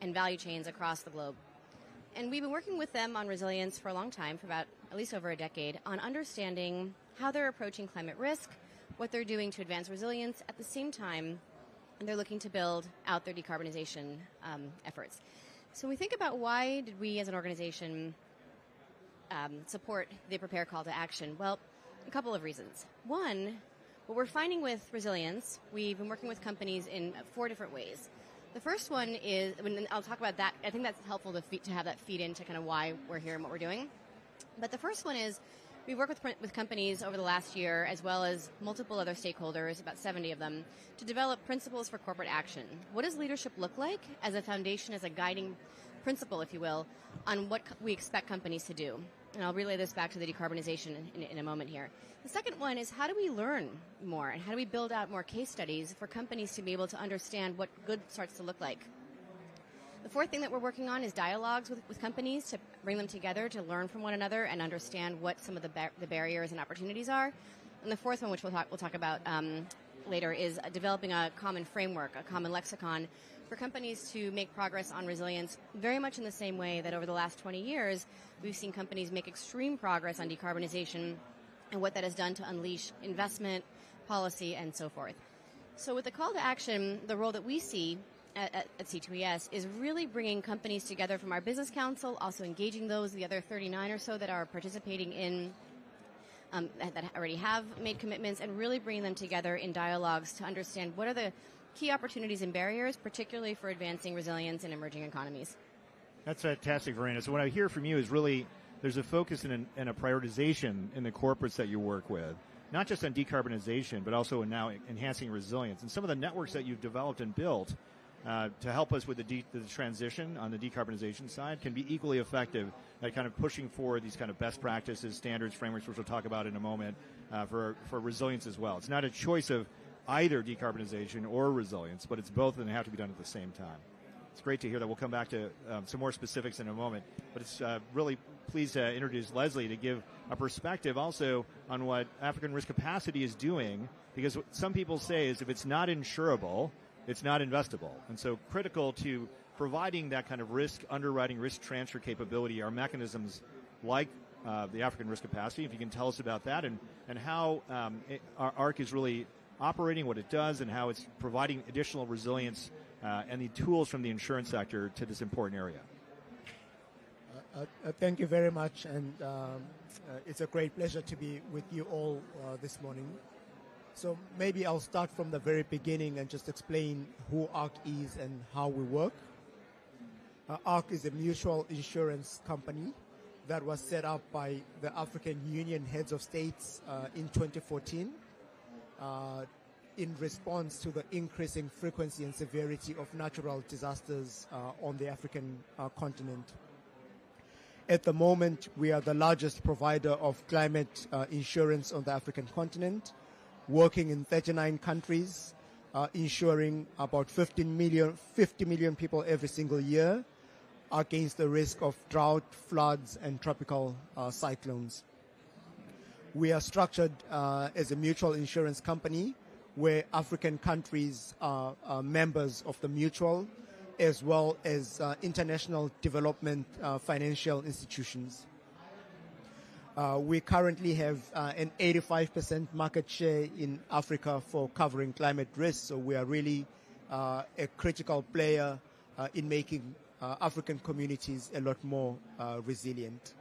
and value chains across the globe. And we've been working with them on resilience for a long time, for about at least over a decade, on understanding how they're approaching climate risk, what they're doing to advance resilience. At the same time, they're looking to build out their decarbonization efforts. So when we think about why did we as an organization support the Prepare call to action? Well, a couple of reasons. One, what we're finding with resilience, we've been working with companies in 4 different ways. The first one is, and I'll talk about that, I think that's helpful to have that feed into kind of why we're here and what we're doing. But the first one is, we work with companies over the last year, as well as multiple other stakeholders, about 70 of them, to develop principles for corporate action. What does leadership look like as a foundation, as a guiding principle, if you will, on what we expect companies to do? And I'll relay this back to the decarbonization in a moment here. The second one is, how do we learn more, and how do we build out more case studies for companies to be able to understand what good starts to look like? The fourth thing that we're working on is dialogues with companies to bring them together to learn from one another and understand what some of the barriers and opportunities are. And the fourth one, which we'll talk about later, is developing a common framework, a common lexicon for companies to make progress on resilience, very much in the same way that over the last 20 years, we've seen companies make extreme progress on decarbonization and what that has done to unleash investment, policy, and so forth. So with the call to action, the role that we see at C2ES is really bringing companies together from our business council, also engaging the other 39 or so that are participating in, that already have made commitments, and really bringing them together in dialogues to understand what are the key opportunities and barriers, particularly for advancing resilience in emerging economies. That's fantastic, Verena. So what I hear from you is really there's a focus and a prioritization in the corporates that you work with, not just on decarbonization, but also in now enhancing resilience. And some of the networks that you've developed and built to help us with the transition on the decarbonization side can be equally effective at kind of pushing forward these kind of best practices, standards, frameworks, which we'll talk about in a moment, for resilience as well. It's not a choice of either decarbonization or resilience, but it's both and they have to be done at the same time. It's great to hear that. We'll come back to some more specifics in a moment, but it's really pleased to introduce Leslie to give a perspective also on what African Risk Capacity is doing, because what some people say is if it's not insurable, it's not investable. And so critical to providing that kind of risk underwriting, risk transfer capability are mechanisms like the African Risk Capacity. If you can tell us about that and how our ARC is really operating, what it does, and how it's providing additional resilience and the tools from the insurance sector to this important area. Thank you very much, and it's a great pleasure to be with you all this morning. So maybe I'll start from the very beginning and just explain who ARC is and how we work. ARC is a mutual insurance company that was set up by the African Union heads of states in 2014 in response to the increasing frequency and severity of natural disasters on the African continent. At the moment, we are the largest provider of climate insurance on the African continent, working in 39 countries, insuring about 50 million people every single year against the risk of drought, floods, and tropical cyclones. We are structured as a mutual insurance company where African countries are members of the mutual, as well as international development financial institutions. We currently have an 85% market share in Africa for covering climate risks, so we are really a critical player in making African communities a lot more resilient.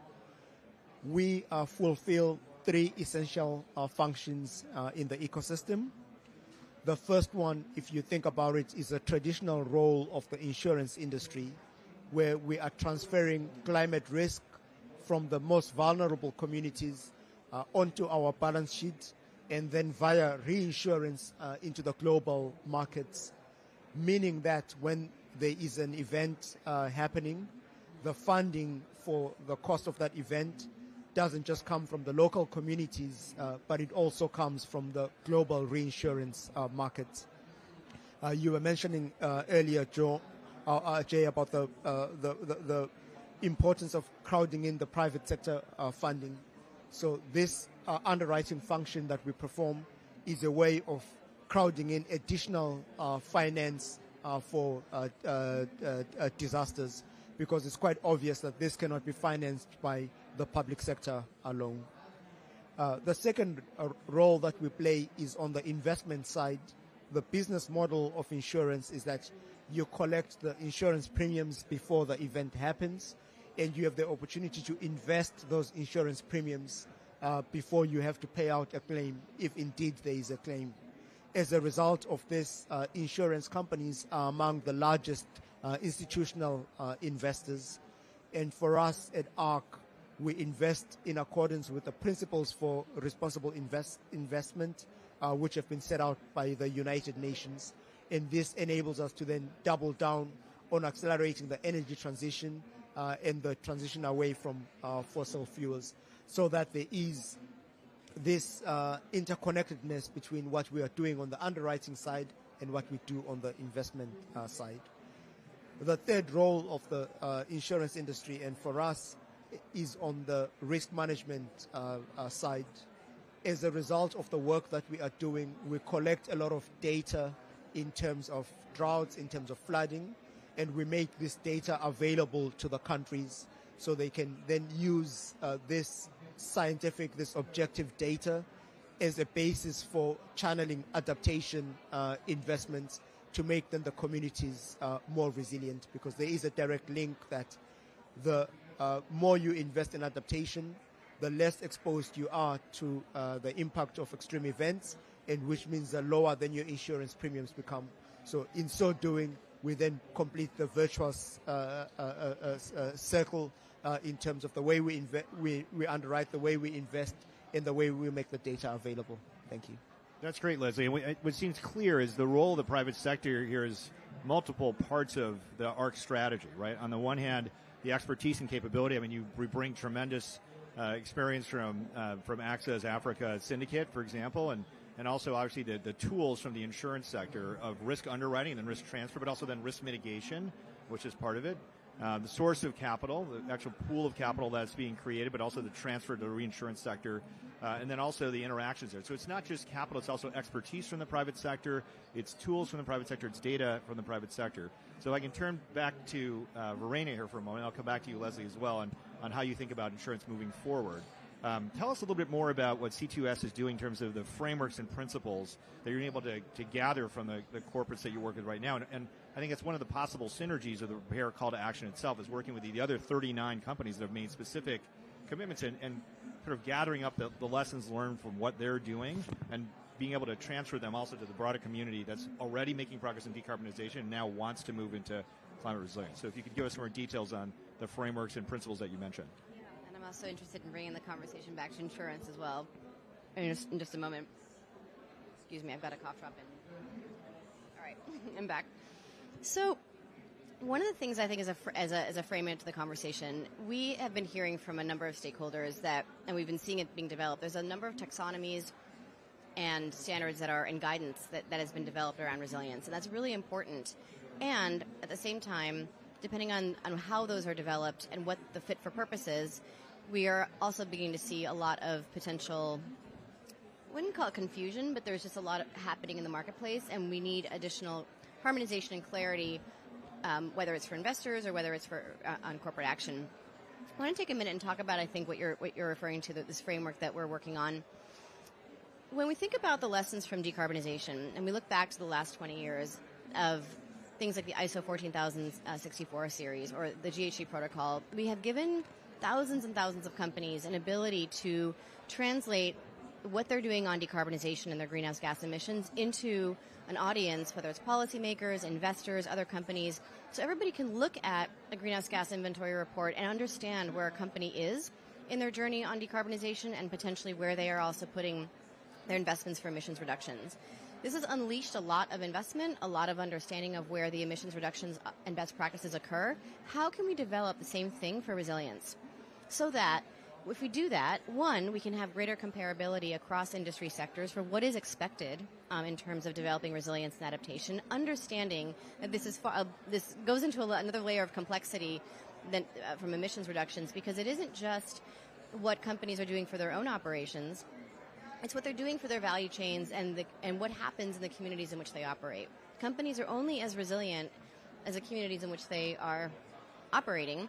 We fulfill three essential functions in the ecosystem. The first one, if you think about it, is a traditional role of the insurance industry, where we are transferring climate risk from the most vulnerable communities onto our balance sheet and then via reinsurance into the global markets, meaning that when there is an event happening, the funding for the cost of that event doesn't just come from the local communities, but it also comes from the global reinsurance markets. You were mentioning earlier, Jay, about the importance of crowding in the private sector funding. So this underwriting function that we perform is a way of crowding in additional finance for disasters, because it's quite obvious that this cannot be financed by the public sector alone. The second role that we play is on the investment side. The business model of insurance is that you collect the insurance premiums before the event happens, and you have the opportunity to invest those insurance premiums before you have to pay out a claim, if indeed there is a claim. As a result of this, insurance companies are among the largest institutional investors. And for us at ARC, we invest in accordance with the principles for responsible investment, which have been set out by the United Nations. And this enables us to then double down on accelerating the energy transition and the transition away from fossil fuels, so that there is this interconnectedness between what we are doing on the underwriting side and what we do on the investment side. The third role of the insurance industry, and for us, is on the risk management side. As a result of the work that we are doing, we collect a lot of data in terms of droughts, in terms of flooding, and we make this data available to the countries so they can then use this objective data as a basis for channeling adaptation investments to make them the communities more resilient, because there is a direct link that the more you invest in adaptation, the less exposed you are to the impact of extreme events, and which means the lower then your insurance premiums become. So in so doing, we then complete the virtuous circle in terms of the way we underwrite, the way we invest, and the way we make the data available. Thank you. That's great, Leslie. And what seems clear is the role of the private sector here is multiple parts of the ARC strategy, right? On the one hand, the expertise and capability. I mean, we bring tremendous experience from AXA's Africa Syndicate, for example, and also obviously the tools from the insurance sector of risk underwriting and then risk transfer, but also then risk mitigation, which is part of it. The source of capital, the actual pool of capital that's being created, but also the transfer to the reinsurance sector, and then also the interactions there. So it's not just capital, it's also expertise from the private sector, it's tools from the private sector, it's data from the private sector. So if I can turn back to Verena here for a moment, I'll come back to you, Leslie, as well, on how you think about insurance moving forward. Tell us a little bit more about what C2S is doing in terms of the frameworks and principles that you're able to gather from the corporates that you work with right now. And I think it's one of the possible synergies of the Prepare call to action itself is working with the other 39 companies that have made specific commitments and sort of gathering up the lessons learned from what they're doing and being able to transfer them also to the broader community that's already making progress in decarbonization and now wants to move into climate resilience. So if you could give us more details on the frameworks and principles that you mentioned. Yeah, and I'm also interested in bringing the conversation back to insurance as well in just a moment. Excuse me, I've got a cough drop in. All right, I'm back. So one of the things I think as a frame into the conversation, we have been hearing from a number of stakeholders and we've been seeing it being developed. There's a number of taxonomies and standards that are in guidance that has been developed around resilience, and that's really important. And at the same time, depending on how those are developed and what the fit for purpose is, we are also beginning to see a lot of potential, I wouldn't call it confusion, but there's just a lot happening in the marketplace, and we need additional harmonization and clarity, whether it's for investors or whether it's for on corporate action. I want to take a minute and talk about, I think, what you're referring to, this framework that we're working on. When we think about the lessons from decarbonization, and we look back to the last 20 years of things like the ISO 14064 series or the GHG protocol, we have given thousands and thousands of companies an ability to translate what they're doing on decarbonization and their greenhouse gas emissions into an audience, whether it's policymakers, investors, other companies, so everybody can look at a greenhouse gas inventory report and understand where a company is in their journey on decarbonization and potentially where they are also putting their investments for emissions reductions. This has unleashed a lot of investment, a lot of understanding of where the emissions reductions and best practices occur. How can we develop the same thing for resilience? So that if we do that, one, we can have greater comparability across industry sectors for what is expected in terms of developing resilience and adaptation, understanding that this goes into another layer of complexity than, from emissions reductions, because it isn't just what companies are doing for their own operations. It's what they're doing for their value chains and what happens in the communities in which they operate. Companies are only as resilient as the communities in which they are operating.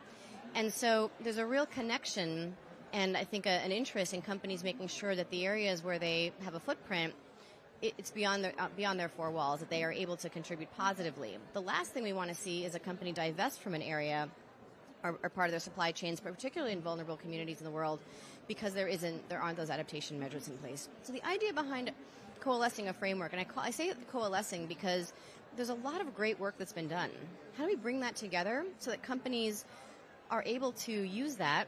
And so there's a real connection and I think an interest in companies making sure that the areas where they have a footprint, it's beyond their four walls, that they are able to contribute positively. The last thing we want to see is a company divest from an area or part of their supply chains, particularly in vulnerable communities in the world, because there aren't those adaptation measures in place. So the idea behind coalescing a framework, and I say coalescing because there's a lot of great work that's been done. How do we bring that together so that companies are able to use that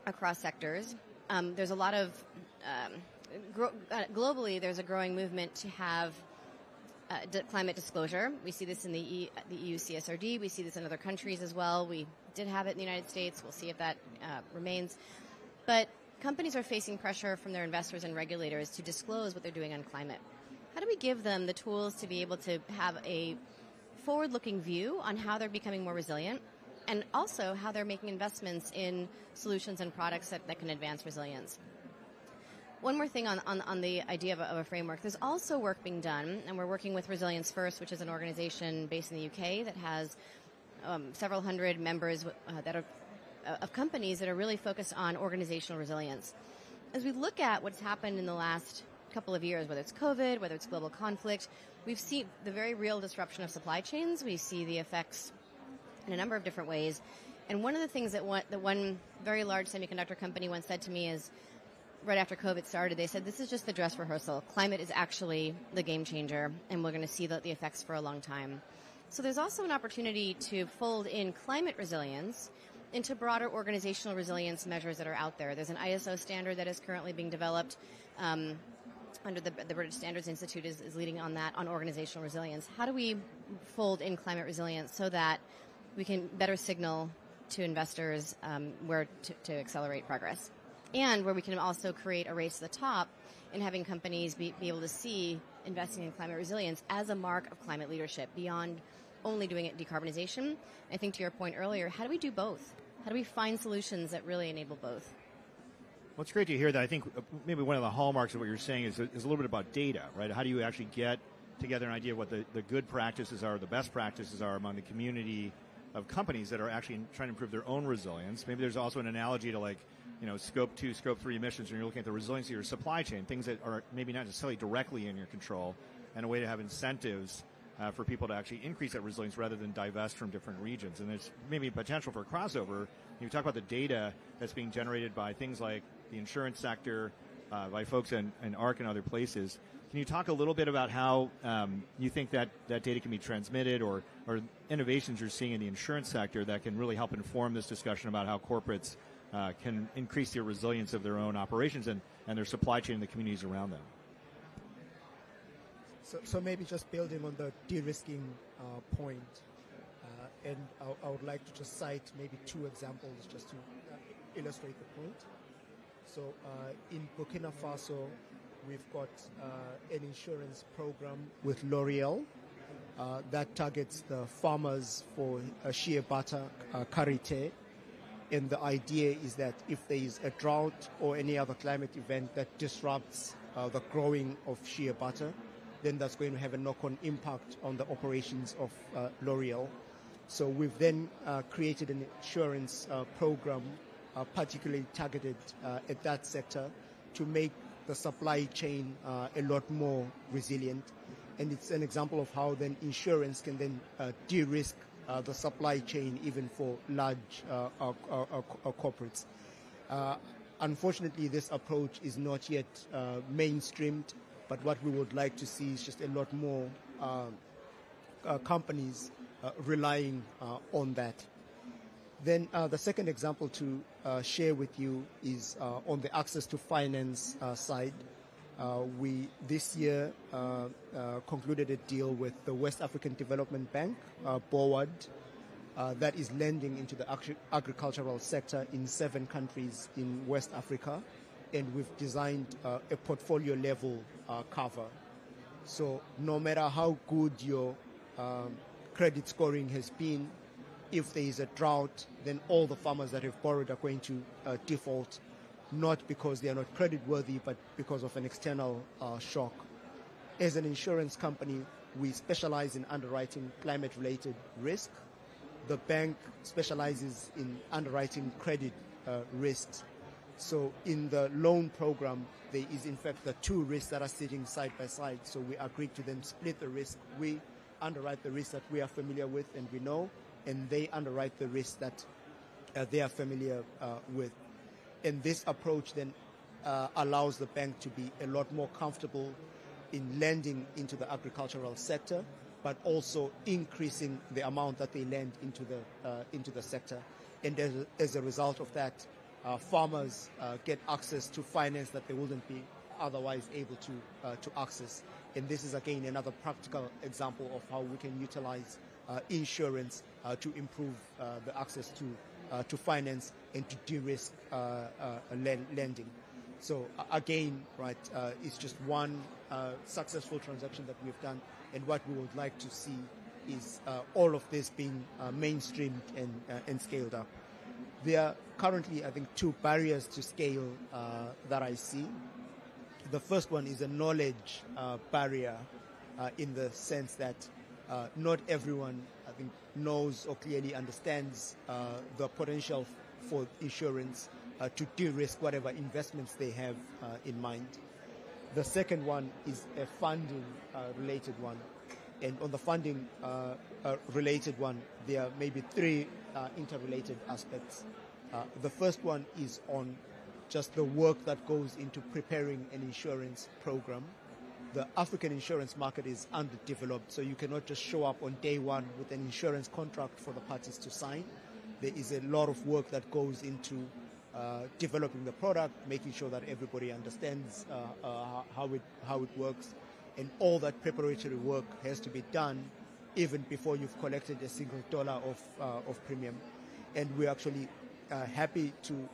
across sectors? There's a lot of globally, there's a growing movement to have climate disclosure. We see this in the EU CSRD. We see this in other countries as well. We did have it in the United States. We'll see if that remains. But companies are facing pressure from their investors and regulators to disclose what they're doing on climate. How do we give them the tools to be able to have a forward-looking view on how they're becoming more resilient, and also how they're making investments in solutions and products that can advance resilience? One more thing on the idea of a framework. There's also work being done, and we're working with Resilience First, which is an organization based in the UK that has several hundred members that are of companies that are really focused on organizational resilience. As we look at what's happened in the last couple of years, whether it's COVID, whether it's global conflict, we've seen the very real disruption of supply chains. We see the effects in a number of different ways. And one of the things that one very large semiconductor company once said to me is, right after COVID started, they said, this is just the dress rehearsal. Climate is actually the game changer, and we're going to see the effects for a long time. So there's also an opportunity to fold in climate resilience into broader organizational resilience measures that are out there. There's an ISO standard that is currently being developed under the British Standards Institute is leading on that, on organizational resilience. How do we fold in climate resilience so that we can better signal to investors where to accelerate progress? And where we can also create a race to the top in having companies be able to see investing in climate resilience as a mark of climate leadership beyond only doing it decarbonization. I think to your point earlier, how do we do both? How do we find solutions that really enable both? Well, it's great to hear that. I think maybe one of the hallmarks of what you're saying is a little bit about data, right? How do you actually get together an idea of what the good practices are, the best practices are among the community of companies that are actually trying to improve their own resilience? Maybe there's also an analogy to like Scope 2, Scope 3 emissions, and you're looking at the resiliency of your supply chain, things that are maybe not necessarily directly in your control, and a way to have incentives for people to actually increase that resilience rather than divest from different regions. And there's maybe potential for crossover. You talk about the data that's being generated by things like the insurance sector, by folks in ARC and other places. Can you talk a little bit about how you think that data can be transmitted, or innovations you're seeing in the insurance sector that can really help inform this discussion about how corporates can increase the resilience of their own operations and their supply chain and the communities around them? So maybe just building on the de-risking point, and I would like to just cite maybe 2 examples just to illustrate the point. So in Burkina Faso, we've got an insurance program with L'Oreal that targets the farmers for shea butter, karité. And the idea is that if there is a drought or any other climate event that disrupts the growing of shea butter, then that's going to have a knock-on impact on the operations of L'Oreal. So we've then created an insurance program particularly targeted at that sector to make the supply chain a lot more resilient. And it's an example of how then insurance can then de-risk the supply chain even for large corporates. Unfortunately, this approach is not yet mainstreamed, but what we would like to see is just a lot more companies relying on that. Then the second example to share with you is on the access to finance side. We this year concluded a deal with the West African Development Bank, BOWAD, that is lending into the agricultural sector in 7 countries in West Africa, and we've designed a portfolio level cover. So no matter how good your credit scoring has been, if there is a drought, then all the farmers that have borrowed are going to default, not because they are not creditworthy, but because of an external shock. As an insurance company, we specialize in underwriting climate-related risk. The bank specializes in underwriting credit risks. So in the loan program, there is in fact the 2 risks that are sitting side by side. So we agreed to then split the risk. We underwrite the risk that we are familiar with and we know, and they underwrite the risk that they are familiar with. And this approach then allows the bank to be a lot more comfortable in lending into the agricultural sector, but also increasing the amount that they lend into the sector. And as a result of that, farmers get access to finance that they wouldn't be otherwise able to access. And this is again another practical example of how we can utilize insurance to improve the access to finance and to de-risk lending. So again, right, it's just one successful transaction that we've done, and what we would like to see is all of this being mainstreamed and scaled up. There are currently, I think, 2 barriers to scale that I see. The first one is a knowledge barrier in the sense that not everyone, I think, knows or clearly understands the potential for insurance to de-risk whatever investments they have in mind. The second one is a funding related one. And on the funding related one, there are maybe 3 interrelated aspects. The first one is on just the work that goes into preparing an insurance program. The African insurance market is underdeveloped, so you cannot just show up on day one with an insurance contract for the parties to sign. There is a lot of work that goes into developing the product, making sure that everybody understands how it works, and all that preparatory work has to be done even before you've collected a single dollar of premium. And we're actually happy to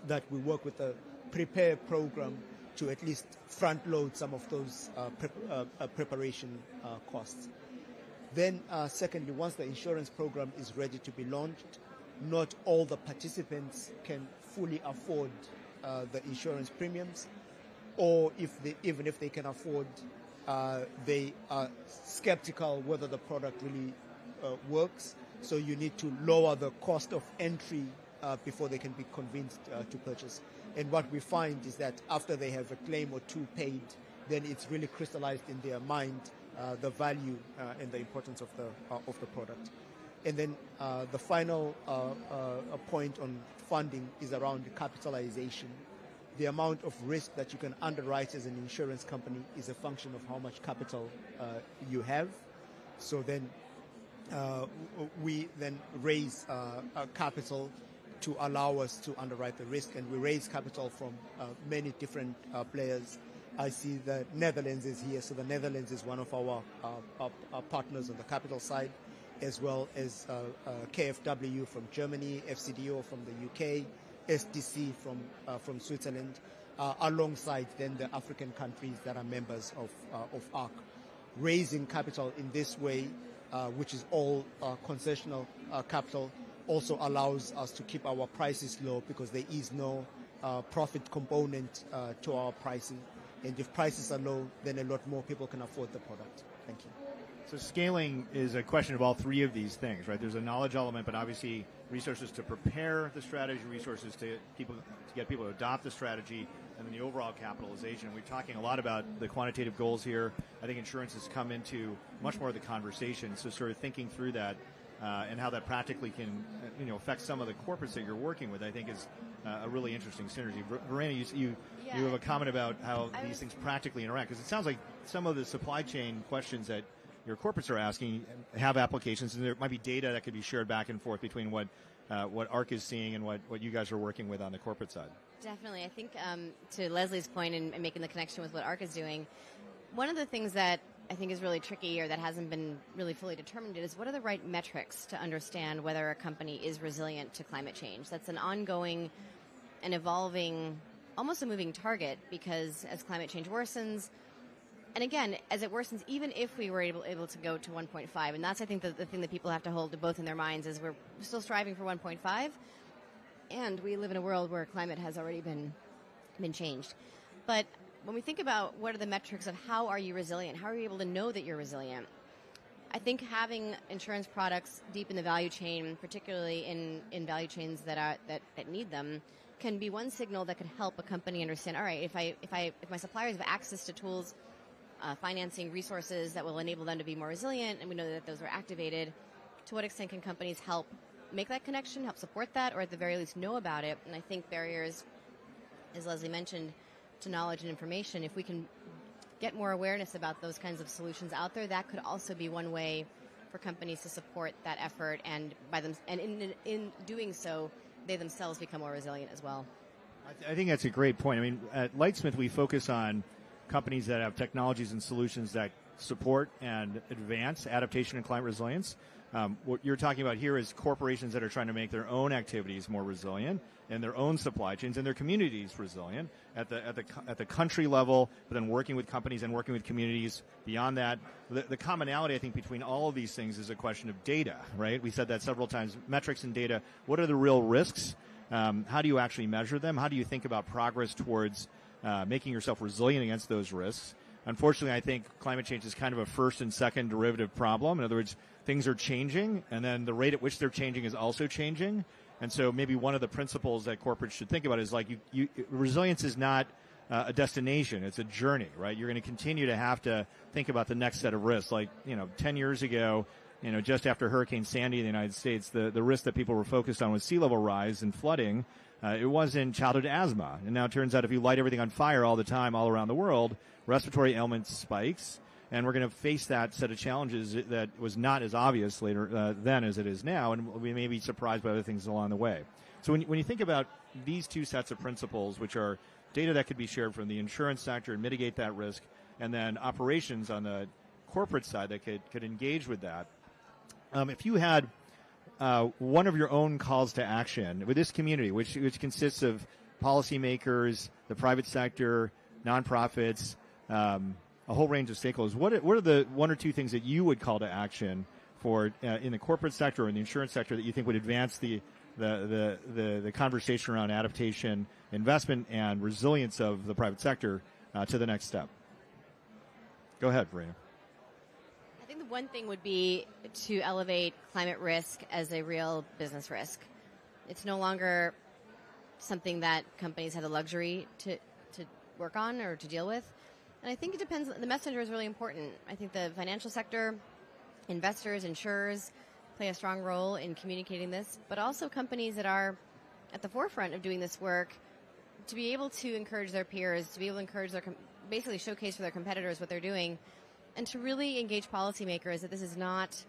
that we work with the Prepare program to at least front load some of those preparation costs. Then secondly, once the insurance program is ready to be launched, not all the participants can fully afford the insurance premiums, or even if they can afford, they are skeptical whether the product really works. So you need to lower the cost of entry before they can be convinced to purchase. And what we find is that after they have a claim or two paid, then it's really crystallized in their mind the value and the importance of the product. And then the final point on funding is around the capitalization. The amount of risk that you can underwrite as an insurance company is a function of how much capital you have. So then we then raise capital to allow us to underwrite the risk, and we raise capital from many different players. I see the Netherlands is here, so the Netherlands is one of our partners on the capital side, as well as KfW from Germany, FCDO from the UK, SDC from Switzerland, alongside then the African countries that are members of ARC. Raising capital in this way, which is all concessional capital, also allows us to keep our prices low because there is no profit component to our pricing. And if prices are low, then a lot more people can afford the product. Thank you. So scaling is a question of all three of these things, right? There's a knowledge element, but obviously resources to prepare the strategy, resources to get people to adopt the strategy, and then the overall capitalization. We're talking a lot about the quantitative goals here. I think insurance has come into much more of the conversation. So sort of thinking through that and how that practically can affect some of the corporates that you're working with, I think is a really interesting synergy. Verena, you have a comment about how these things practically interact, because it sounds like some of the supply chain questions that your corporates are asking have applications, and there might be data that could be shared back and forth between what ARC is seeing and what you guys are working with on the corporate side. Definitely. I think to Leslie's point and making the connection with what ARC is doing, one of the things that I think is really tricky or that hasn't been really fully determined is what are the right metrics to understand whether a company is resilient to climate change. That's an ongoing and evolving, almost a moving target, because as climate change worsens, and again, as it worsens, even if we were able to go to 1.5, and that's, I think, the thing that people have to hold both in their minds is we're still striving for 1.5, and we live in a world where climate has already been changed. But when we think about what are the metrics of how are you resilient, how are you able to know that you're resilient, I think having insurance products deep in the value chain, particularly in value chains that need them, can be one signal that could help a company understand, all right, if my suppliers have access to tools, financing resources that will enable them to be more resilient, and we know that those are activated, to what extent can companies help make that connection, help support that, or at the very least know about it? And I think barriers, as Leslie mentioned, to knowledge and information, if we can get more awareness about those kinds of solutions out there, that could also be one way for companies to support that effort, and in doing so, they themselves become more resilient as well. I think that's a great point. I mean, at Lightsmith, we focus on companies that have technologies and solutions that support and advance adaptation and climate resilience. What you're talking about here is corporations that are trying to make their own activities more resilient and their own supply chains and their communities resilient at the country level, but then working with companies and working with communities beyond that. The commonality, I think, between all of these things is a question of data, right? We said that several times, metrics and data. What are the real risks? How do you actually measure them? How do you think about progress towards making yourself resilient against those risks? Unfortunately, I think climate change is kind of a first and second derivative problem. In other words, things are changing, and then the rate at which they're changing is also changing. And so maybe one of the principles that corporates should think about is like resilience is not a destination, it's a journey, right? You're going to continue to have to think about the next set of risks. Like, 10 years ago, just after Hurricane Sandy in the United States, the risk that people were focused on was sea level rise and flooding. It wasn't childhood asthma. And now it turns out if you light everything on fire all the time, all around the world, respiratory ailments spikes. And we're going to face that set of challenges that was not as obvious later then as it is now, and we may be surprised by other things along the way. So when you think about these two sets of principles, which are data that could be shared from the insurance sector and mitigate that risk, and then operations on the corporate side that could engage with that, if you had one of your own calls to action with this community, which consists of policymakers, the private sector, nonprofits, a whole range of stakeholders, what are the one or two things that you would call to action for in the corporate sector or in the insurance sector that you think would advance the conversation around adaptation, investment, and resilience of the private sector to the next step? Go ahead, Verena. I think the one thing would be to elevate climate risk as a real business risk. It's no longer something that companies have the luxury to work on or to deal with. And I think it depends. The messenger is really important. I think the financial sector, investors, insurers play a strong role in communicating this, but also companies that are at the forefront of doing this work to be able to encourage their peers, to be able to encourage their, basically showcase for their competitors what they're doing, and to really engage policymakers that this is not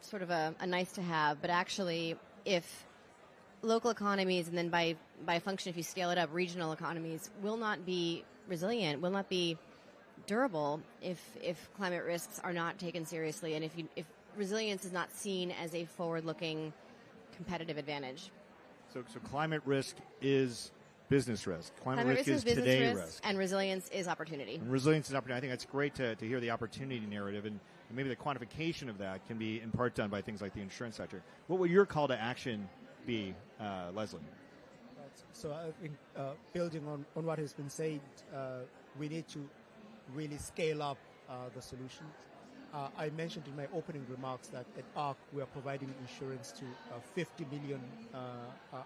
sort of a nice to have, but actually if local economies, and then by function, if you scale it up, regional economies will not be resilient, will not be durable if climate risks are not taken seriously, and if resilience is not seen as a forward-looking competitive advantage. So climate risk is business risk. Climate risk is business today risk. And resilience is opportunity. And resilience is opportunity. I think that's great to hear the opportunity narrative, and maybe the quantification of that can be in part done by things like the insurance sector. What would your call to action be, Leslie? So I think building on what has been said, we need to really scale up the solutions. I mentioned in my opening remarks that at ARC we are providing insurance to 50 million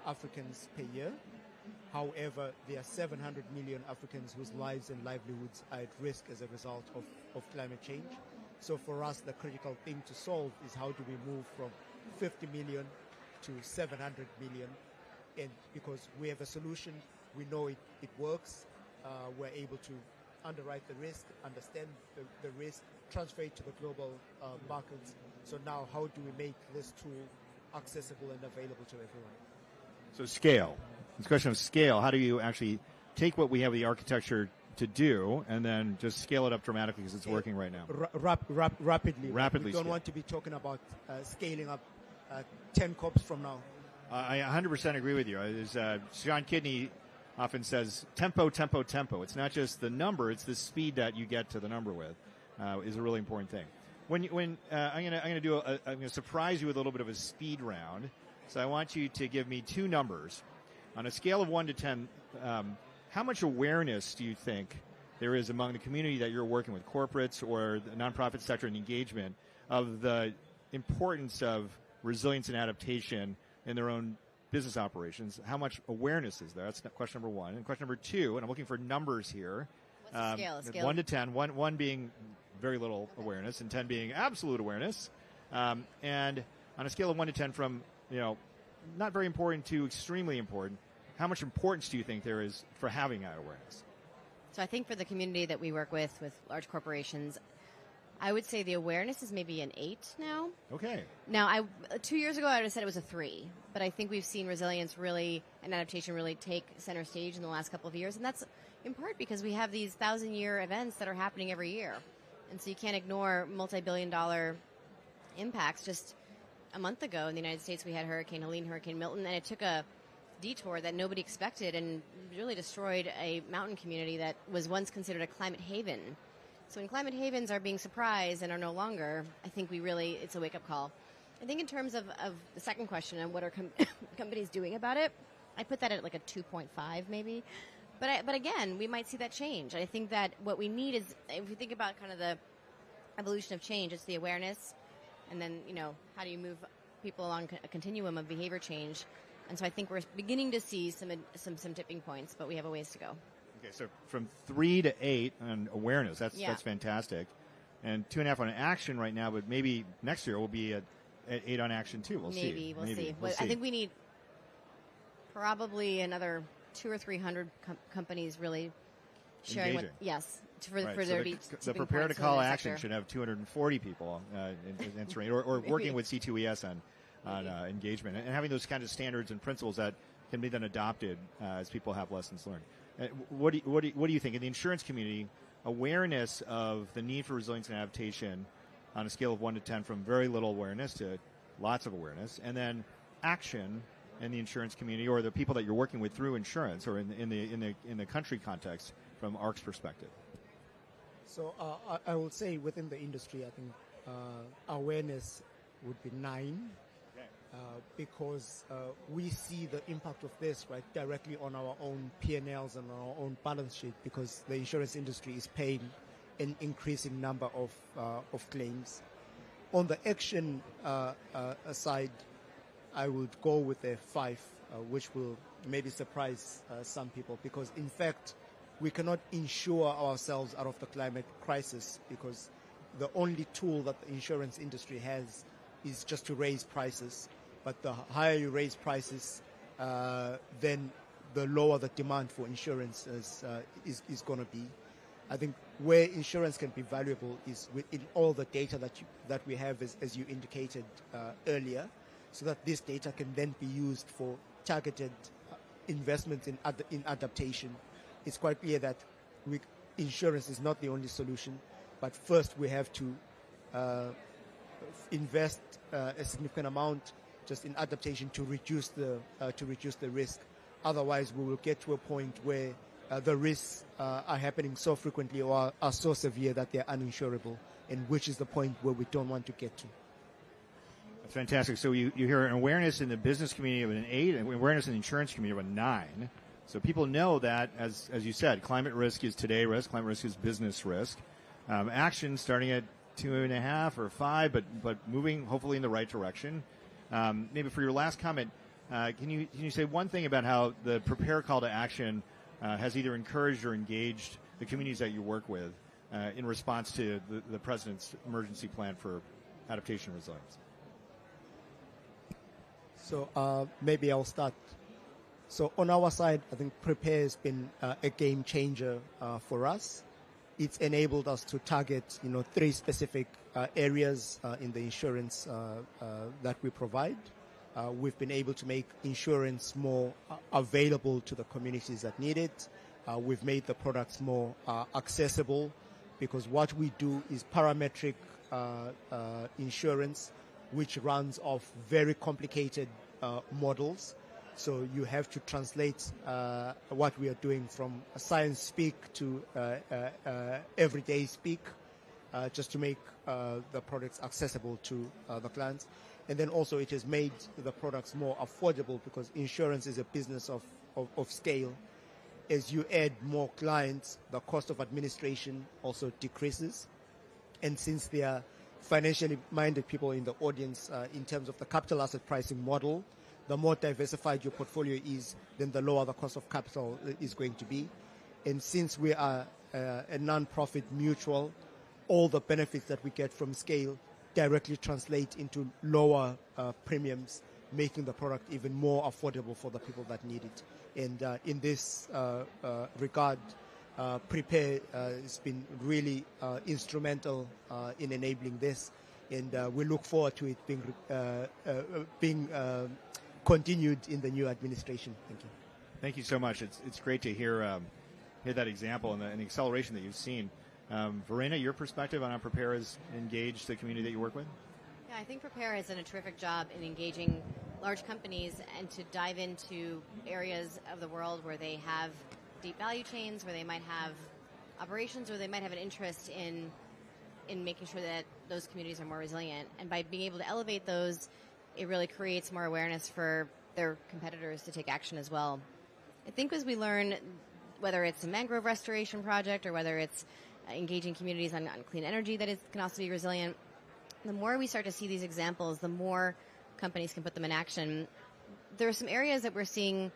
Africans per year. However, there are 700 million Africans whose lives and livelihoods are at risk as a result of climate change. So for us, the critical thing to solve is how do we move from 50 million to 700 million. And because we have a solution, we know it works, we're able to underwrite the risk, understand the risk, transfer it to the global markets. So now how do we make this tool accessible and available to everyone? So scale. It's a question of scale. How do you actually take what we have the architecture to do and then just scale it up dramatically because it's working right now? Rapidly. Rapidly We don't scale. want to be talking about scaling up 10 COPs from now. I 100% agree with you. As Sean Kidney often says, tempo, tempo, tempo. It's not just the number; it's the speed that you get to the number with is a really important thing. I'm gonna surprise you with a little bit of a speed round. So I want you to give me two numbers on a scale of 1 to 10. How much awareness do you think there is among the community that you're working with, corporates or the nonprofit sector and engagement, of the importance of resilience and adaptation in their own business operations? How much awareness is there? That's question number one. And question number two, and I'm looking for numbers here. What's the scale? 1 to 10, one being very little awareness and 10 being absolute awareness. And on a scale of 1 to 10 from, not very important to extremely important, how much importance do you think there is for having that awareness? So I think for the community that we work with large corporations, I would say the awareness is maybe an 8 now. Okay. Now, 2 years ago, I would have said it was a 3, but I think we've seen resilience really and adaptation really take center stage in the last couple of years, and that's in part because we have these 1,000-year events that are happening every year, and so you can't ignore multi-billion-dollar impacts. Just a month ago in the United States, we had Hurricane Helene, Hurricane Milton, and it took a detour that nobody expected and really destroyed a mountain community that was once considered a climate haven. So when climate havens are being surprised and are no longer, I think it's a wake-up call. I think in terms of the second question and what are companies doing about it, I put that at like a 2.5 maybe. But again, we might see that change. I think that what we need is, if you think about kind of the evolution of change, it's the awareness, and then, how do you move people along a continuum of behavior change? And so I think we're beginning to see some tipping points, but we have a ways to go. Okay, so from 3 to 8 on awareness, that's fantastic, and 2.5 on action right now, but maybe next year we'll be at 8 on action too. We'll see. We'll see. I think we need probably another 200 or 300 companies really sharing. Engaging. For there to be the prepare to call action should have 240 people answering, or working with C2ES on engagement, and having those kinds of standards and principles that can be then adopted as people have lessons learned. What do you think in the insurance community? Awareness of the need for resilience and adaptation on a scale of 1 to 10, from very little awareness to lots of awareness, and then action in the insurance community or the people that you're working with through insurance or in the country context from ARC's perspective. So I will say within the industry, I think awareness would be 9. Because we see the impact of this directly on our own P&Ls and our own balance sheet, because the insurance industry is paying an increasing number of claims. On the action side, I would go with a 5, which will maybe surprise some people, because in fact we cannot insure ourselves out of the climate crisis, because the only tool that the insurance industry has is just to raise prices. But the higher you raise prices, then the lower the demand for insurance is going to be. I think where insurance can be valuable is within all the data that we have, as you indicated earlier, so that this data can then be used for targeted investments in adaptation. It's quite clear that insurance is not the only solution, but first we have to invest a significant amount just in adaptation to reduce the risk. Otherwise, we will get to a point where the risks are happening so frequently or are so severe that they're uninsurable, and which is the point where we don't want to get to. That's fantastic. So you hear an awareness in the business community of an 8, and awareness in the insurance community of a 9. So people know that, as you said, climate risk is today risk, climate risk is business risk. Action starting at 2.5 or 5, but moving hopefully in the right direction. Maybe for your last comment, can you say one thing about how the Prepare call to action has either encouraged or engaged the communities that you work with in response to the President's emergency plan for adaptation and resilience? So maybe I'll start. So on our side, I think Prepare has been a game changer for us. It's enabled us to target, 3 specific areas in the insurance that we provide. We've been able to make insurance more available to the communities that need it. We've made the products more accessible, because what we do is parametric insurance, which runs off very complicated models. So you have to translate what we are doing from science speak to everyday speak, just to make the products accessible to the clients. And then also it has made the products more affordable, because insurance is a business of scale. As you add more clients, the cost of administration also decreases. And since there are financially minded people in the audience, in terms of the capital asset pricing model, the more diversified your portfolio is, then the lower the cost of capital is going to be. And since we are a non-profit mutual, all the benefits that we get from scale directly translate into lower premiums, making the product even more affordable for the people that need it. And in this regard, Prepare has been really instrumental in enabling this, and we look forward to it being continued in the new administration. Thank you. Thank you so much. It's great to hear that example and the acceleration that you've seen. Verena, your perspective on how Prepare has engaged the community that you work with? Yeah, I think Prepare has done a terrific job in engaging large companies and to dive into areas of the world where they have deep value chains, where they might have operations, or they might have an interest in making sure that those communities are more resilient. And by being able to elevate those, it really creates more awareness for their competitors to take action as well. I think as we learn, whether it's a mangrove restoration project or whether it's engaging communities on clean energy that can also be resilient, the more we start to see these examples, the more companies can put them in action. There are some areas that we're seeing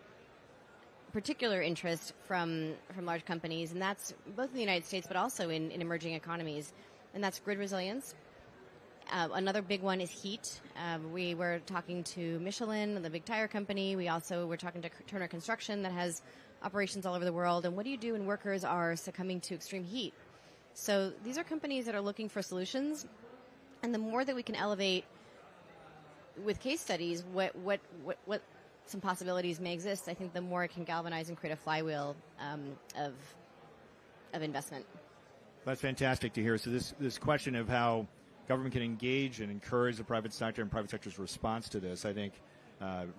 particular interest from large companies, and that's both in the United States but also in emerging economies, and that's grid resilience. Another big one is heat. We were talking to Michelin, the big tire company. We also were talking to Turner Construction that has operations all over the world. And what do you do when workers are succumbing to extreme heat? So these are companies that are looking for solutions. And the more that we can elevate with case studies what some possibilities may exist, I think the more it can galvanize and create a flywheel of investment. That's fantastic to hear. So this question of how government can engage and encourage the private sector and private sector's response to this, I think,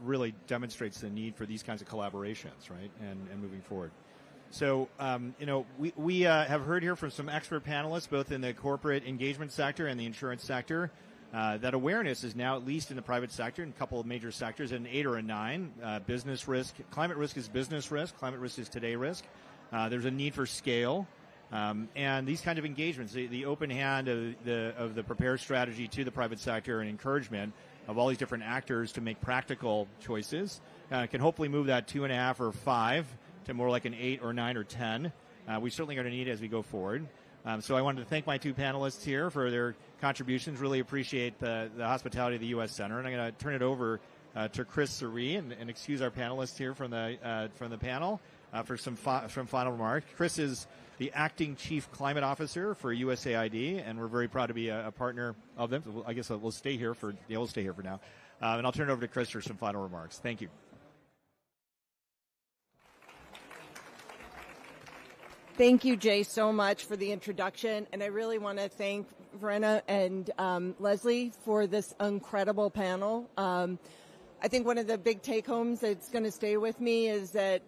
really demonstrates the need for these kinds of collaborations, right, and moving forward. So, we have heard here from some expert panelists, both in the corporate engagement sector and the insurance sector, that awareness is now, at least in the private sector, in a couple of major sectors, an 8 or a 9. Business risk, climate risk is business risk. Climate risk is today risk. There's a need for scale. And these kind of engagements, the open hand of the Prepare strategy to the private sector and encouragement of all these different actors to make practical choices. Can hopefully move that 2.5 or 5 to more like an 8 or 9 or 10. We certainly are going to need it as we go forward. So I wanted to thank my two panelists here for their contributions. Really appreciate the hospitality of the U.S. Center. And I'm going to turn it over to Chris Suri and excuse our panelists here from the panel for some final remarks. Chris is the acting chief climate officer for USAID, and we're very proud to be a partner of them. So I guess we'll stay here for now. And I'll turn it over to Chris for some final remarks. Thank you. Thank you, Jay, so much for the introduction. And I really want to thank Verena and Leslie for this incredible panel. I think one of the big take-homes that's going to stay with me is that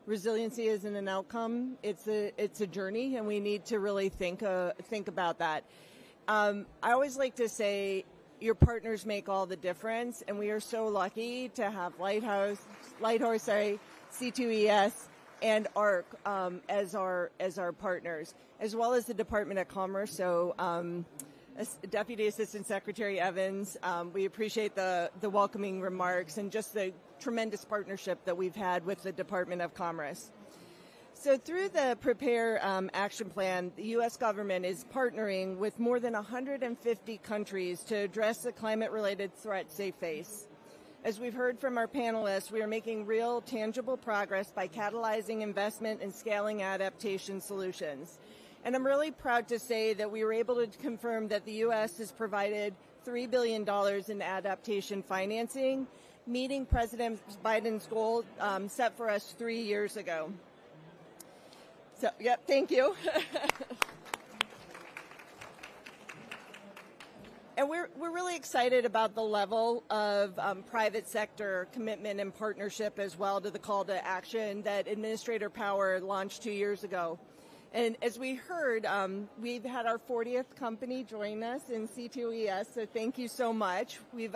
resiliency isn't an outcome. It's a journey, and we need to really think about that. I always like to say your partners make all the difference, and we are so lucky to have Lighthorse, C2ES, and ARC as our partners, as well as the Department of Commerce. So Deputy Assistant Secretary Evans, we appreciate the welcoming remarks and just the tremendous partnership that we've had with the Department of Commerce. So through the Prepare Action Plan, the U.S. government is partnering with more than 150 countries to address the climate-related threats they face. As we've heard from our panelists, we are making real, tangible progress by catalyzing investment and scaling adaptation solutions. And I'm really proud to say that we were able to confirm that the U.S. has provided $3 billion in adaptation financing, meeting President Biden's goal set for us 3 years ago. So, yep, thank you. And we're really excited about the level of private sector commitment and partnership as well to the call to action that Administrator Power launched 2 years ago. And as we heard, we've had our 40th company join us in C2ES, so thank you so much. We've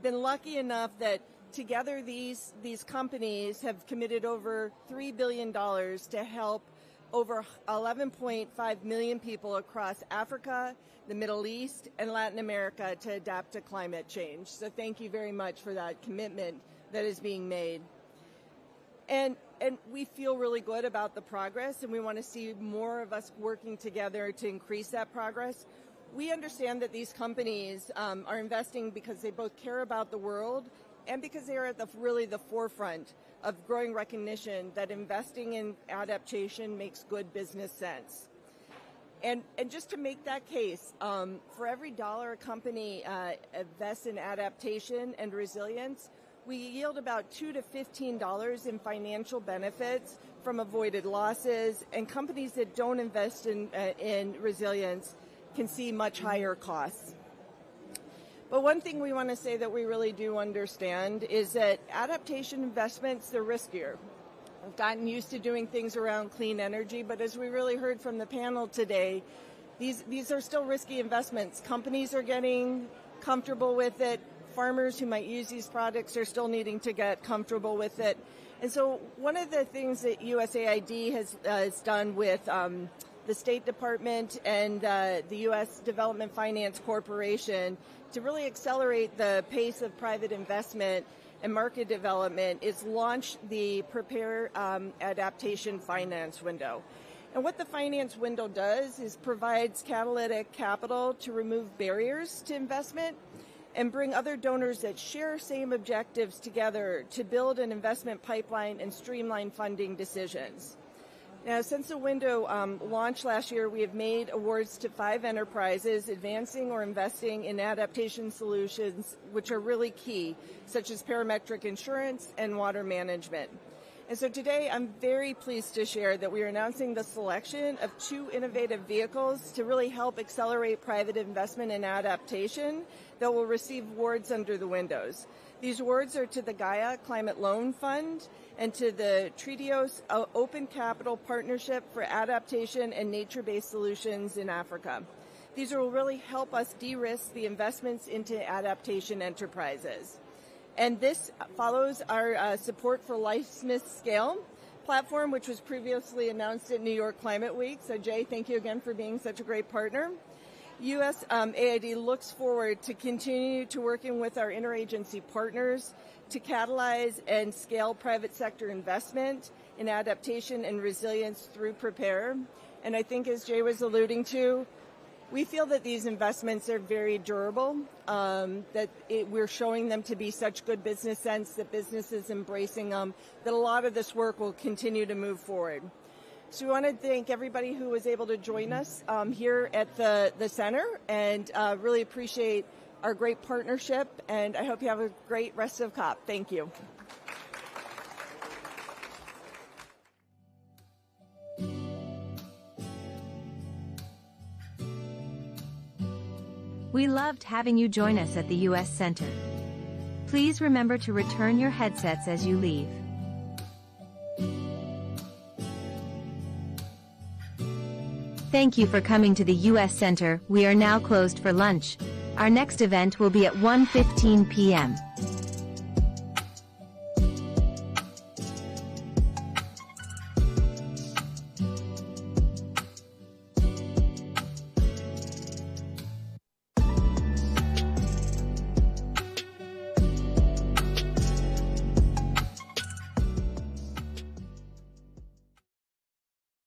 been lucky enough that together these companies have committed over $3 billion to help over 11.5 million people across Africa, the Middle East, and Latin America to adapt to climate change. So thank you very much for that commitment that is being made. And we feel really good about the progress, and we want to see more of us working together to increase that progress. We understand that these companies are investing because they both care about the world and because they are at really the forefront of growing recognition that investing in adaptation makes good business sense. And just to make that case, for every dollar a company invests in adaptation and resilience, we yield about $2 to $15 in financial benefits from avoided losses, and companies that don't invest in resilience can see much higher costs. But one thing we want to say that we really do understand is that adaptation investments, they're riskier. We've gotten used to doing things around clean energy, but as we really heard from the panel today, these are still risky investments. Companies are getting comfortable with it. Farmers who might use these products are still needing to get comfortable with it. And so one of the things that USAID has done with the State Department and the U.S. Development Finance Corporation to really accelerate the pace of private investment and market development is launch the Prepare Adaptation Finance Window. And what the finance window does is provides catalytic capital to remove barriers to investment and bring other donors that share same objectives together to build an investment pipeline and streamline funding decisions. Now, since the window launched last year, we have made awards to 5 enterprises advancing or investing in adaptation solutions, which are really key, such as parametric insurance and water management. And so today, I'm very pleased to share that we are announcing the selection of 2 innovative vehicles to really help accelerate private investment in adaptation that will receive awards under the windows. These awards are to the Gaia Climate Loan Fund and to the Tritios Open Capital Partnership for Adaptation and Nature-Based Solutions in Africa. These will really help us de-risk the investments into adaptation enterprises. And this follows our support for LifeSmith Scale platform, which was previously announced at New York Climate Week. So Jay, thank you again for being such a great partner. USAID looks forward to continue to working with our interagency partners to catalyze and scale private sector investment in adaptation and resilience through PREPARE. And I think, as Jay was alluding to, we feel that these investments are very durable, we're showing them to be such good business sense, that businesses embracing them, that a lot of this work will continue to move forward. So we want to thank everybody who was able to join us here at the center, and really appreciate our great partnership, and I hope you have a great rest of COP. Thank you. We loved having you join us at the U.S. Center. Please remember to return your headsets as you leave. Thank you for coming to the U.S. Center. We are now closed for lunch. Our next event will be at 1:15 p.m.